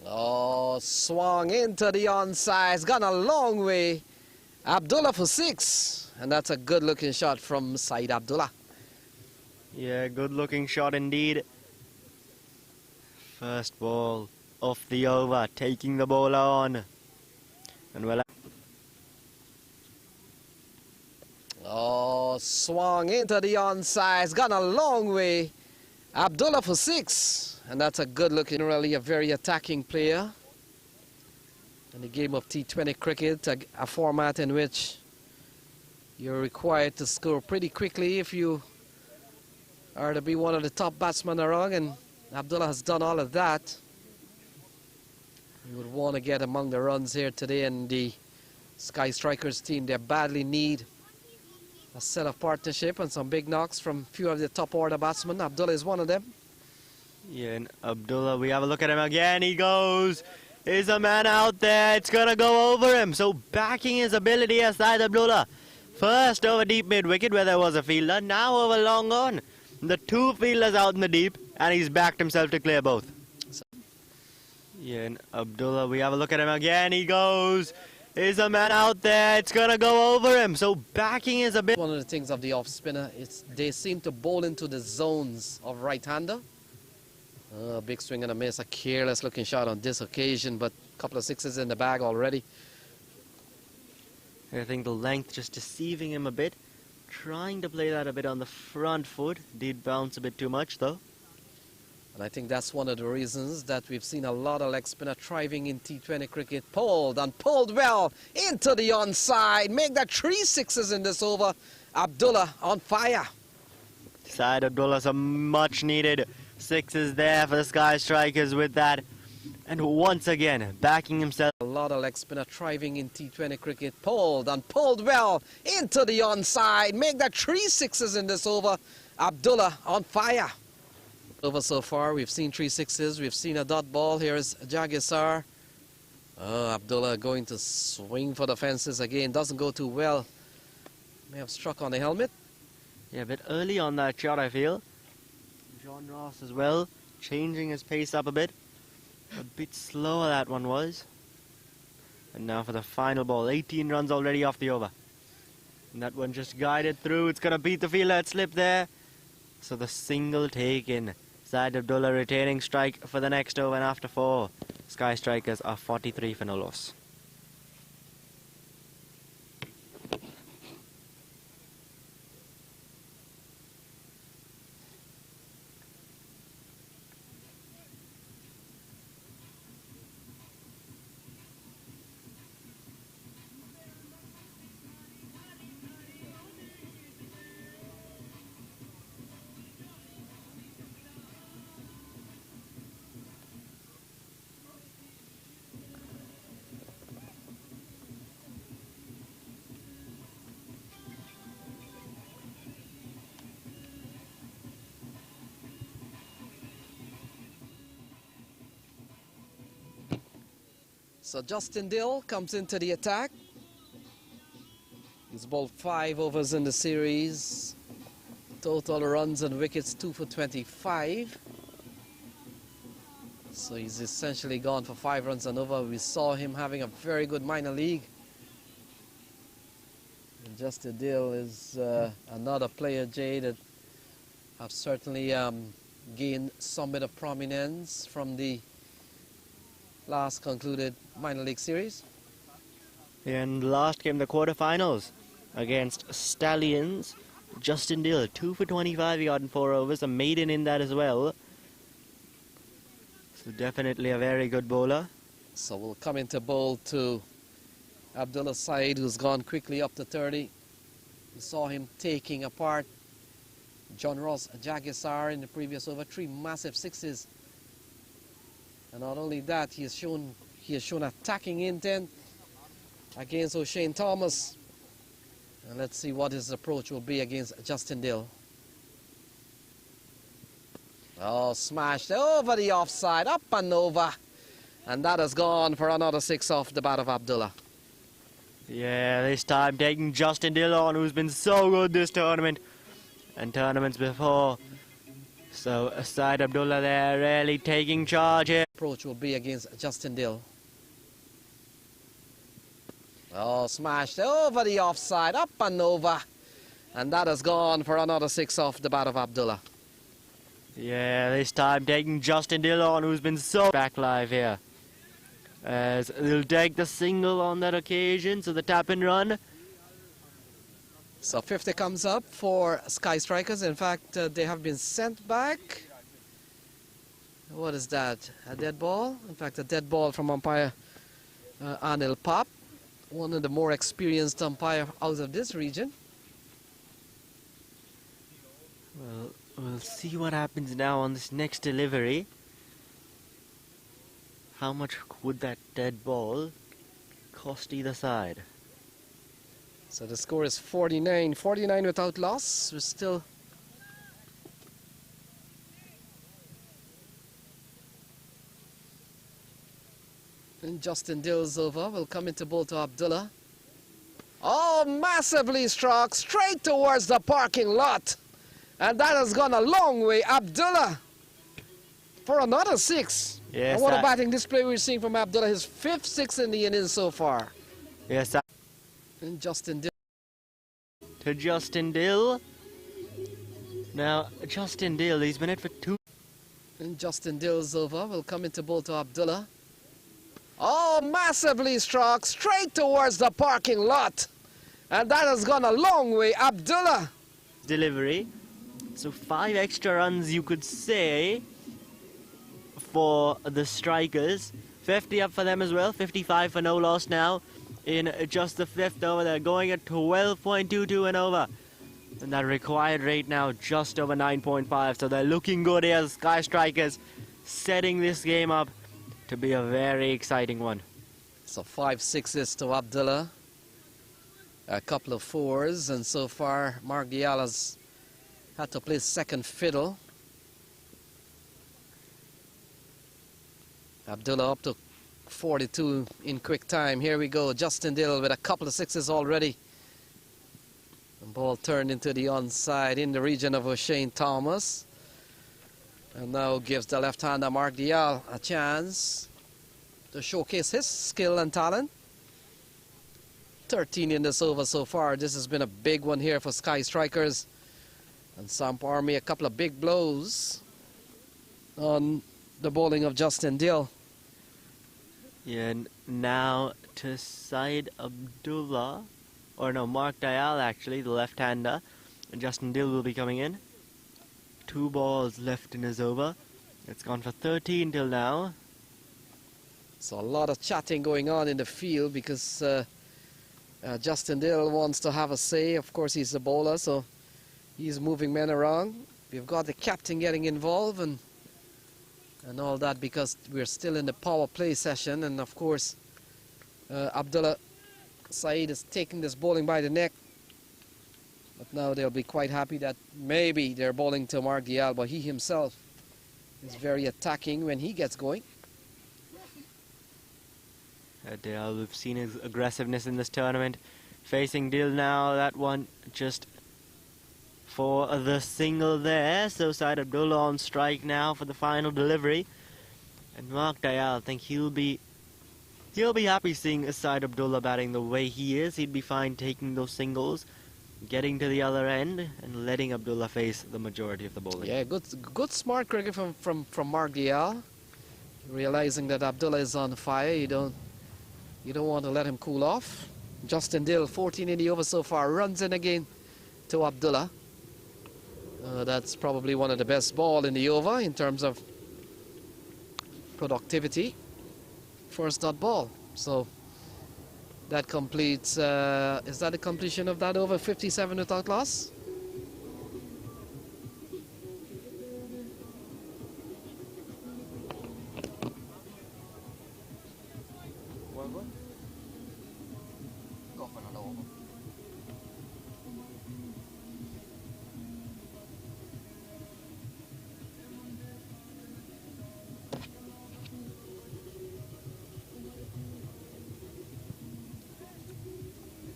Oh, swung into the onside. It's gone a long way. Abdullah for 6. And that's a good looking shot from Saeed Abdullah. Yeah, good looking shot indeed. First ball off the over, taking the bowler on. And well, oh, swung into the onside. It's gone a long way. Abdullah for 6. And that's a good looking, really a very attacking player. In the game of T20 cricket, a format in which you're required to score pretty quickly if you are to be one of the top batsmen around, and Abdullah has done all of that. You would want to get among the runs here today, and the Skyy Strikers team, they badly need a set of partnership and some big knocks from a few of the top order batsmen. Abdullah is one of them. yeah, and Abdullah, we have a look at him again. He goes. Is a man out there? It's gonna go over him. So backing his ability aside Abdullah. First over deep mid wicket where there was a fielder. Now over long on. The 2 fielders out in the deep, and he's backed himself to clear both. Yeah, and Abdullah, we have a look at him again. He goes. Is a man out there? It's gonna go over him. So backing is a bit. One of the things of the off spinner is they seem to bowl into the zones of right-hander. Big swing and a miss, a careless looking shot on this occasion, but a couple of sixes in the bag already. I think the length just deceiving him a bit. Trying to play that a bit on the front foot. Did bounce a bit too much though. And I think that's one of the reasons that we've seen a lot of leg spinner thriving in T20 cricket. Pulled and pulled well into the onside. Make that 3 sixes in this over. Abdullah on fire. Side Abdullah, some much needed sixes there for the Skyy Strikers with that. And once again, backing himself. A lot of leg spinner thriving in T20 cricket. Pulled and pulled well into the onside. Make that 3 sixes in this over. Abdullah on fire. Over so far, we've seen 3 sixes. We've seen a dot ball. Here's Jagisar. Abdullah going to swing for the fences again. Doesn't go too well. May have struck on the helmet. Yeah, a bit early on that shot, I feel. John Ross as well, changing his pace up a bit. A bit slower that one was. And now for the final ball. 18 runs already off the over. And that one just guided through. It's going to beat the fielder. It slipped there. So the single taken. Zaid Abdullah retaining strike for the next over, and after 4, Skyy Strikers are 43 for no loss. So Justin Dill comes into the attack. He's bowled 5 overs in the series. Total runs and wickets 2 for 25. So he's essentially gone for 5 runs and over. We saw him having a very good minor league. And Justin Dill is another player, Jay, that have certainly gained some bit of prominence from the last concluded minor league series. And last game, the quarterfinals against Stallions. Justin Dill, 2 for 25, he got in 4 overs, a maiden in that as well. So definitely a very good bowler. So we'll come into bowl to Abdullah Saeed, who's gone quickly up to 30. We saw him taking apart John Ross Jagisar in the previous over, 3 massive sixes. And not only that, he has shown attacking intent against O'Shane Thomas. And let's see what his approach will be against Justin Dill. Oh, smashed over the offside, up and over. And that has gone for another 6 off the bat of Abdullah. Yeah, this time taking Justin Dill on, who's been so good this tournament and tournaments before. So Zaid Abdullah there really taking charge here. Approach will be against Justin Dill. Oh, smashed over the offside, up and over. And that has gone for another 6 off the bat of Abdullah. Yeah, this time taking Justin Dill on, who's been so back live here. As they'll take the single on that occasion, so the tap and run. So 50 comes up for Skyy Strikers. In fact, they have been sent back. What is that? A dead ball? In fact, a dead ball from umpire Anil Pap, one of the more experienced umpire out of this region. Well, we'll see what happens now on this next delivery. How much would that dead ball cost either side? So the score is 49. 49 without loss. We're still... And Justin Dill's over. Will come into bowl to Abdullah. Oh, massively struck straight towards the parking lot. And that has gone a long way. Abdullah for another 6. Yes, and what a batting display we're seeing from Abdullah. His 5th 6 in the innings so far. Yes, And Justin Dill. to Justin Dill. Now, Justin Dill, he's been it for 2. And Justin Dill's over. Will come into bowl to Abdullah. Oh, massively struck straight towards the parking lot. And that has gone a long way. Abdullah. Delivery. So 5 extra runs, you could say, for the strikers. 50 up for them as well. 55 for no loss now. In just the 5th over, they're going at 12.22 and over. And that required rate now just over 9.5. So they're looking good here, Skyy Strikers, setting this game up to be a very exciting one. So 5 sixes to Abdullah. A couple of 4s. And so far, Mark Dial has had to play second fiddle. Abdullah up to 42 in quick time. Here we go. Justin Dill with a couple of 6s already. The ball turned into the onside in the region of O'Shane Thomas. And now gives the left-hander Mark Dial a chance to showcase his skill and talent. 13 in this over so far. This has been a big one here for Skyy Strikers. And Samp Army, a couple of big blows on the bowling of Justin Dill. Yeah, and now to Syed Abdullah, or no, Mark Dial actually, the left-hander. And Justin Dill will be coming in. 2 balls left in his over. It's gone for 13 till now. So a lot of chatting going on in the field because Justin Dill wants to have a say. Of course, he's the bowler, so he's moving men around. We've got the captain getting involved and all that because we're still in the power play session. And of course, Abdullah Saeed is taking this bowling by the neck. But now they'll be quite happy that maybe they're bowling to Mark Dial, but he himself is very attacking when he gets going. Dial, we've seen his aggressiveness in this tournament. Facing Dill now, that one just for the single there. So Syed Abdullah on strike now for the final delivery. And Mark Dial, I think he'll be happy seeing Syed Abdullah batting the way he is. He'd be fine taking those singles, getting to the other end and letting Abdullah face the majority of the bowling. Yeah, good smart cricket from Mark Dial. Realizing that Abdullah is on fire, you don't want to let him cool off. Justin Dill, 14 in the over so far, runs in again to Abdullah. That's probably one of the best ball in the over in terms of productivity. First dot ball. So that completes, is that the completion of that over? 57 without loss?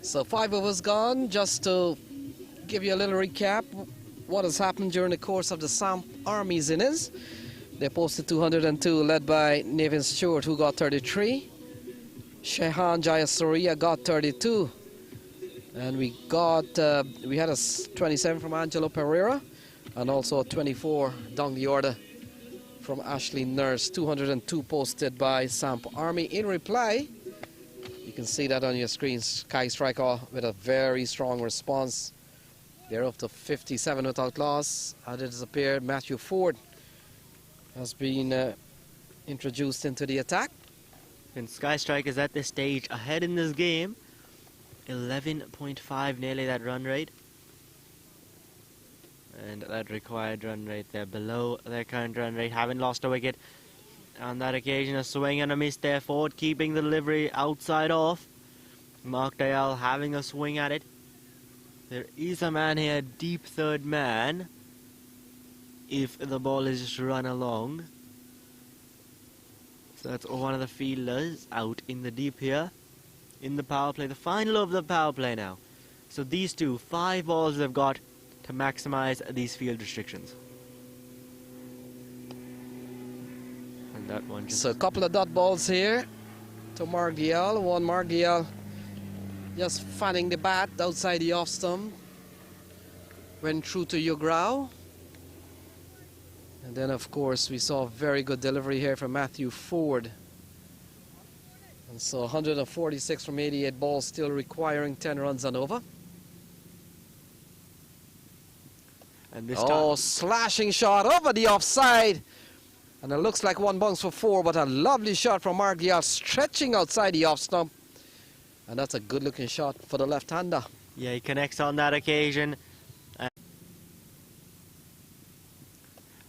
So 5 overs gone. Just to give you a little recap what has happened during the course of the Samp Army's innings. They posted 202, led by Nevin Stewart, who got 33. Shehan Jayasuriya got 32. And we had a 27 from Angelo Pereira, and also a 24 down the order from Ashley Nurse. 202 posted by Samp Army. In reply, you can see that on your screen, Skyy Striker with a very strong response. They're up to 57 without loss. How did it appear? Matthew Ford has been introduced into the attack. And Skyy Strikers at this stage ahead in this game. 11.5, nearly that run rate. And that required run rate, they're below their current run rate. Haven't lost a wicket. On that occasion, a swing and a miss there. Ford keeping the delivery outside off. Mark Dial having a swing at it. There is a man here, deep third man, if the ball is just run along. So that's one of the fielders out in the deep here. In the power play, the final of the power play now. So these two, 5 balls they've got to maximize these field restrictions. And that one just... So a couple of dot balls here to Mark Dial. One Mark Dial Just fanning the bat outside the off stump. Went through to Yugrao. And then, of course, we saw a very good delivery here from Matthew Ford. And so 146 from 88 balls, still requiring 10 runs and over. And this Oh, time, slashing shot over the offside. And it looks like one bounce for 4, but a lovely shot from Mark Dial, stretching outside the off stump. And that's a good looking shot for the left-hander. yeah, he connects on that occasion.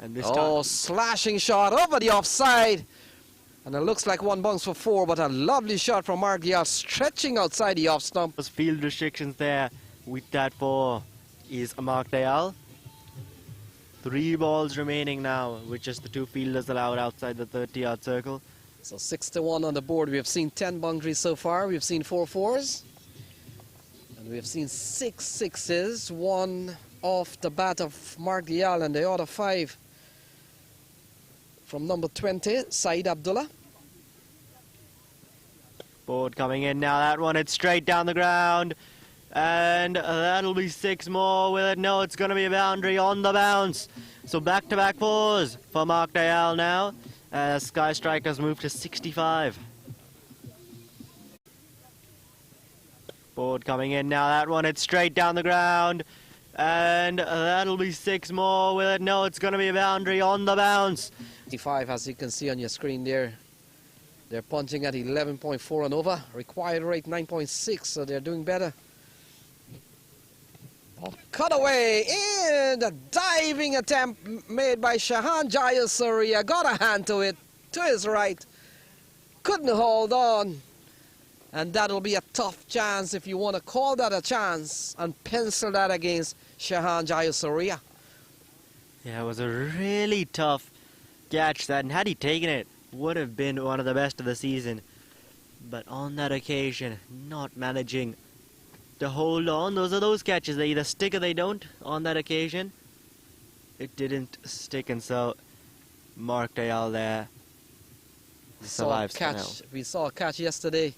And this time, slashing shot over the offside. And it looks like one bounce for 4, but a lovely shot from Mark Dial, stretching outside the off stump. those field restrictions there with that for is Mark Dial. 3 balls remaining now, with just the 2 fielders allowed outside the 30-yard circle. So 6-1 on the board. We have seen 10 boundaries so far. We've seen 4 fours. And we have seen 6 sixes. 1 off the bat of Mark Dial and the other 5 from number 20, Saeed Abdullah. Board coming in now, that one, it's straight down the ground. And that'll be 6 more, will it? No, it's going to be a boundary on the bounce. So back-to-back 4s for Mark Dial now, as Skyy Strikers move to 65. Board coming in now, that one, it's straight down the ground. And that'll be 6 more, will it? No, it's going to be a boundary on the bounce. 55, as you can see on your screen there. They're punching at 11.4 and over. Required rate 9.6, so they're doing better. Oh, cut away in the diving attempt made by Shahan Jayasuriya. Got a hand to it, to his right. Couldn't hold on. And that'll be a tough chance if you want to call that a chance and pencil that against Shahan Jayasuriya. Yeah, it was a really tough catch that, and had he taken it, would have been one of the best of the season. But on that occasion, not managing to hold on. Those are those catches. They either stick or they don't. On that occasion, it didn't stick, and so Mark Dial there survives for now. We saw a catch yesterday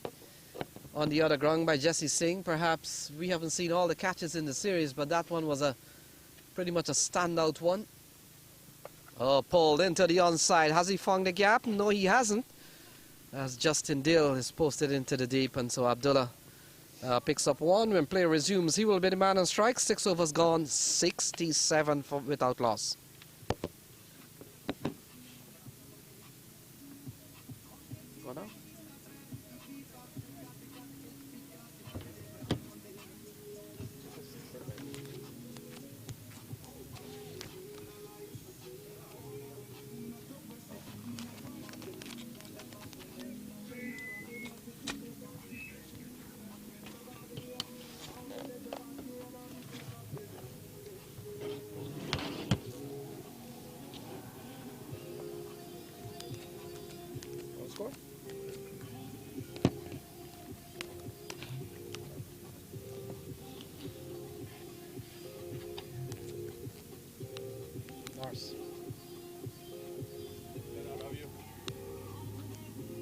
on the other ground by Jesse Singh. Perhaps we haven't seen all the catches in the series, but that one was pretty much a standout one. Oh, pulled into the onside. Has he found the gap? No, he hasn't. As Justin Dill is posted into the deep, and so Abdullah picks up 1. When play resumes, he will be the man on strike. 6 overs gone, 67 without loss.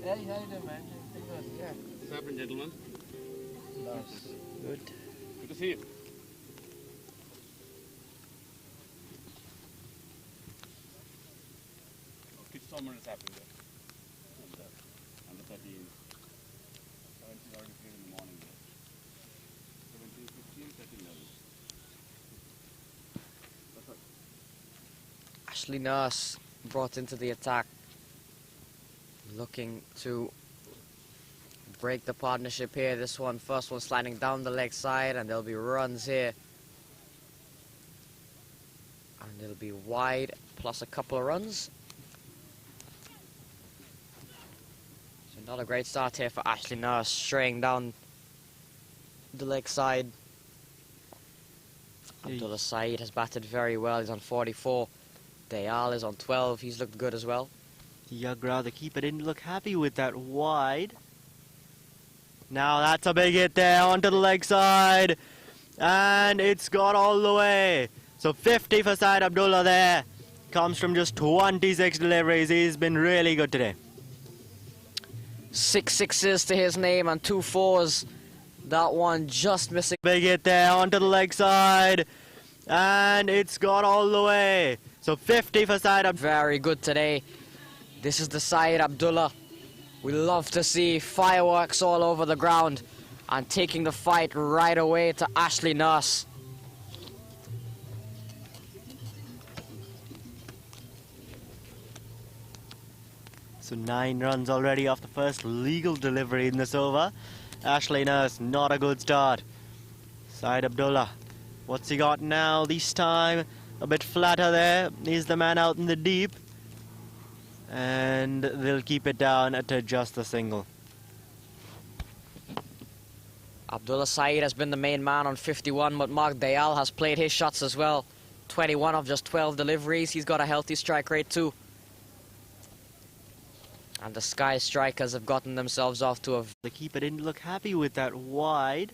Hey, how you doing, man? Yeah. What's happening, gentlemen? Lars. Good. Good to see you. Which tournament is happening there? Under 13. 17 already played in the morning there. 17, 15, 13 levels. That's right. Ashley Nurse brought into the attack, looking to break the partnership here. This one, first one sliding down the leg side, and there'll be runs here. And it'll be wide, plus a couple of runs. So not a great start here for Ashley Nurse, straying down the leg side. Abdullah Saeed has batted very well. He's on 44. Dayal is on 12. He's looked good as well. Yugrao, the keeper, didn't look happy with that wide. Now that's a big hit there onto the leg side. And it's gone all the way. So 50 for Saeed Abdullah there. Comes from just 26 deliveries. He's been really good today. 6 sixes to his name and 2 fours. That one just missing. Big hit there onto the leg side. And it's gone all the way. So 50 for Skyy. Very good today. This is the Skyy Abdullah. We love to see fireworks all over the ground and taking the fight right away to Ashley Nurse. So 9 runs already off the first legal delivery in this over. Ashley Nurse, not a good start. Skyy Abdullah, what's he got now? This time a bit flatter there. He's the man out in the deep. And they'll keep it down to just a single. Abdullah Saeed has been the main man on 51, but Mark Dayal has played his shots as well. 21 of just 12 deliveries. He's got a healthy strike rate too. And the Skyy strikers have gotten themselves off to a... The keeper didn't look happy with that wide.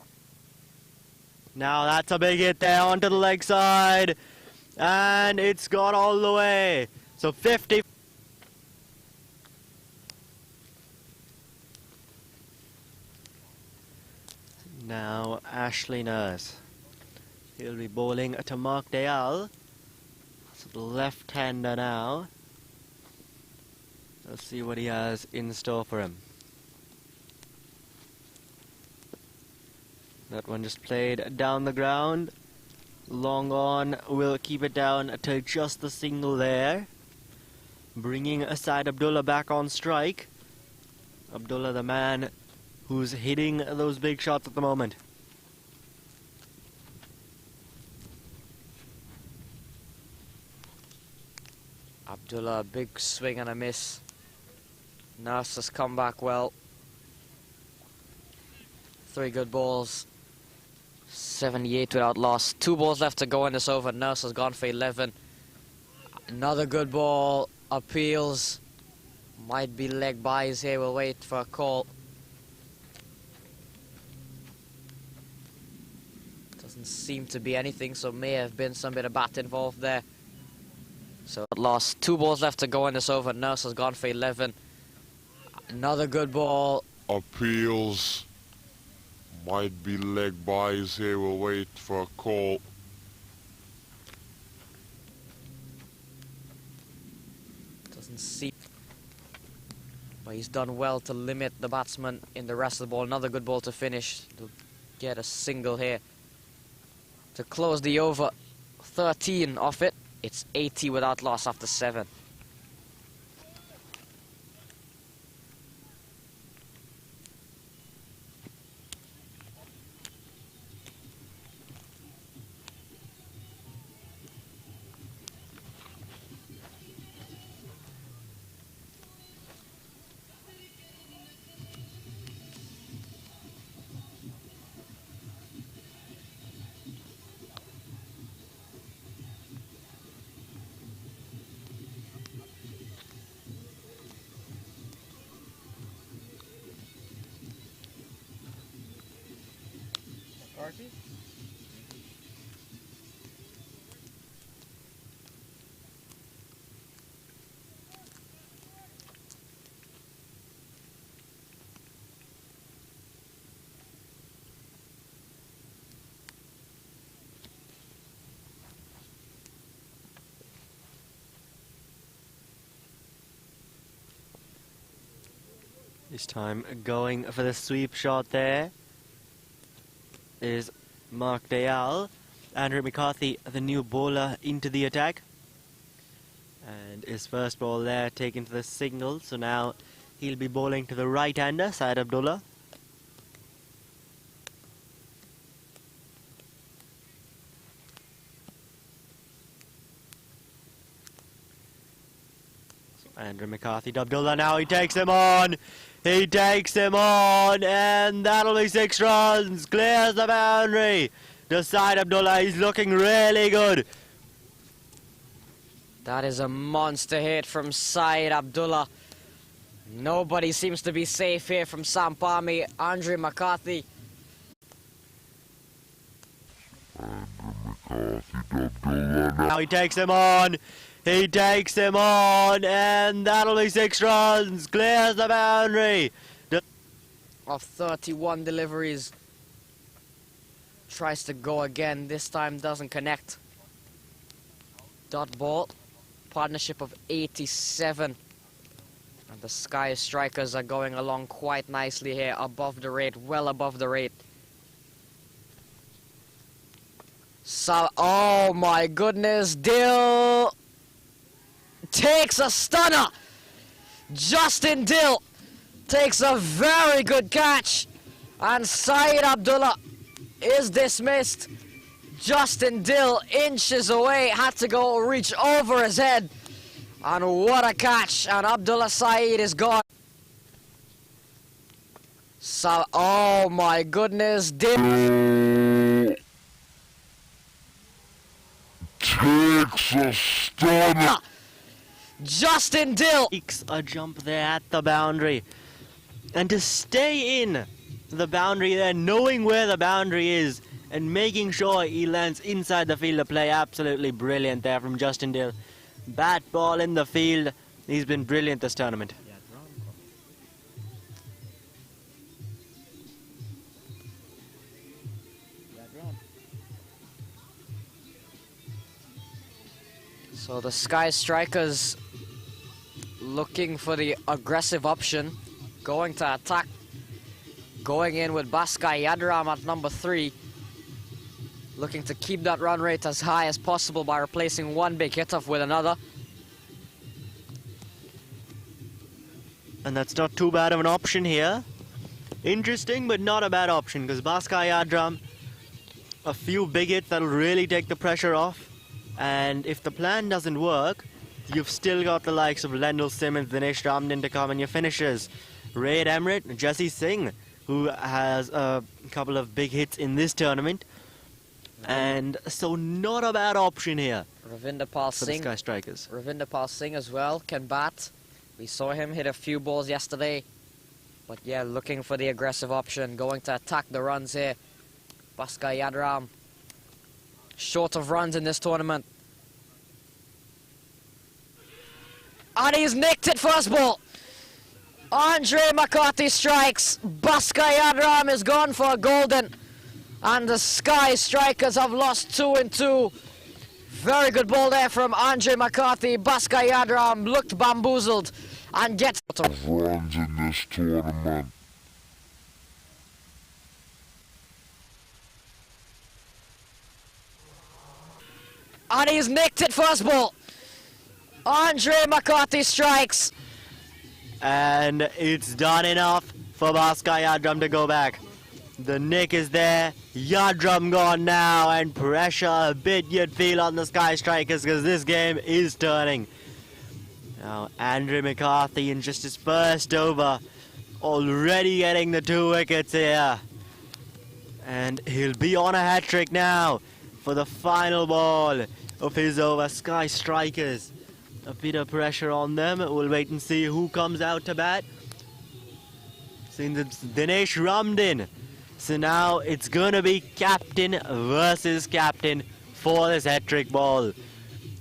Now that's a big hit there onto the leg side. And it's gone all the way. So 50. Now Ashley Nurse. He'll be bowling to Mark Dayal. So the left-hander now. Let's see what he has in store for him. That one just played down the ground. Long on will keep it down to just the single there. Bringing Skyy Abdullah back on strike. Abdullah, the man who's hitting those big shots at the moment. Abdullah, a big swing and a miss. Nurse has come back well. 3 good balls. 78 without loss. 2 balls left to go in this over. Nurse has gone for 11. Another good ball. Appeals. Might be leg buys here. We'll wait for a call. Doesn't seem to be anything, so may have been some bit of bat involved there. So lost. 2 balls left to go in this over. Nurse has gone for 11. Another good ball. Appeals. Might be leg buys here. We'll wait for a call. Doesn't seem. But he's done well to limit the batsman in the rest of the ball. Another good ball to finish. To get a single here. To close the over. 13 off it. It's 80 without loss after 7. This time going for the sweep shot there is Mark Dayal. Andrew McCarthy, the new bowler, into the attack. And his first ball there taken to the single. So now he'll be bowling to the right-hander, Skyy Abdullah. So Andrew McCarthy to Abdullah now. He takes him on. He takes him on, and that'll be 6 runs. Clears the boundary. To Skyy Abdullah, he's looking really good. That is a monster hit from Skyy Abdullah. Nobody seems to be safe here from Samp Army. Andrew McCarthy. Now he takes him on. He takes him on, and that'll be 6 runs. Clears the boundary. Of 31 deliveries. Tries to go again, this time doesn't connect. Dot ball, partnership of 87. And the Skyy Strikers are going along quite nicely here, above the rate, well above the rate. So, oh my goodness, Dill takes a stunner. Justin Dill takes a very good catch. And Syed Abdullah is dismissed. Justin Dill inches away, had to go reach over his head. And what a catch, and Abdullah Syed is gone. So, oh my goodness, Dill takes a stunner. Justin Dill Takes a jump there at the boundary. And to stay in the boundary there, knowing where the boundary is, and making sure he lands inside the field of play. Absolutely brilliant there from Justin Dill. Bat ball in the field. He's been brilliant this tournament. So the Skyy Strikers looking for the aggressive option, going to attack, going in with Skyy Yadram at number 3, looking to keep that run rate as high as possible by replacing one big hit-off with another. And that's not too bad of an option here. Interesting, but not a bad option, because Skyy Yadram, a few big hits that'll really take the pressure off. And if the plan doesn't work, you've still got the likes of Lendl Simmons, Dinesh Ramdin to come in your finishers. Raid Emrit, Jesse Singh, who has a couple of big hits in this tournament. And so not a bad option here Ravinder Pal for the Singh. Skyy Strikers. Ravinder Pal Singh as well can bat. We saw him hit a few balls yesterday. But yeah, looking for the aggressive option, going to attack the runs here. Skyy Yadram, short of runs in this tournament. And he's nicked it first ball. Andre McCarthy strikes. Skyy Yadram is gone for a golden. And the Skyy Strikers have lost 2-2. Very good ball there from Andre McCarthy. Skyy Yadram looked bamboozled and gets Runs in this tournament. and he's nicked it first ball. Andre McCarthy strikes. And it's done enough for Skyy Yadram to go back. The nick is there. Yadram gone now, and pressure a bit you'd feel on the Skyy Strikers because this game is turning. Now Andre McCarthy in just his first over, already getting the 2 wickets here. And he'll be on a hat-trick now for the final ball of his over. Skyy Strikers, a bit of pressure on them. We'll wait and see who comes out to bat. Since it's Dinesh Ramdin. So now it's gonna be captain versus captain for this hat-trick ball.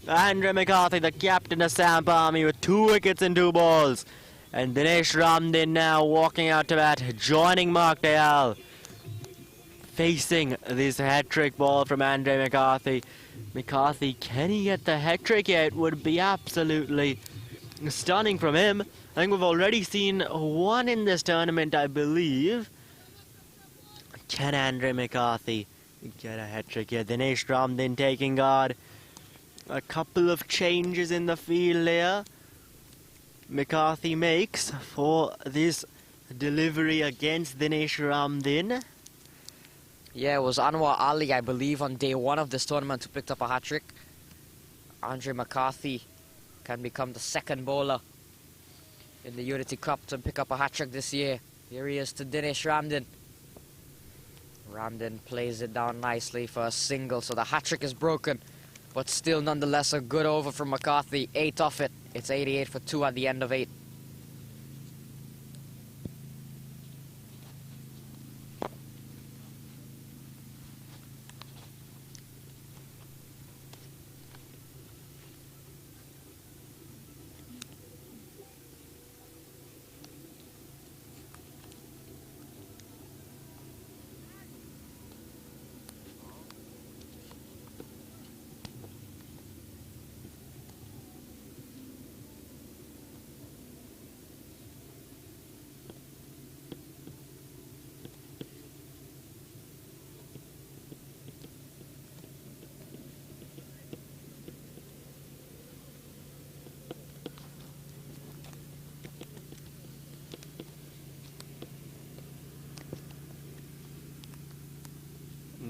Andre McCarthy, the captain of Samp Army, with 2 wickets and 2 balls. And Dinesh Ramdin now walking out to bat, joining Mark Dayal. Facing this hat-trick ball from Andre McCarthy. McCarthy, can he get the hat-trick? Yeah, it would be absolutely stunning from him. I think we've already seen 1 in this tournament, I believe. Can Andre McCarthy get a hat-trick here? Dinesh Ramdin taking guard. A couple of changes in the field there. McCarthy makes for this delivery against Dinesh Ramdin. Yeah, it was Anwar Ali, I believe, on day 1 of this tournament who picked up a hat-trick. Andre McCarthy can become the 2nd bowler in the Unity Cup to pick up a hat-trick this year. Here he is to Dinesh Ramdin. Ramdin plays it down nicely for a single, so the hat-trick is broken. But still, nonetheless, a good over from McCarthy. 8 off it. It's 88 for 2 at the end of 8.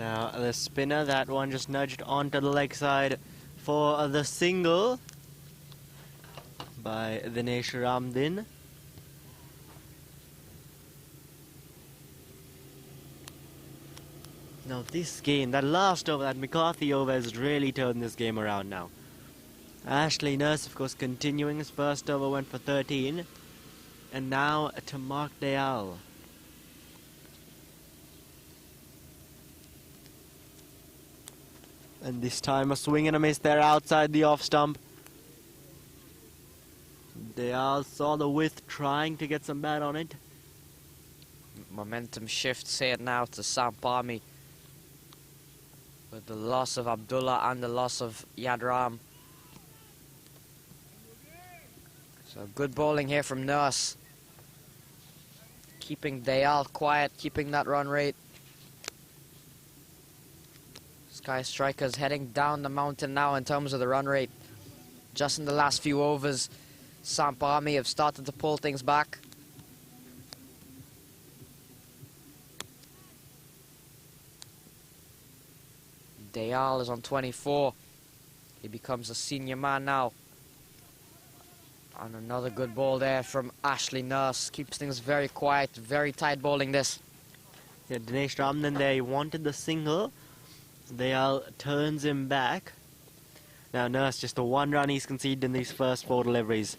Now the spinner, that one just nudged onto the leg side for the single by Dinesh Ramdin. Now this game, that last over, that McCarthy over, has really turned this game around now. Ashley Nurse, of course, continuing. His first over went for 13. And now to Mark Dayal. And this time a swing and a miss there outside the off stump. Dayal saw the width, trying to get some bat on it. Momentum shifts here now to Samp Army. With the loss of Abdullah and the loss of Yadram. So good bowling here from Nurse. Keeping Dayal quiet, keeping that run rate. Skyy Strikers heading down the mountain now in terms of the run rate. Just in the last few overs, Samp Army have started to pull things back. Dayal is on 24. He becomes a senior man now. And another good ball there from Ashley Nurse. Keeps things very quiet, very tight bowling this. Yeah, Dinesh Ramdin there, he wanted the single. Dayal turns him back. Now Nurse, just the one run he's conceded in these first 4 deliveries.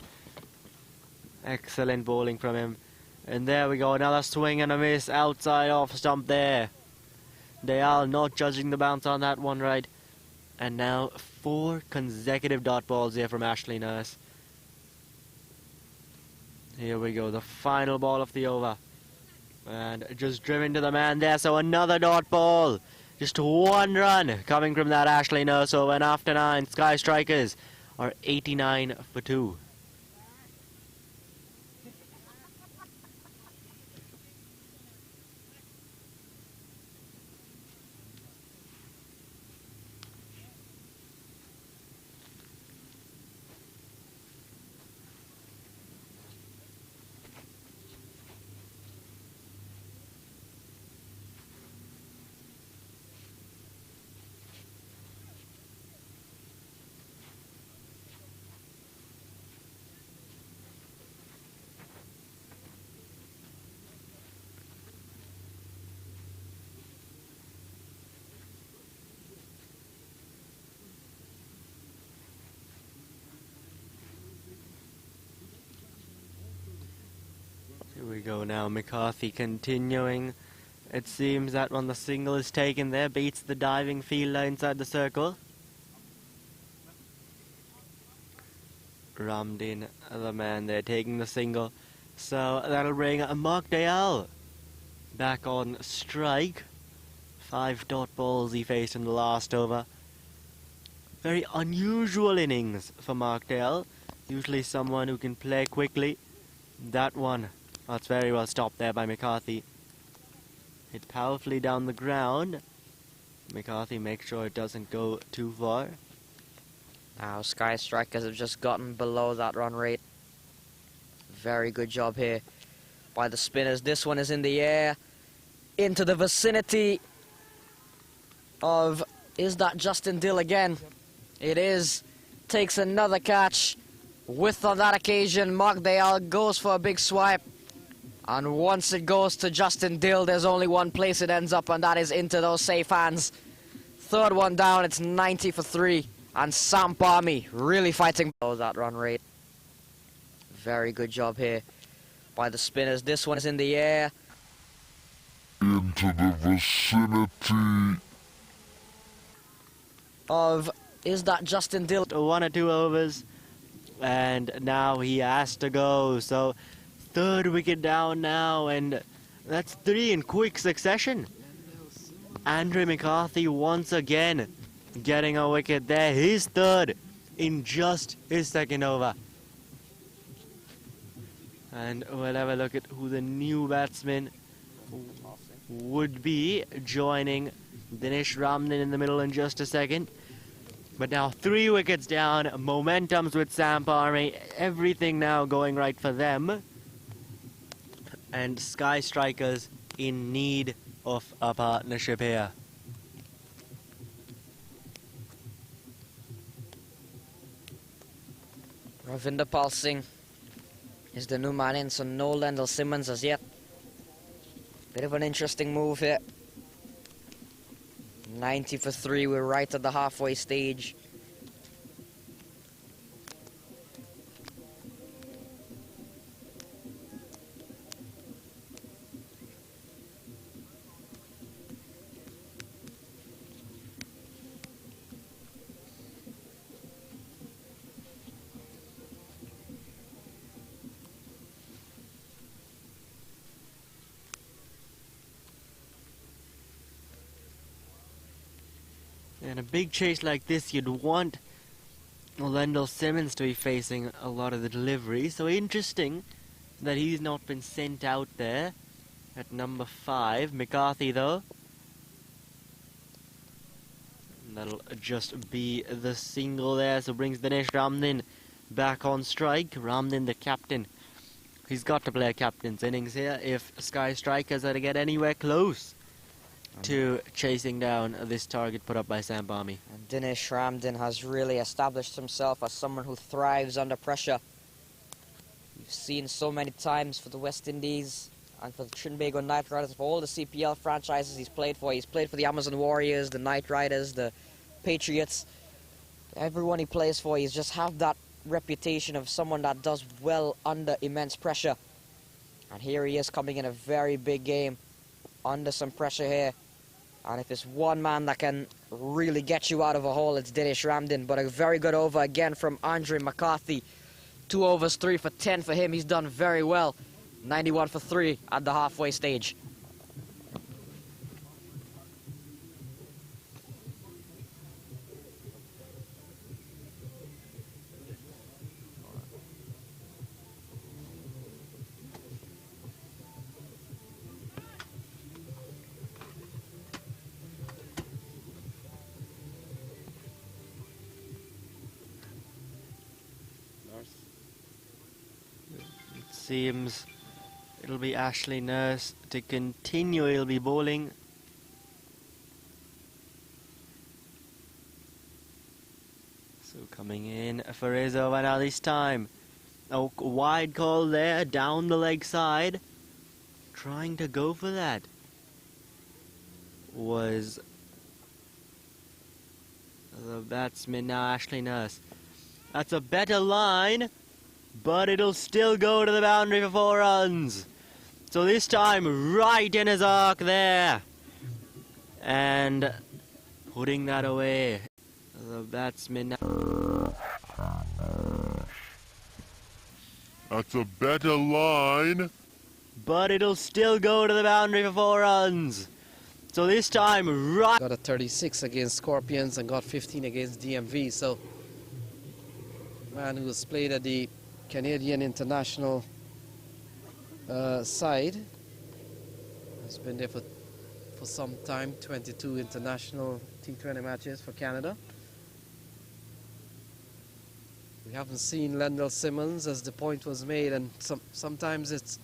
Excellent bowling from him. And there we go, another swing and a miss outside off stump there. Dayal not judging the bounce on that one right. And now 4 consecutive dot balls here from Ashley Nurse. Here we go, the final ball of the over. And just driven to the man there, so another dot ball. Just 1 run coming from that Ashley Nurse over, and after 9, Skyy Strikers are 89 for 2. Here we go now, McCarthy continuing. It seems that when the single is taken there, beats the diving fielder inside the circle. Ramdin, the man there, taking the single. So that'll bring Mark Dayal back on strike. 5 dot balls he faced in the last over. Very unusual innings for Mark Dayal. Usually someone who can play quickly. That one, that's very well stopped there by McCarthy. Hit powerfully down the ground. McCarthy makes sure it doesn't go too far. Now Skyy Strikers have just gotten below that run rate. Very good job here by the spinners. This one is in the air, into the vicinity of, is that Justin Dill again? It is. Takes another catch. With on that occasion, Mark Dayal goes for a big swipe. And once it goes to Justin Dill, there's only one place it ends up, and that is into those safe hands. 3rd one down, it's 90 for 3. And Samp Army really fighting below that run rate. Very good job here by the spinners. This one is in the air. Into the vicinity Of, is that Justin Dill? 1 or 2 overs. And now he has to go. So 3rd wicket down now, and that's 3 in quick succession. Andre McCarthy once again getting a wicket there. His 3rd in just his 2nd over. And we'll have a look at who the new batsman would be, joining Dinesh Ramdin in the middle in just a second. But now 3 wickets down, momentum's with Samp Army, everything now going right for them. And Skyy Strikers in need of a partnership here. Ravinder Pal Singh is the new man in, so no Lendl Simmons as yet. Bit of an interesting move here. 90 for 3, we're right at the halfway stage. In a big chase like this, you'd want Lendl Simmons to be facing a lot of the delivery. So interesting that he's not been sent out there at number 5. McCarthy, though. And that'll just be the single there. So brings Dinesh Ramdin back on strike. Ramdin, the captain. He's got to play a captain's innings here if Skyy Strikers are to get anywhere close to chasing down this target put up by Samp Army. And Dinesh Ramdin has really established himself as someone who thrives under pressure. You've seen so many times for the West Indies and for the Trinbago Knight Riders, for all the CPL franchises he's played for. He's played for the Amazon Warriors, the Knight Riders, the Patriots. Everyone he plays for, he's just have that reputation of someone that does well under immense pressure. And here he is coming in a very big game under some pressure here. And if it's one man that can really get you out of a hole, it's Dinesh Ramdin. But a very good over again from Andre McCarthy. 2 overs, 3 for 10 for him. He's done very well. 91 for 3 at the halfway stage. Seems it'll be Ashley Nurse to continue. He'll be bowling. So coming in for his over now this time. A wide call there down the leg side. Trying to go for that was the batsman now, Ashley Nurse. That's a better line, but it'll still go to the boundary for 4 runs. So this time right in his arc there. And putting that away. The batsman. That's a better line. But it'll still go to the boundary for 4 runs. So this time right. Got a 36 against Scorpions and got 15 against DMV. So man who has played at the Canadian international side, has been there for some time. 22 international T20 matches for Canada. We haven't seen Lendl Simmons as the point was made, and sometimes it's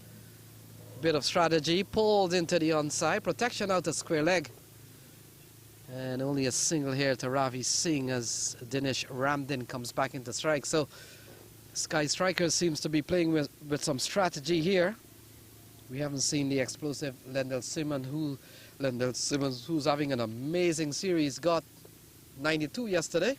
a bit of strategy. Pulled into the onside, protection out of square leg, and only a single here to Ravi Singh as Dinesh Ramdin comes back into strike. So Skyy Strikers seems to be playing with some strategy here. We haven't seen the explosive Lendl Simmons, who's having an amazing series, got 92 yesterday.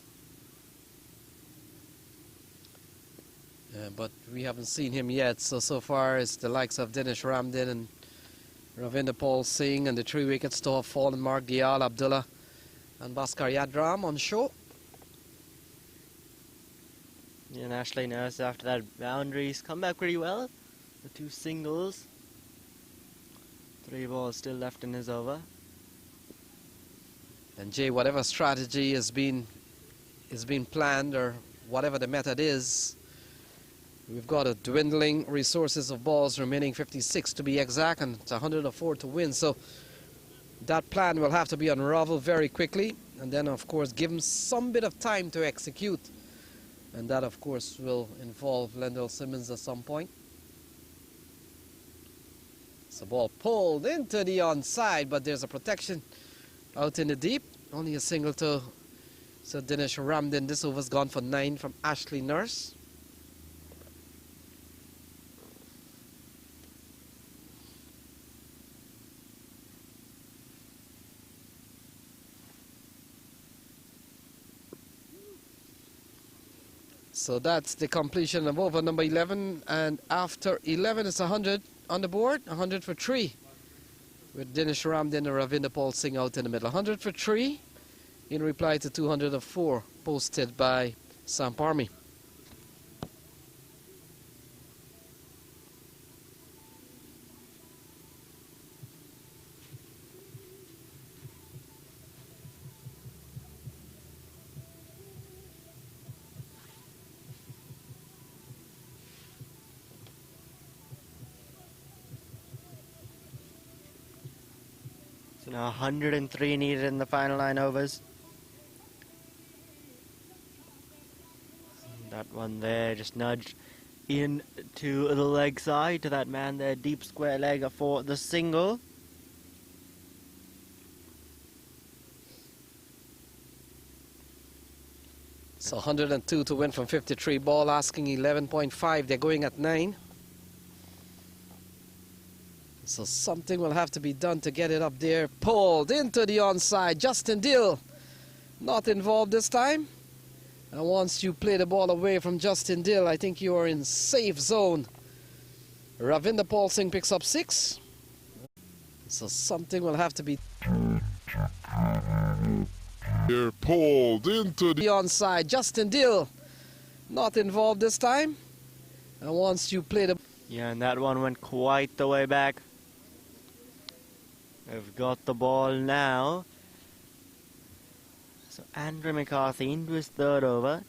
But we haven't seen him yet, so far it's the likes of Dinesh Ramdin and Ravinder Pal Singh, and the 3 wickets to have fallen Mark Dial, Abdullah and Bhaskar Yadram on show. And Ashley Nurse after that boundaries come back pretty well. The 2 singles. 3 balls still left in his over. And Jay, whatever strategy is being planned, or whatever the method is, we've got a dwindling resources of balls, remaining 56 to be exact, and it's 104 to win. So that plan will have to be unraveled very quickly, and then of course give him some bit of time to execute. And that of course will involve Lendl Simmons at some point. It's a ball pulled into the onside, but there's a protection out in the deep. Only a single to Dinesh Ramdin. This over's gone for 9 from Ashley Nurse. So that's the completion of over number 11, and after 11 it's 100 on the board, 100 for 3. With Dinesh Ramdin and Ravinder Paul Singh out in the middle. 100 for 3 in reply to 204 posted by Samp Army. So now 103 needed in the final 9 overs. That one there just nudged into the leg side to that man there, deep square leg for the single. So 102 to win from 53. Ball asking 11.5. They're going at 9. So something will have to be done to get it up there. Pulled into the onside. Justin Dill not involved this time. And once you play the ball away from Justin Dill, I think you are in safe zone. Ravinder Paul Singh picks up 6. So something will have to be... They're pulled into the onside. Justin Dill not involved this time. And once you play the... Yeah, and that one went quite the way back. They've got the ball now. So Andrew McCarthy into his 3rd over.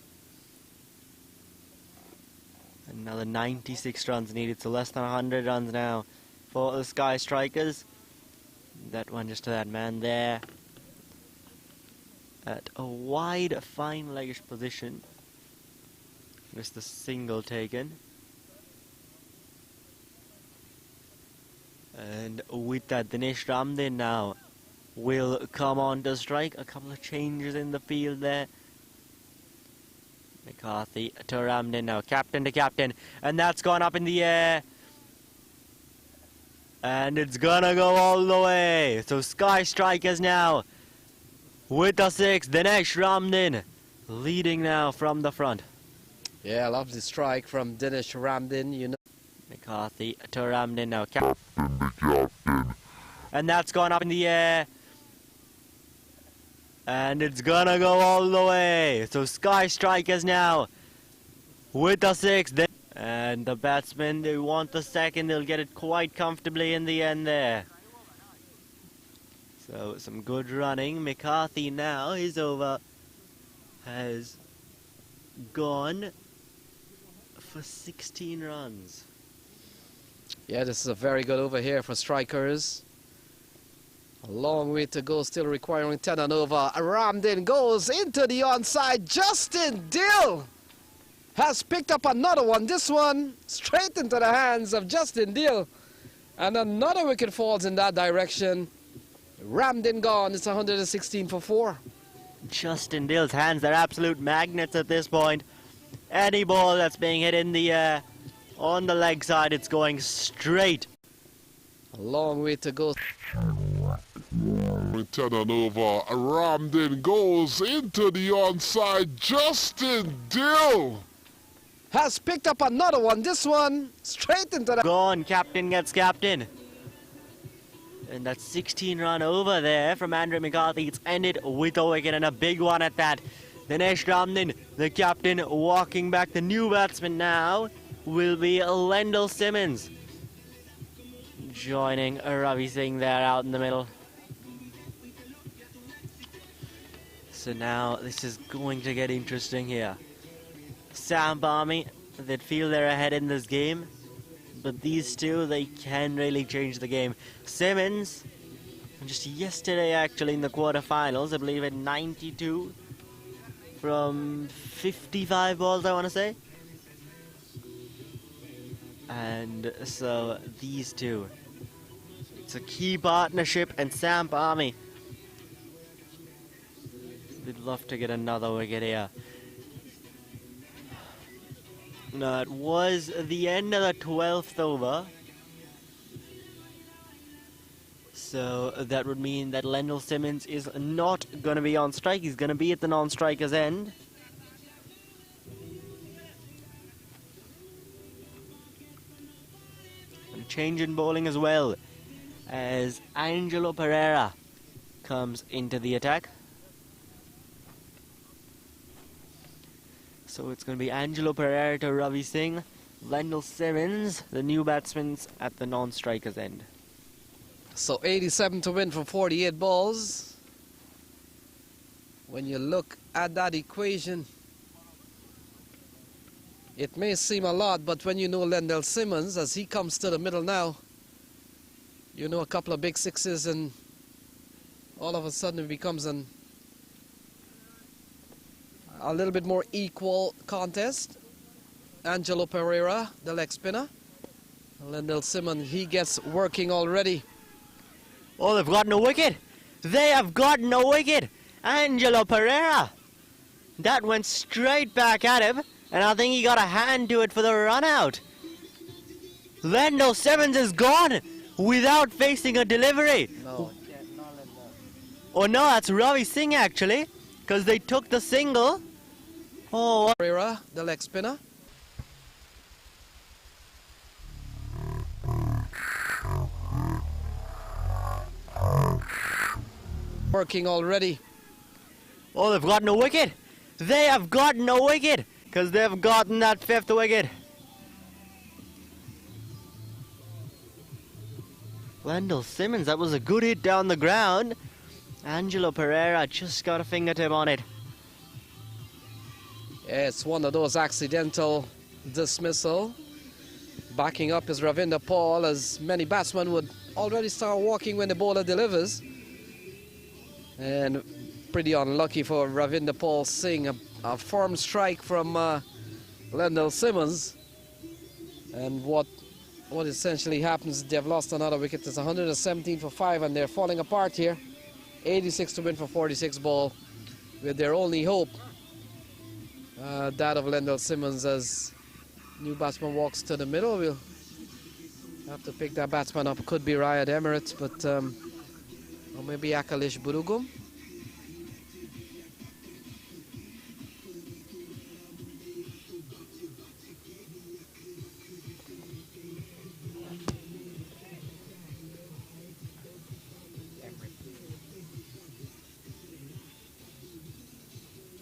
Another 96 runs needed, so less than 100 runs now for the Skyy Strikers. That one just to that man there. At a wide, fine leggish position. Just the single taken. And with that, Dinesh Ramdin now will come on to strike. A couple of changes in the field there. McCarthy to Ramdin now, captain to captain, and that's gone up in the air. And it's gonna go all the way. So Skyy Strikers now with the 6, Dinesh Ramdin leading now from the front. Yeah, lovely strike from Dinesh Ramdin, you know. McCarthy to Ramdin now, captain to captain. And that's gone up in the air. And it's gonna go all the way. So Skyy Strikers now with the 6. And the batsmen, they want the 2nd. They'll get it quite comfortably in the end there. So some good running. McCarthy now, his over has gone for 16 runs. Yeah, this is a very good over here for Strikers. A long way to go, still requiring 10 and over. Ramdin goes into the onside. Justin Dill has picked up another one. This one straight into the hands of Justin Dill. And another wicket falls in that direction. Ramdin gone. It's 116 for 4. Justin Dill's hands are absolute magnets at this point. Any ball that's being hit in the air on the leg side, it's going straight. A long way to go. 10 and over. Ramdin goes into the onside. Justin Dill has picked up another one. This one straight into the... Gone. Captain gets captain. And that 16-run over there from Andrew McCarthy. It's ended with a wicket, and a big one at that. Dinesh Ramdin, the captain, walking back. The new batsman now will be Lendl Simmons, joining Ravi Singh there out in the middle. So now this is going to get interesting here. Samp Army, they feel they're ahead in this game, but these two, they can really change the game. Simmons, just yesterday actually in the quarterfinals, I believe at 92 from 55 balls, I want to say. And so these two, it's a key partnership, and Samp Army, they'd love to get another wicket here. No, it was the end of the 12th over. So that would mean that Lendl Simmons is not going to be on strike. He's going to be at the non-striker's end. change in bowling as well, as Angelo Pereira comes into the attack. So it's going to be Angelo Pereira to Ravi Singh, Lendl Simmons, the new batsmen at the non-strikers end. So 87 to win from 48 balls. When you look at that equation, it may seem a lot, but when you know Lendl Simmons, as he comes to the middle now, you know a couple of big sixes and all of a sudden it becomes a little bit more equal contest. Angelo Pereira, the leg spinner. Lendl Simmons, he gets working already. Oh, they've gotten a wicket. They have gotten a wicket. Angelo Pereira. That went straight back at him, and I think he got a hand to it for the run out. Lendl Simmons is gone without facing a delivery. No. Oh no, that's Ravi Singh actually, because they took the single. Oh, Pereira, the leg spinner. Working already. oh, they've gotten a wicket. They have gotten a wicket, because they've gotten that 5th wicket. Lendl Simmons, that was a good hit down the ground. Angelo Pereira just got a fingertip on it. Yeah, it's one of those accidental dismissal. Backing up is Ravinder Paul, as many batsmen would already start walking when the bowler delivers. And pretty unlucky for Ravinder Paul Singh, a firm strike from Lendl Simmons. And what essentially happens, they've lost another wicket. It's 117 for 5 and they're falling apart here. 86 to win for 46 ball, with their only hope that of Lendl Simmons, as new batsman walks to the middle. We'll have to pick that batsman up. Could be Riyad Emirates, but or maybe Akalish Burugum.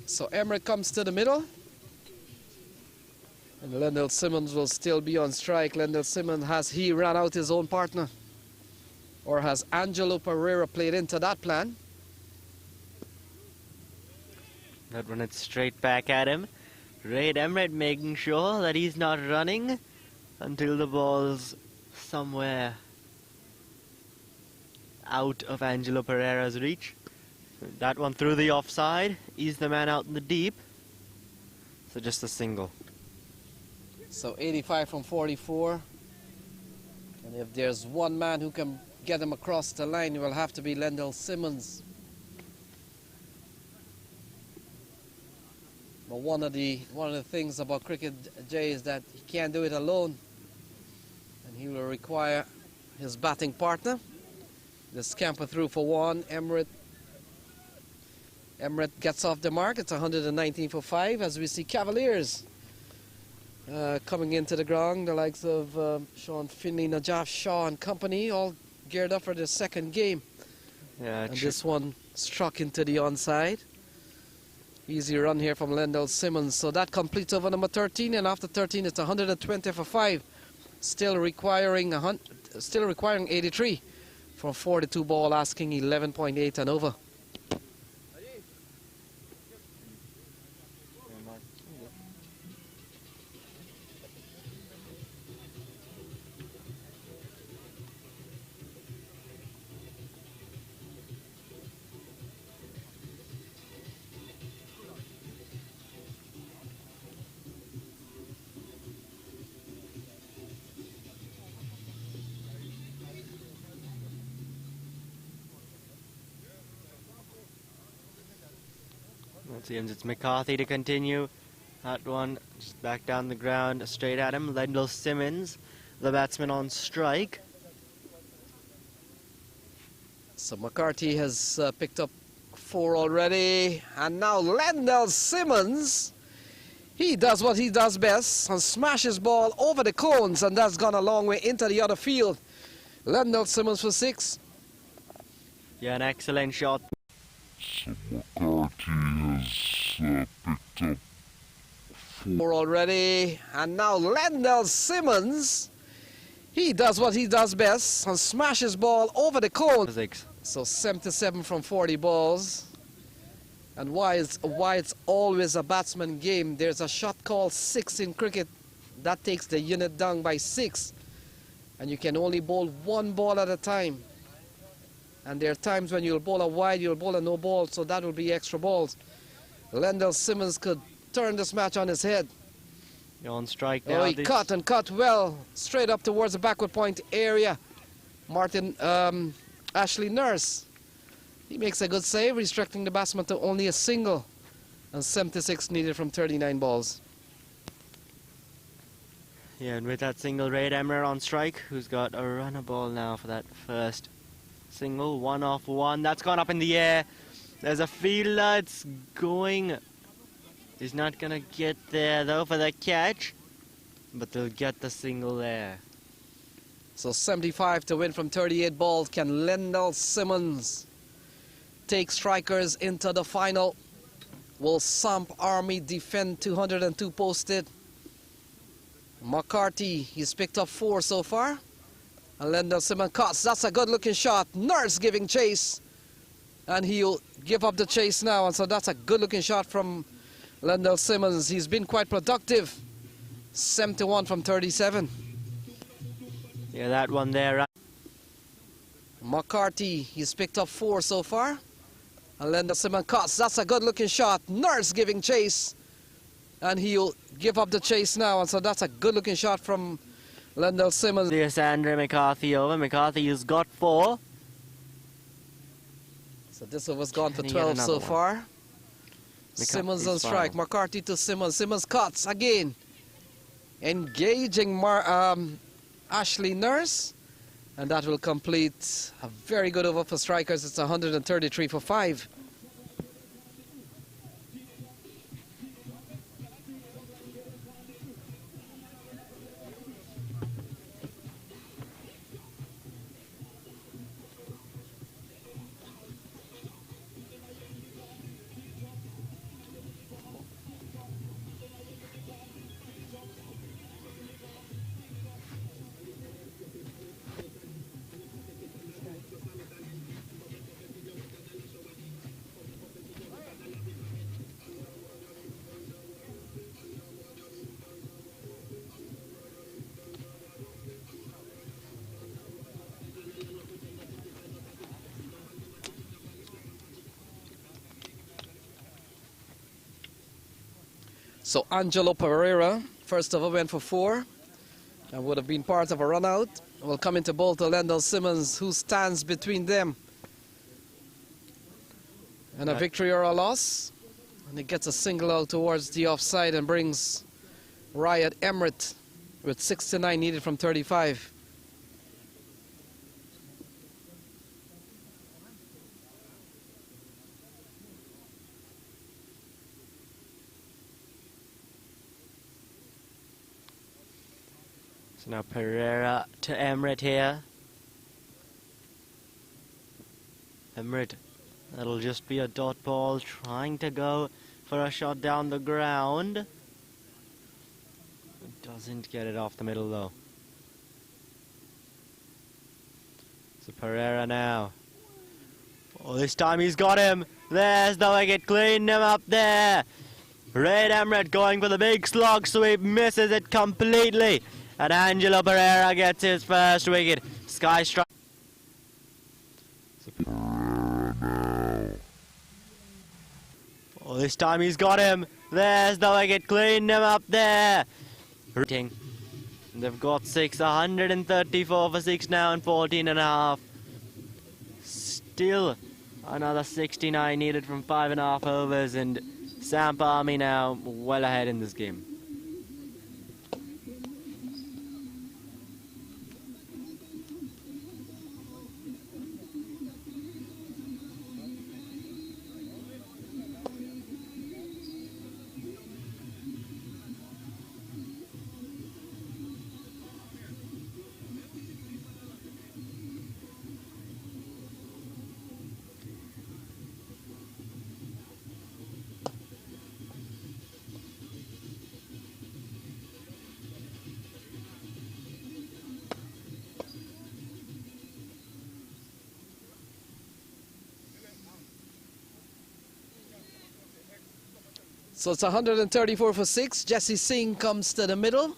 So Emirates comes to the middle. And Lendl Simmons will still be on strike. Lendl Simmons, has he run out his own partner? Or has Angelo Pereira played into that plan? That run it straight back at him. Riyad Emirates making sure that he's not running until the ball's somewhere out of Angelo Pereira's reach. That one through the offside. He's the man out in the deep. So just a single. So 85 from 44. And if there's one man who can get him across the line, it will have to be Lendl Simmons. But one of the things about cricket, Jay, is that he can't do it alone. And he will require his batting partner. The scamper through for one. Emirates gets off the mark. It's 119 for 5, as we see Cavaliers coming into the ground. The likes of Sean Finley, Najaf Shaw and company, all geared up for their second game. Yeah, and this one struck into the onside. Easy run here from Lendl Simmons. So that completes over number 13, and after 13 it's 120 for 5. Still requiring 83 from 42 ball, asking 11.8 and over. It seems it's McCarthy to continue. That one just back down the ground, straight at him. Lendl Simmons, the batsman on strike. So McCarthy has picked up 4 already. And now Lendl Simmons, He does what he does best and smashes ball over the cones, and that's gone a long way into the other field. Lendl Simmons for 6. Yeah, an excellent shot. So McCarthy has picked up 4 already, and now Lendl Simmons. He does what he does best and smashes ball over the cone. 6. So 77 from 40 balls. And why it's always a batsman game, there's a shot called 6 in cricket. That takes the unit down by 6. And you can only bowl 1 ball at a time. And there are times when you'll bowl a wide, you'll bowl a no ball, so that will be extra balls. Lendl Simmons could turn this match on his head. You're on strike now. Oh, he cut and cut well, straight up towards the backward point area. Ashley Nurse, he makes a good save, restricting the batsman to only a single. And 76 needed from 39 balls. Yeah, and with that single, Ray Emmer on strike, who's got a runner ball now for that first single. 1 off 1. That's gone up in the air. There's a fielder. It's going. He's not going to get there, though, for the catch. But they'll get the single there. So 75 to win from 38 balls. Can Lendl Simmons take strikers into the final? Will Samp Army defend 202 posted? McCarthy, he's picked up 4 so far. And Lendl Simmons cuts. That's a good looking shot. Nurse giving chase. And he'll give up the chase now. And so that's a good looking shot from Lendl Simmons. He's been quite productive. 71 from 37. Yeah, that one there. McCarthy, he's picked up 4 so far. And Lendl Simmons cuts. That's a good looking shot. Nurse giving chase. And he'll give up the chase now. And so that's a good looking shot from Lendl Simmons. There's Andre McCarthy over. McCarthy has got 4. So this over's gone for Can he get 12 so another one? far. Simmons on strike. final. McCarthy to Simmons. Simmons cuts again. Engaging Ashley Nurse. And that will complete a very good over for strikers. It's 133 for 5. So Angelo Pereira, first over, went for 4 and would have been part of a run out. Will come into bowl to Lendl Simmons, who stands between them and a victory or a loss. And he gets a single out towards the offside and brings Riot Emmerich with 69 needed from 35. So now Pereira to Emmerich here. Emmerich, that'll just be a dot ball, trying to go for a shot down the ground. Doesn't get it off the middle though. So Pereira now. Oh, this time he's got him. There's the wicket, cleaned him up there. Ray Emmerich going for the big slog sweep, misses it completely. And Angelo Pereira gets his first wicket. Skyy strike. Oh, this time he's got him. There's the wicket, cleaned him up there. They've got 6, 134 for 6 now and 14 and a half. Still another 69 needed from 5.5 overs, and Samp Army now well ahead in this game. So it's 134 for 6. Jesse Singh comes to the middle.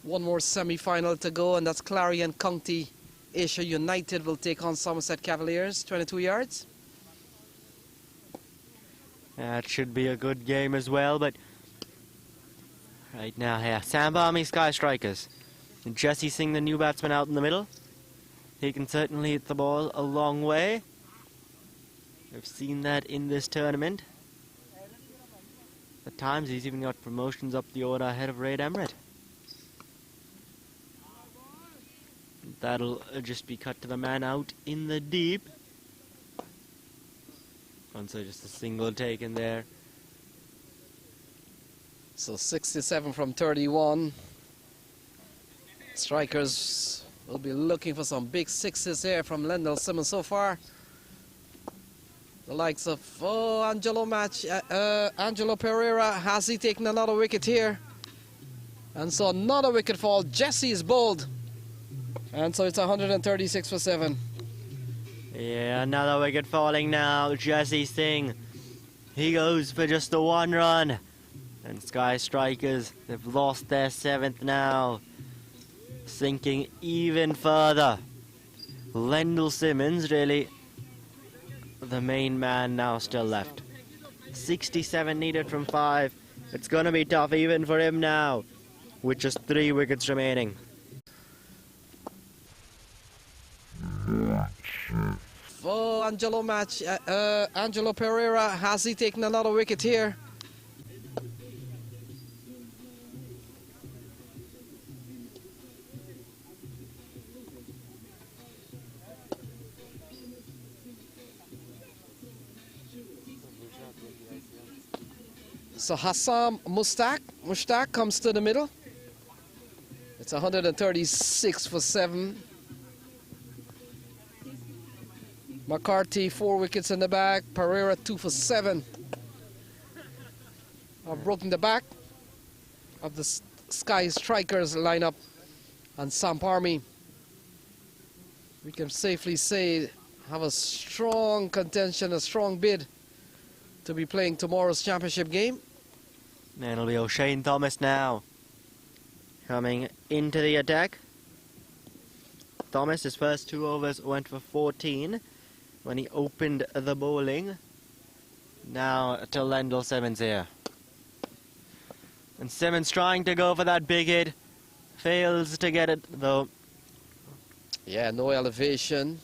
One more semi-final to go, and that's Clarion County. Asia United will take on Somerset Cavaliers, 22 yards. That should be a good game as well, but right now here, Samp Army Sky Strikers. And Jesse Singh, the new batsman, out in the middle. He can certainly hit the ball a long way. We've seen that in this tournament. At times he's even got promotions up the order ahead of Ray Emmerich. That'll just be cut to the man out in the deep. And so just a single taken there. So 67 from 31. Strikers will be looking for some big sixes here from Lendl Simmons so far. The likes of Angelo Pereira. Has he taken another wicket here? And so another wicket fall. Jesse is bowled. And so it's 136 for 7. Yeah, another wicket falling now. Jesse Singh. He goes for just the one run. And Sky Strikers, they've lost their 7th now. Sinking even further. Lendl Simmons, really the main man now still left. 67 needed from 5. It's going to be tough even for him now, with just 3 wickets remaining. For Angelo Pereira, has he taken another wicket here? So Hassan Mushtaq comes to the middle. It's 136 for 7. McCarthy 4 wickets in the bag. Pereira 2 for 7. I've broken the back of the Sky Strikers lineup, and Samp Army, we can safely say, have a strong contention, a strong bid to be playing tomorrow's championship game. And it'll be O'Shane Thomas now coming into the attack. Thomas, his first 2 overs went for 14 when he opened the bowling. Now to Lendl Simmons here. And Simmons trying to go for that big hit. Fails to get it though. Yeah, no elevation.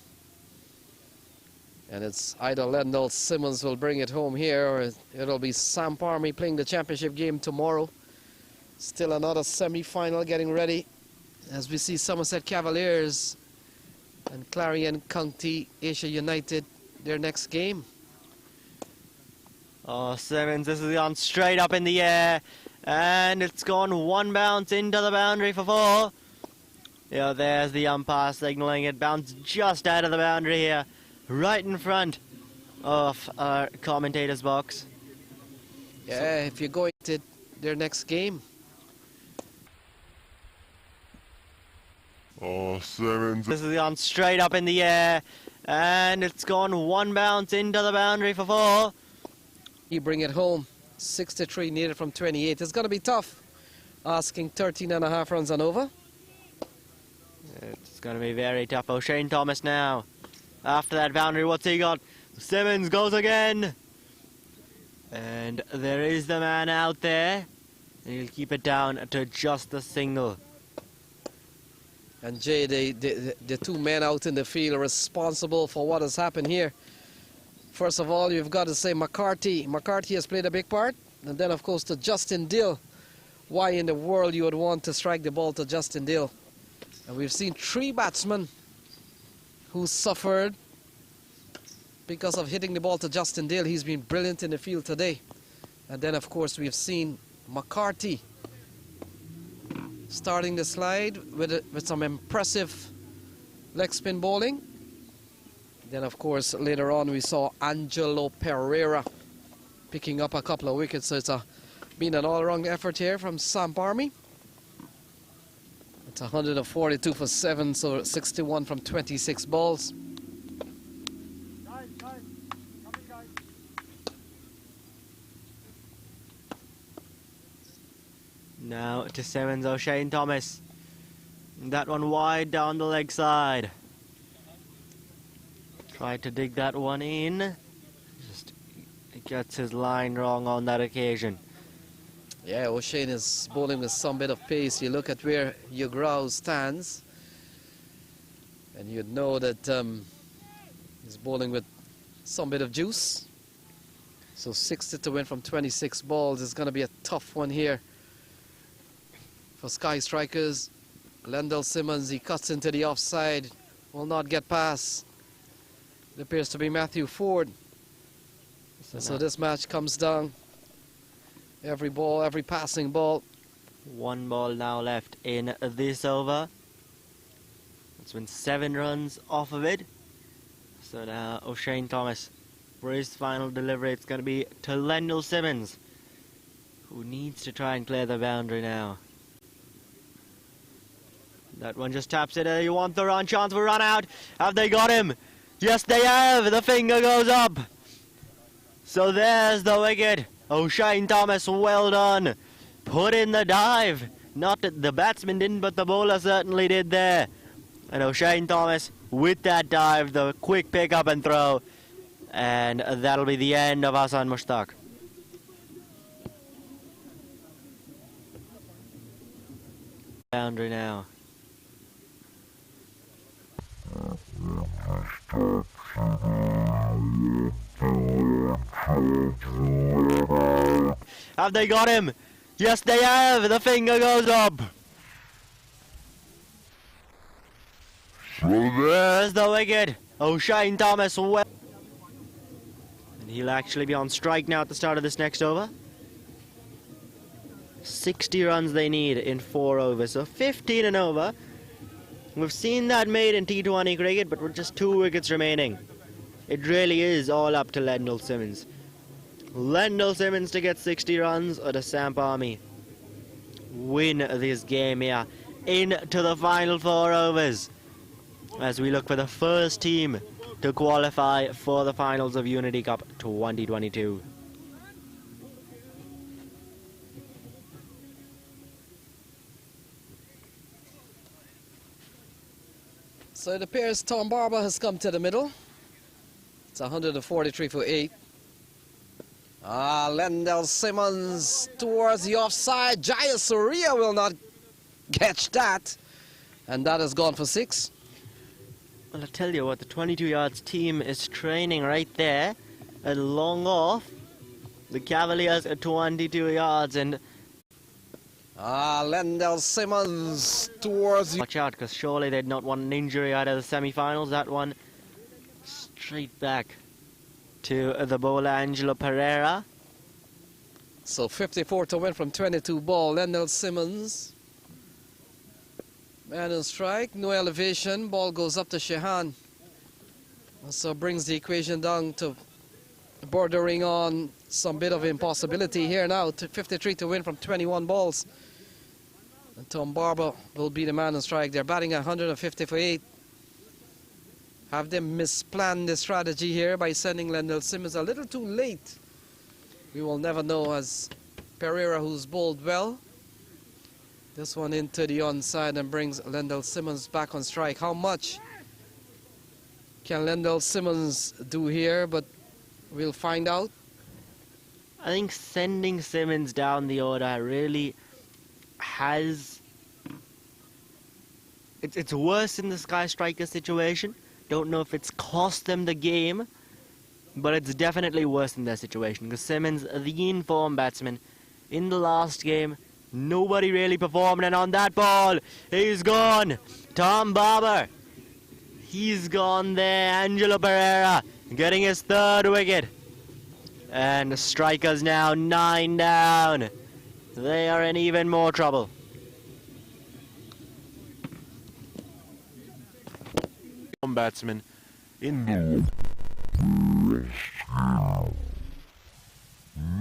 And it's either Lendl Simmons will bring it home here, or it'll be Samp Army playing the championship game tomorrow. Still another semi-final getting ready as we see Somerset Cavaliers and Clarion County Asia United, their next game. Oh, Simmons, this is gone straight up in the air. And it's gone 1 bounce into the boundary for 4. Yeah, there's the umpire signaling it bounced just out of the boundary here, right in front of our commentator's box. Yeah, if you're going to their next game. Oh, Simmons. This is gone straight up in the air, and it's gone 1 bounce into the boundary for 4. You bring it home. 63 needed from 28. It's going to be tough, asking 13.5 runs and over. It's going to be very tough. O'Shane Thomas now. After that boundary, what's he got? Simmons goes again. And there is the man out there. And he'll keep it down to just a single. And Jay, the 2 men out in the field are responsible for what has happened here. First of all, you've got to say McCarthy. McCarthy has played a big part. And then, of course, to Justin Dill. Why in the world you would want to strike the ball to Justin Dill? And we've seen 3 batsmen who suffered because of hitting the ball to Justin Dill. He's been brilliant in the field today. And then, of course, we've seen McCarthy starting the slide with some impressive leg spin bowling. Then, of course, later on we saw Angelo Pereira picking up a couple of wickets. So it's been an all-round effort here from Samp Army. It's 142 for 7, so 61 from 26 balls. Now to Simmons, O'Shane Thomas. That one wide down the leg side. Tried to dig that one in. Just gets his line wrong on that occasion. Yeah, O'Shane is bowling with some bit of pace. You look at where Ugrao stands, and you'd know that he's bowling with some bit of juice. So 60 to win from 26 balls is going to be a tough one here for Skyy Strikers. Lendl Simmons, he cuts into the offside, will not get past. It appears to be Matthew Ford. So this match comes down. Every ball, every passing ball. One ball now left in this over. It's been 7 runs off of it. So now O'Shane Thomas, for his final delivery, it's going to be to Lendl Simmons, who needs to try and clear the boundary now. That one just taps it. You want the run chance for run out. Have they got him? Yes, they have. The finger goes up. So there's the wicket. O'Shane Thomas, well done. Put in the dive. Not that the batsman didn't, but the bowler certainly did there. And O'Shane Thomas, with that dive, the quick pick up and throw. And that'll be the end of Hassan Mushtaq. Boundary now. Have they got him? Yes, they have. The finger goes up. So there's the wicket. O'Shane Thomas. And he'll actually be on strike now at the start of this next over. 60 runs they need in 4 overs, so 15 and over. We've seen that made in T20 cricket, but with just 2 wickets remaining. It really is all up to Lendl Simmons. Lendl Simmons to get 60 runs, or the Samp Army win this game here into the final 4 overs, as we look for the first team to qualify for the finals of Unity Cup 2022. So it appears Tom Barber has come to the middle. It's 143 for 8. Lendl Simmons towards the offside. Jaya Surya will not catch that. And that has gone for 6. Well, I tell you what, the 22 yards team is training right there at long off. The Cavaliers at 22 yards, and Lendl Simmons towards the... Watch out, because surely they'd not want an injury out of the semi-finals. That one straight back to the bowler Angelo Pereira. So 54 to win from 22 ball. Lendl Simmons. Man on strike, no elevation. Ball goes up to Shehan. So brings the equation down to bordering on some bit of impossibility here now. 53 to win from 21 balls. And Tom Barber will be the man on strike. They're batting 150 for 8. Have they misplanned the strategy here by sending Lendl Simmons a little too late? We will never know, as Pereira, who's bowled well. This one into the onside and brings Lendl Simmons back on strike. How much can Lendl Simmons do here? But we'll find out. I think sending Simmons down the order really has... It's worse in the Skyy Striker situation. Don't know if it's cost them the game, but it's definitely worse in their situation, because Simmons, the in-form batsman, in the last game, nobody really performed, and on that ball, he's gone. Tom Barber, he's gone there. Angelo Pereira getting his 3rd wicket. And the Strikers now 9 down. They are in even more trouble. Batsman in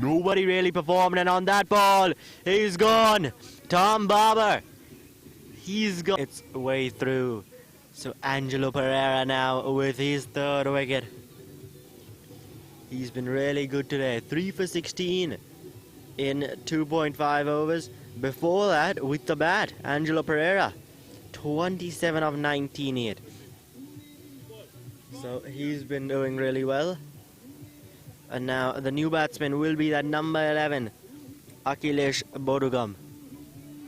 nobody really performed, and on that ball, he's gone. Tom Barber, he's gone. It's way through. So Angelo Pereira now with his 3rd wicket. He's been really good today. 3 for 16 in 2.5 overs. Before that, with the bat, Angelo Pereira, 27 of 19 hit. So he's been doing really well. And now the new batsman will be that number 11, Akhilesh Bodugam,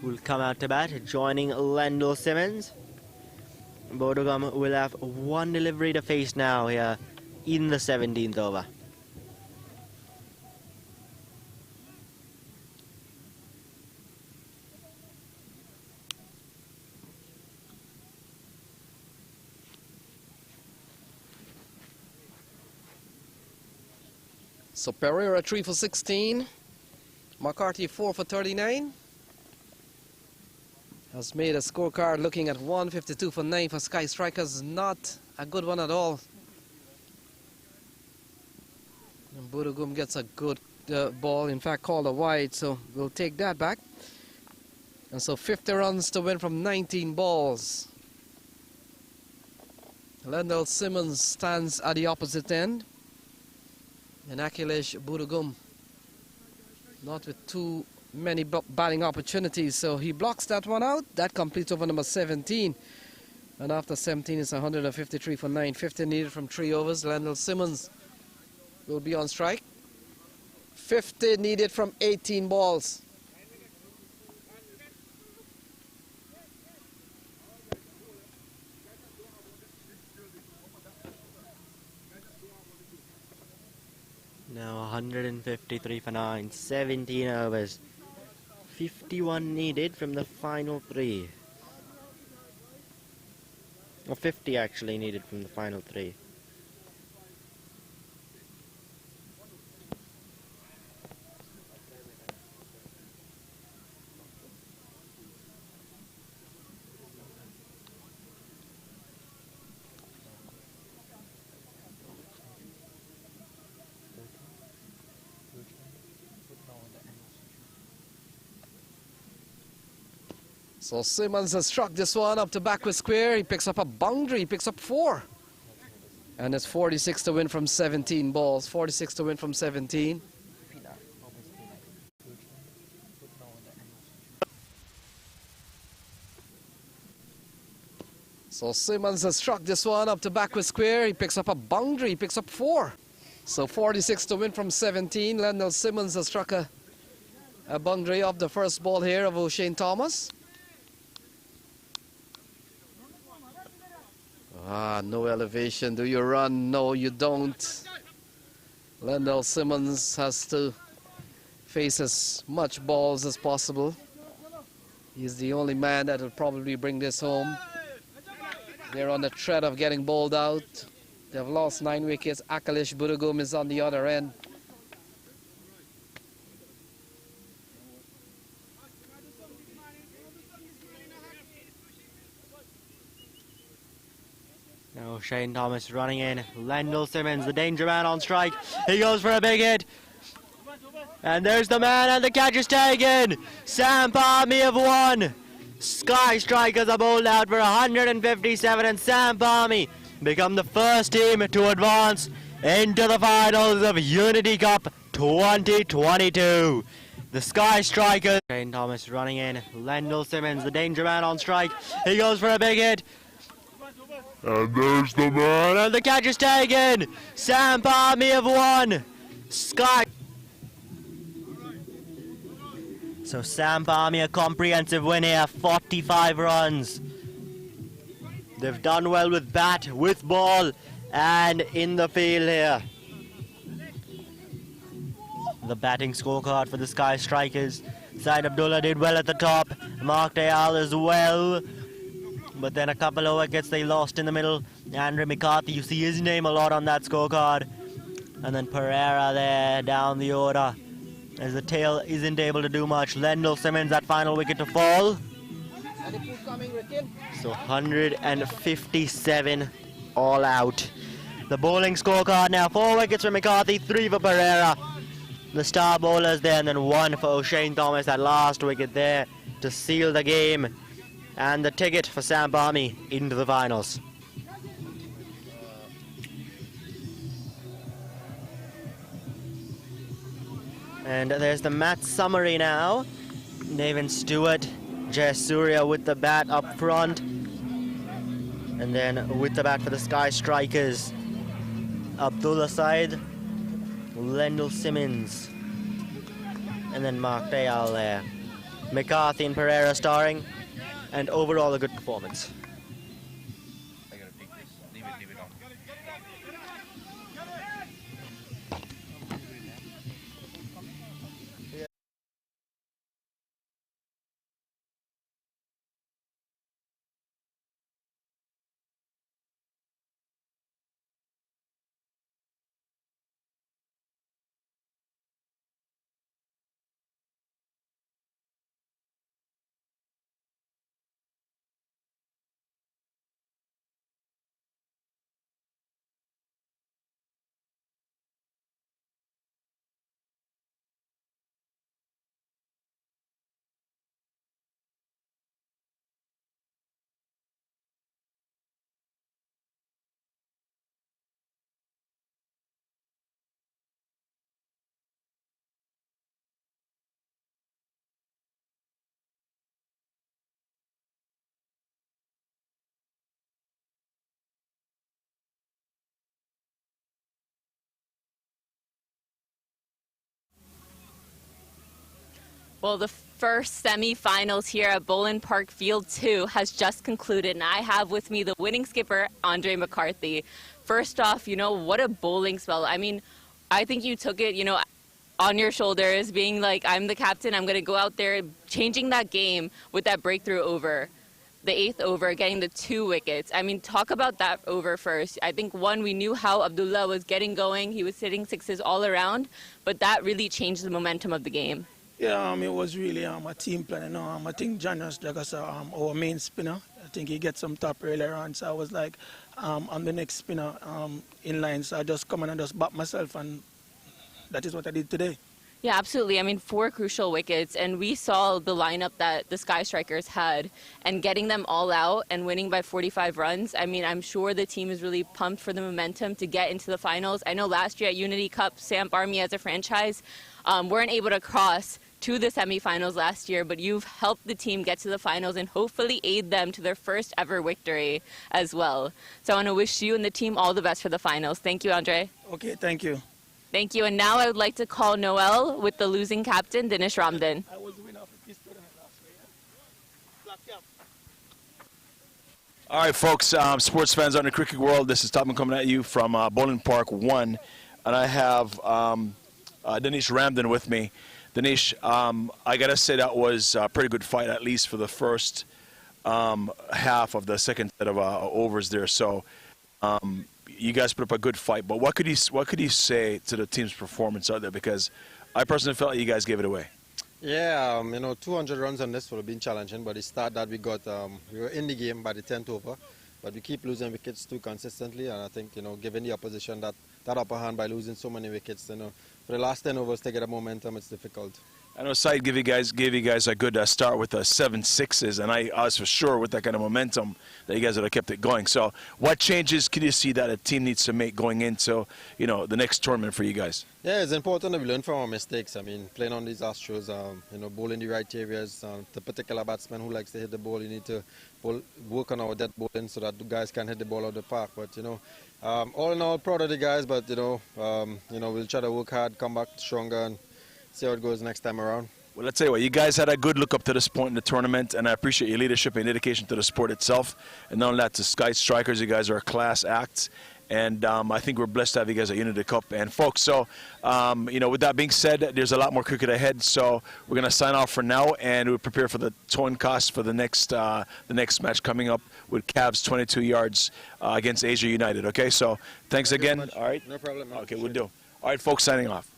who will come out to bat, joining Lendl Simmons. Bodugam will have one delivery to face now here in the 17th over. So Pereira 3 for 16. McCarthy 4 for 39. Has made a scorecard looking at 152 for 9 for Skyy Strikers. Not a good one at all. And Bodugam gets a good ball, in fact called a wide, so we'll take that back. And so 50 runs to win from 19 balls. Lendl Simmons stands at the opposite end. And Akhilesh Bodugam not with too many batting opportunities, so he blocks that one out. That completes over number 17. And after 17 it's 153 for 9. 50 needed from 3 overs. Lendl Simmons will be on strike. 50 needed from 18 balls. Now 153 for 9, 17 overs. 51 needed from the final 3. Or 50 actually needed from the final 3. So Simmons has struck this one up to backward square. He picks up a boundary. He picks up 4. And it's 46 to win from 17 balls. 46 to win from 17. So Simmons has struck this one up to backward square. He picks up a boundary. He picks up 4. So 46 to win from 17. Lendl Simmons has struck a boundary off the first ball here of O'Shane Thomas. No elevation. Do you run? No, you don't. Lendl Simmons has to face as much balls as possible. He's the only man that will probably bring this home. They're on the threat of getting bowled out. They've lost 9 wickets. Akhilesh Bodugam is on the other end. Now Shane Thomas running in. Lendl Simmons, the danger man on strike. He goes for a big hit. And there's the man, and the catch is taken. Samp Army have won. Skyy Strikers are bowled out for 157, and Samp Army become the first team to advance into the finals of Unity Cup 2022. The Skyy Strikers. Shane Thomas running in. Lendl Simmons, the danger man on strike. He goes for a big hit. And there's the man. And the catch is taken. Samp Army have won. Skyy. So Samp Army a comprehensive win here, 45 runs. They've done well with bat, with ball, and in the field here. The batting scorecard for the Skyy Strikers. Said Abdullah did well at the top. Mark Dayal as well. But then a couple of wickets they lost in the middle. Andre McCarthy, you see his name a lot on that scorecard. And then Pereira there down the order, as the tail isn't able to do much. Lendl Simmons, that final wicket to fall. So 157 all out. The bowling scorecard now, 4 wickets for McCarthy, 3 for Pereira. The star bowlers there, and then 1 for O'Shane Thomas, that last wicket there to seal the game. And the ticket for Samp Army into the finals. And there's the match summary now. Nathan Stewart, Jay Surya with the bat up front. And then with the bat for the Skyy Strikers, Abdullah Said, Lendl Simmons, and then Mark Dayal there. McCarthy and Pereira starring, and overall a good performance. Well, the first semifinals here at Bolin Park Field 2 has just concluded, and I have with me the winning skipper, Andre McCarthy. First off, what a bowling spell. I mean, I think you took it, on your shoulders, being like, I'm the captain, I'm going to go out there, changing that game with that breakthrough over. The 8th over, getting the 2 wickets. I mean, talk about that over first. I think, one, we knew how Abdullah was getting going. He was hitting sixes all around, but that really changed the momentum of the game. Yeah, it was really a team plan. I think Janos Jagas, our main spinner, I think he gets some top earlier on. So I was like, I'm the next spinner in line. So I just come and I just back myself, and that is what I did today. Yeah, absolutely. I mean, 4 crucial wickets, and we saw the lineup that the Skyy Strikers had, and getting them all out and winning by 45 runs. I mean, I'm sure the team is really pumped for the momentum to get into the finals. I know last year at Unity Cup, Samp Army as a franchise weren't able to cross to the semifinals last year, but you've helped the team get to the finals and hopefully aid them to their first ever victory as well. So I want to wish you and the team all the best for the finals. Thank you, Andre. Okay, thank you. Thank you. And now I would like to call Noel with the losing captain, Dinesh Ramdan. I was the winner of the peace tournament last year. All right, folks, sports fans on the cricket world, this is Topman coming at you from Bolin Park 1, and I have Dinesh Ramdan with me. Dinesh, I got to say that was a pretty good fight, at least for the first half of the second set of overs there. So you guys put up a good fight. But what could you say to the team's performance out there? Because I personally felt like you guys gave it away. Yeah, 200 runs on this would have been challenging, but the start that we got, we were in the game by the 10th over, but we keep losing wickets too consistently, and I think, given the opposition that upper hand by losing so many wickets, for the last 10 overs to get a momentum, it's difficult. I know Skyy gave you guys a good start with 7 sixes, and I was for sure with that kind of momentum that you guys would have kept it going. So what changes can you see that a team needs to make going into the next tournament for you guys? Yeah, it's important that we learn from our mistakes. I mean, playing on these Astros, bowling the right areas. The particular batsman who likes to hit the ball, you need to work on our dead bowling so that the guys can hit the ball out of the park. But all in all, proud of the guys. But we'll try to work hard, come back stronger, and see how it goes next time around. Well, let's tell you what, you guys had a good look up to this point in the tournament, and I appreciate your leadership and dedication to the sport itself. And not only that, to Skyy Strikers, you guys are a class act. And I think we're blessed to have you guys at Unity Cup. And folks, so, with that being said, there's a lot more cricket ahead. So we're going to sign off for now, and we'll prepare for the towing cost for the next match coming up with Cavs 22 yards against Asia United. Okay, so thanks again. All right. No problem. Okay, we'll do. All right, folks, signing off.